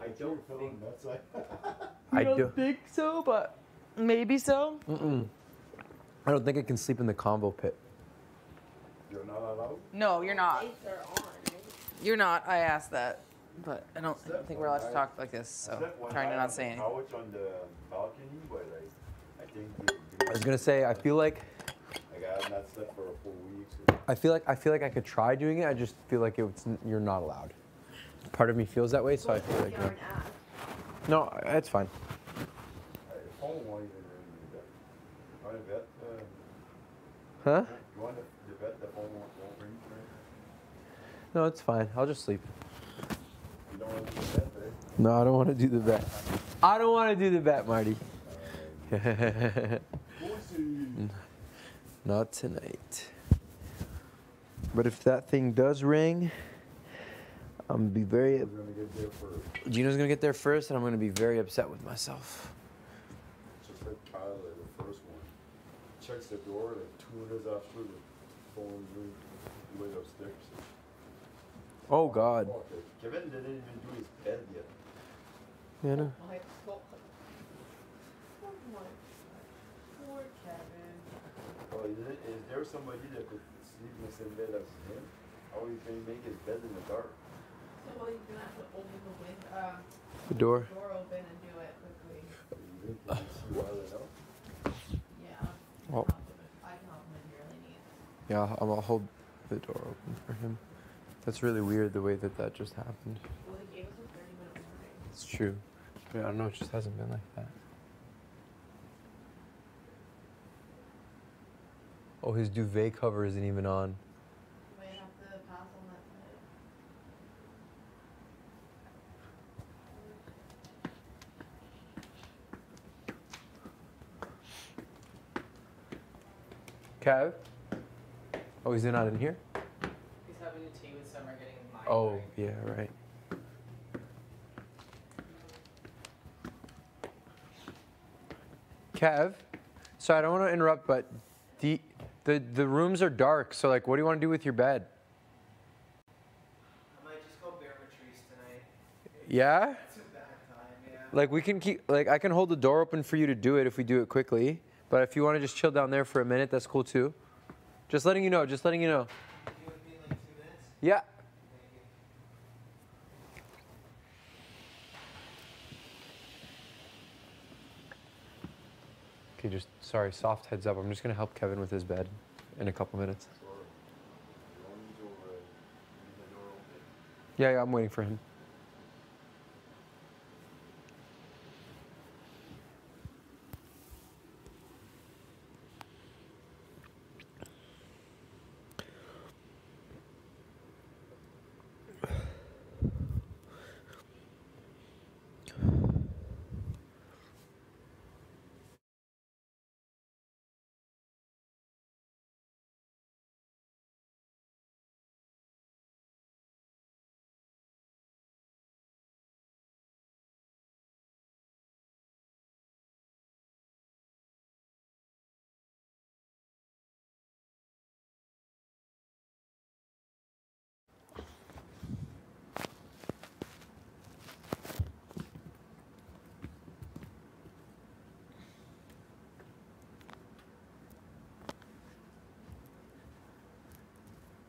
I don't think that's like. I don't think so, but maybe so. I don't think I can sleep in the convo pit. You're not allowed? No, you're not. You're not. I asked that, but I don't think we're allowed to talk like this. So I'm trying to not say anything. Couch on the balcony, but I think I was gonna say, I feel like I have not slept for a full week. I feel like I could try doing it. I just feel like you're not allowed. Part of me feels that way, so I feel like no, it's fine. The phone won't even ring me. You want to bet? Huh? You want to bet the phone won't ring? No, it's fine. I'll just sleep. You don't want to do the bet, right? No, I don't want to do the bet. I don't want to do the bet, Marty. Not tonight. But if that thing does ring, I'm gonna be very. We're going to get there first. Gino's gonna get there first, and I'm gonna be very upset with myself. Just like Tyler, the first one. Checks the door, like 2 minutes after the phone ring, he went upstairs. Oh God. Kevin didn't even do his bed yet. Yeah, no. Poor Kevin. Oh, is there somebody that could sleep in the same bed as him? How he can make his bed in the dark? So well, you're gonna have to open The door. door open and do it quickly. You think you see well enough? Yeah. Oh. I can open it if you really need. Yeah, I'll hold the door open for him. That's really weird the way that just happened. Well, they gave us a 30-minute warning. It's true. But I don't know, it just hasn't been like that. Oh, his duvet cover isn't even on. You might have to pass on that Kev? Oh, he's not in here? He's having a tea with Summer, getting mine. Oh, yeah, right. Kev, sorry, I don't want to interrupt, but the rooms are dark, so like, what do you want to do with your bed? I might just go bare Patrice tonight. Yeah? It's a bad time, yeah. Like, we can keep, like, I can hold the door open for you to do it if we do it quickly, but if you want to just chill down there for a minute, that's cool too. Just letting you know, just letting you know. You would be in like 2 minutes? Yeah. Okay, just, sorry, soft heads up. I'm just going to help Kevin with his bed in a couple minutes. Yeah, I'm waiting for him.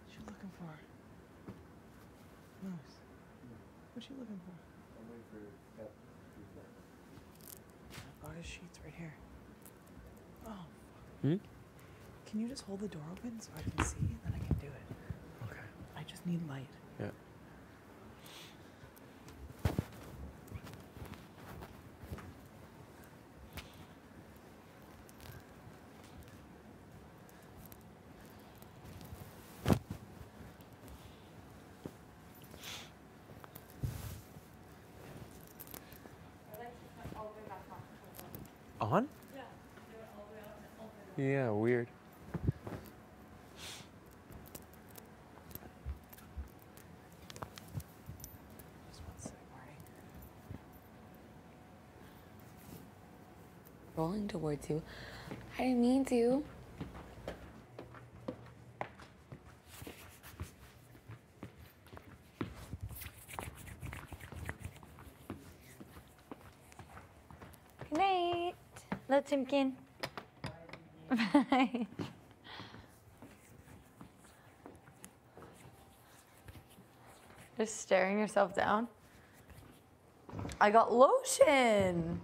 What you looking for? Moose. What you looking for? I'm waiting for that. I've got his sheets right here. Oh. Hmm? Can you just hold the door open so I can see and then I can do it? Okay. I just need light. Yeah. On? Yeah, weird. Rolling towards you. I didn't mean to. Good night. Hello, Timkin. Bye. Just staring yourself down. I got lotion.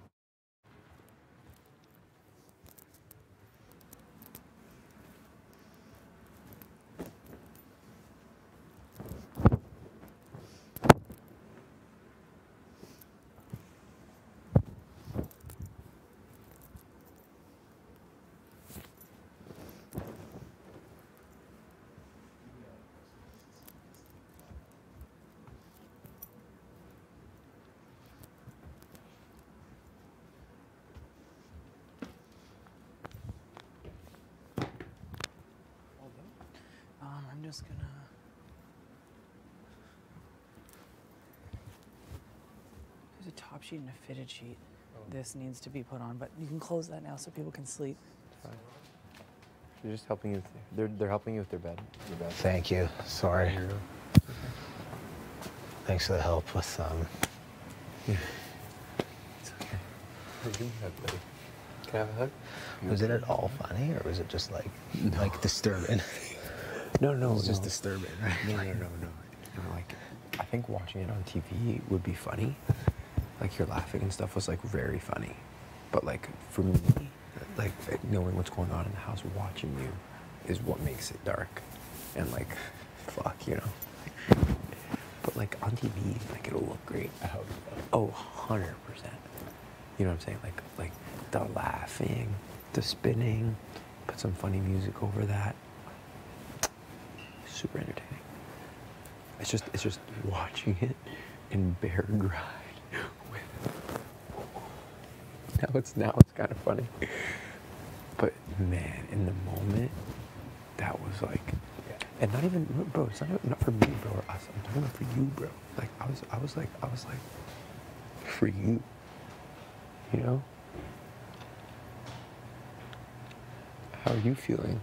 I'm just gonna. There's a top sheet and a fitted sheet. This needs to be put on, but you can close that now so people can sleep. It's fine. They're just helping you. They're helping you with their bed. Your bed. Thank you. Sorry. Thanks for the help with Yeah. It's okay. Give me a hug, buddy. Can I have a hug? Was it at all funny, or was it just like disturbing? No, It's just disturbing, right? No. Like, I think watching it on TV would be funny. Like, your laughing and stuff was like very funny. But like for me, like knowing what's going on in the house, watching you, is what makes it dark. And like, fuck, you know. But like on TV, like it'll look great. I hope so. Oh, 100%. You know what I'm saying? Like the laughing, the spinning, put some funny music over that. Super entertaining. It's just watching it in Bear Grind with. Now it's kind of funny. But man, in the moment, that was like, and not even, bro. It's not for me, bro, or us. I'm talking about for you, bro. Like I was like, for you. You know? How are you feeling?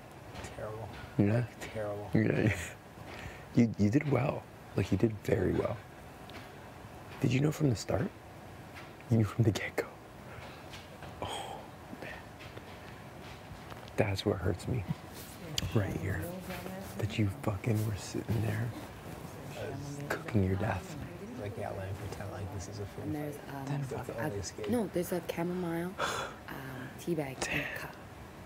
Terrible. Yeah. Terrible. Yeah. You did well. Like, you did very well. Did you know from the start? You knew from the get-go. Oh, man. That's what hurts me. Right here. That you fucking were sitting there cooking your death. Like, yeah, let me pretend like this is a food. And there's That's the only escape. no, there's a chamomile tea bag in a cup.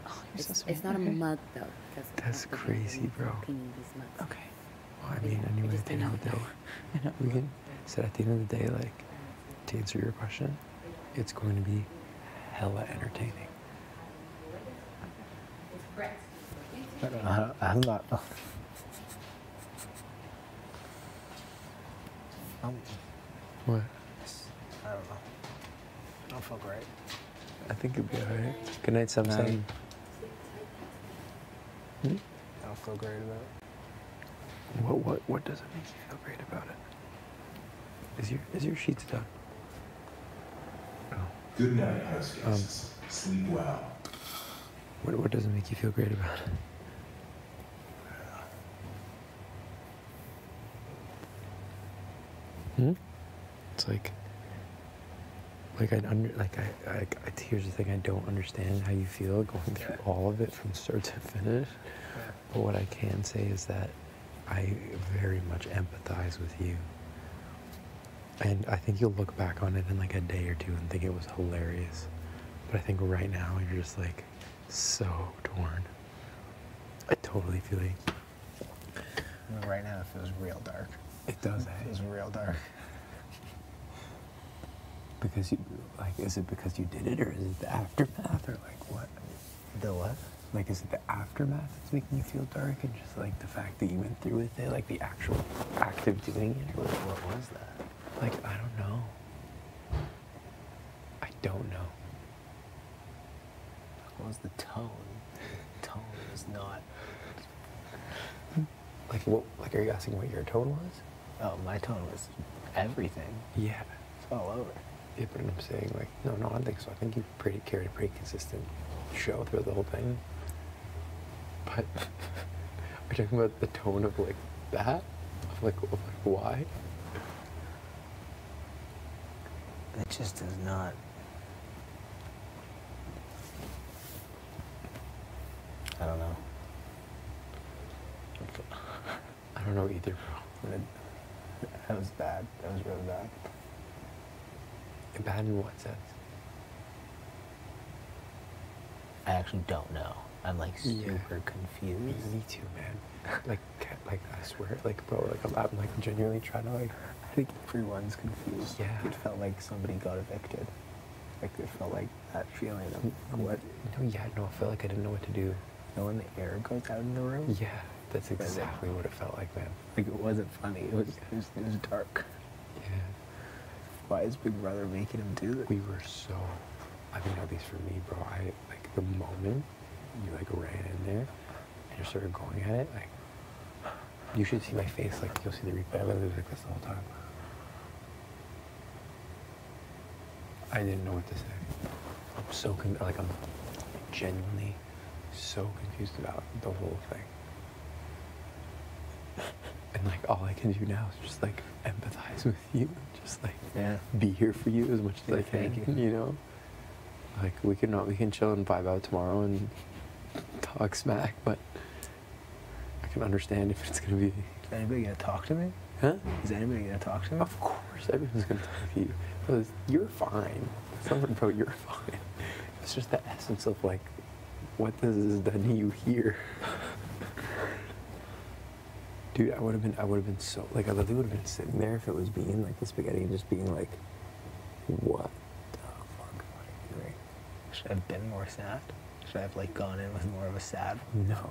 Oh, you're so sweet. It's not a mug though. Because That's crazy, bro. Can you use mugs? Okay. I mean, anyway, at the end of the day, we can said at the end of the day, like, to answer your question, it's going to be hella entertaining. I don't know. I'm not. What? I don't know. I don't feel great. I think it'll be alright. Good night, Samsung. I don't feel great about it. What doesn't make you feel great about it? Is your sheets done? Good night, house guests. Sleep well. What doesn't make you feel great about it? It's like here's the thing, I don't understand how you feel going through all of it from start to finish. But what I can say is that I very much empathize with you. And I think you'll look back on it in like a day or two and think it was hilarious. But I think right now you're just like so torn. I totally feel you. Right now it feels real dark. It does, It feels real dark. Because you, like, is it because you did it, or is it the aftermath, or like what? The what? Like, is it the aftermath that's making you feel dark, and just like the fact that you went through with it, like the actual act of doing it? Or What was that? like, I don't know. I don't know. What was the tone? The tone was not. Like what? Like, are you asking what your tone was? Oh, my tone was everything. Yeah. It's all over. Yeah, but I'm saying, like, no, I don't think so. I think you carried a pretty consistent show throughout the whole thing. But we're talking about the tone of like that, of like why? It just does not. I don't know. I don't know either, bro. That was bad. That was really bad. Bad in what sense? I actually don't know. I'm like super confused. Me too, man. Like I swear, like, bro, like I'm like genuinely trying to like. I think everyone's confused. Yeah. It felt like somebody got evicted. Like it felt like that feeling of what? No, yeah, no, I felt like I didn't know what to do. You know when the air goes out in the room? Yeah, that's exactly what it felt like, man. Like it wasn't funny. It was dark. Yeah. Why is Big Brother making him do this? We were so. I mean, at least for me, bro. I like the moment you like ran in there and you started going at it. Like, you should see my face. Like, you'll see the replay. I literally was like this the whole time. I didn't know what to say. I'm so I'm genuinely so confused about the whole thing. And like all I can do now is just like empathize with you, just like be here for you as much as I can. You know, like we can chill and vibe out tomorrow and talk smack, but I can understand if it's gonna be. Is anybody gonna talk to me? Huh? Is anybody gonna talk to me? Of course, everyone's gonna talk to you. Because you're fine. It's not about you're fine. It's just the essence of like what this has done to you here. Dude, I would have been so, like, I literally would have been sitting there if it was being like the spaghetti and just being like, what the fuck am I doing? Should I have been more sad? Should I have like gone in with more of a sad? No.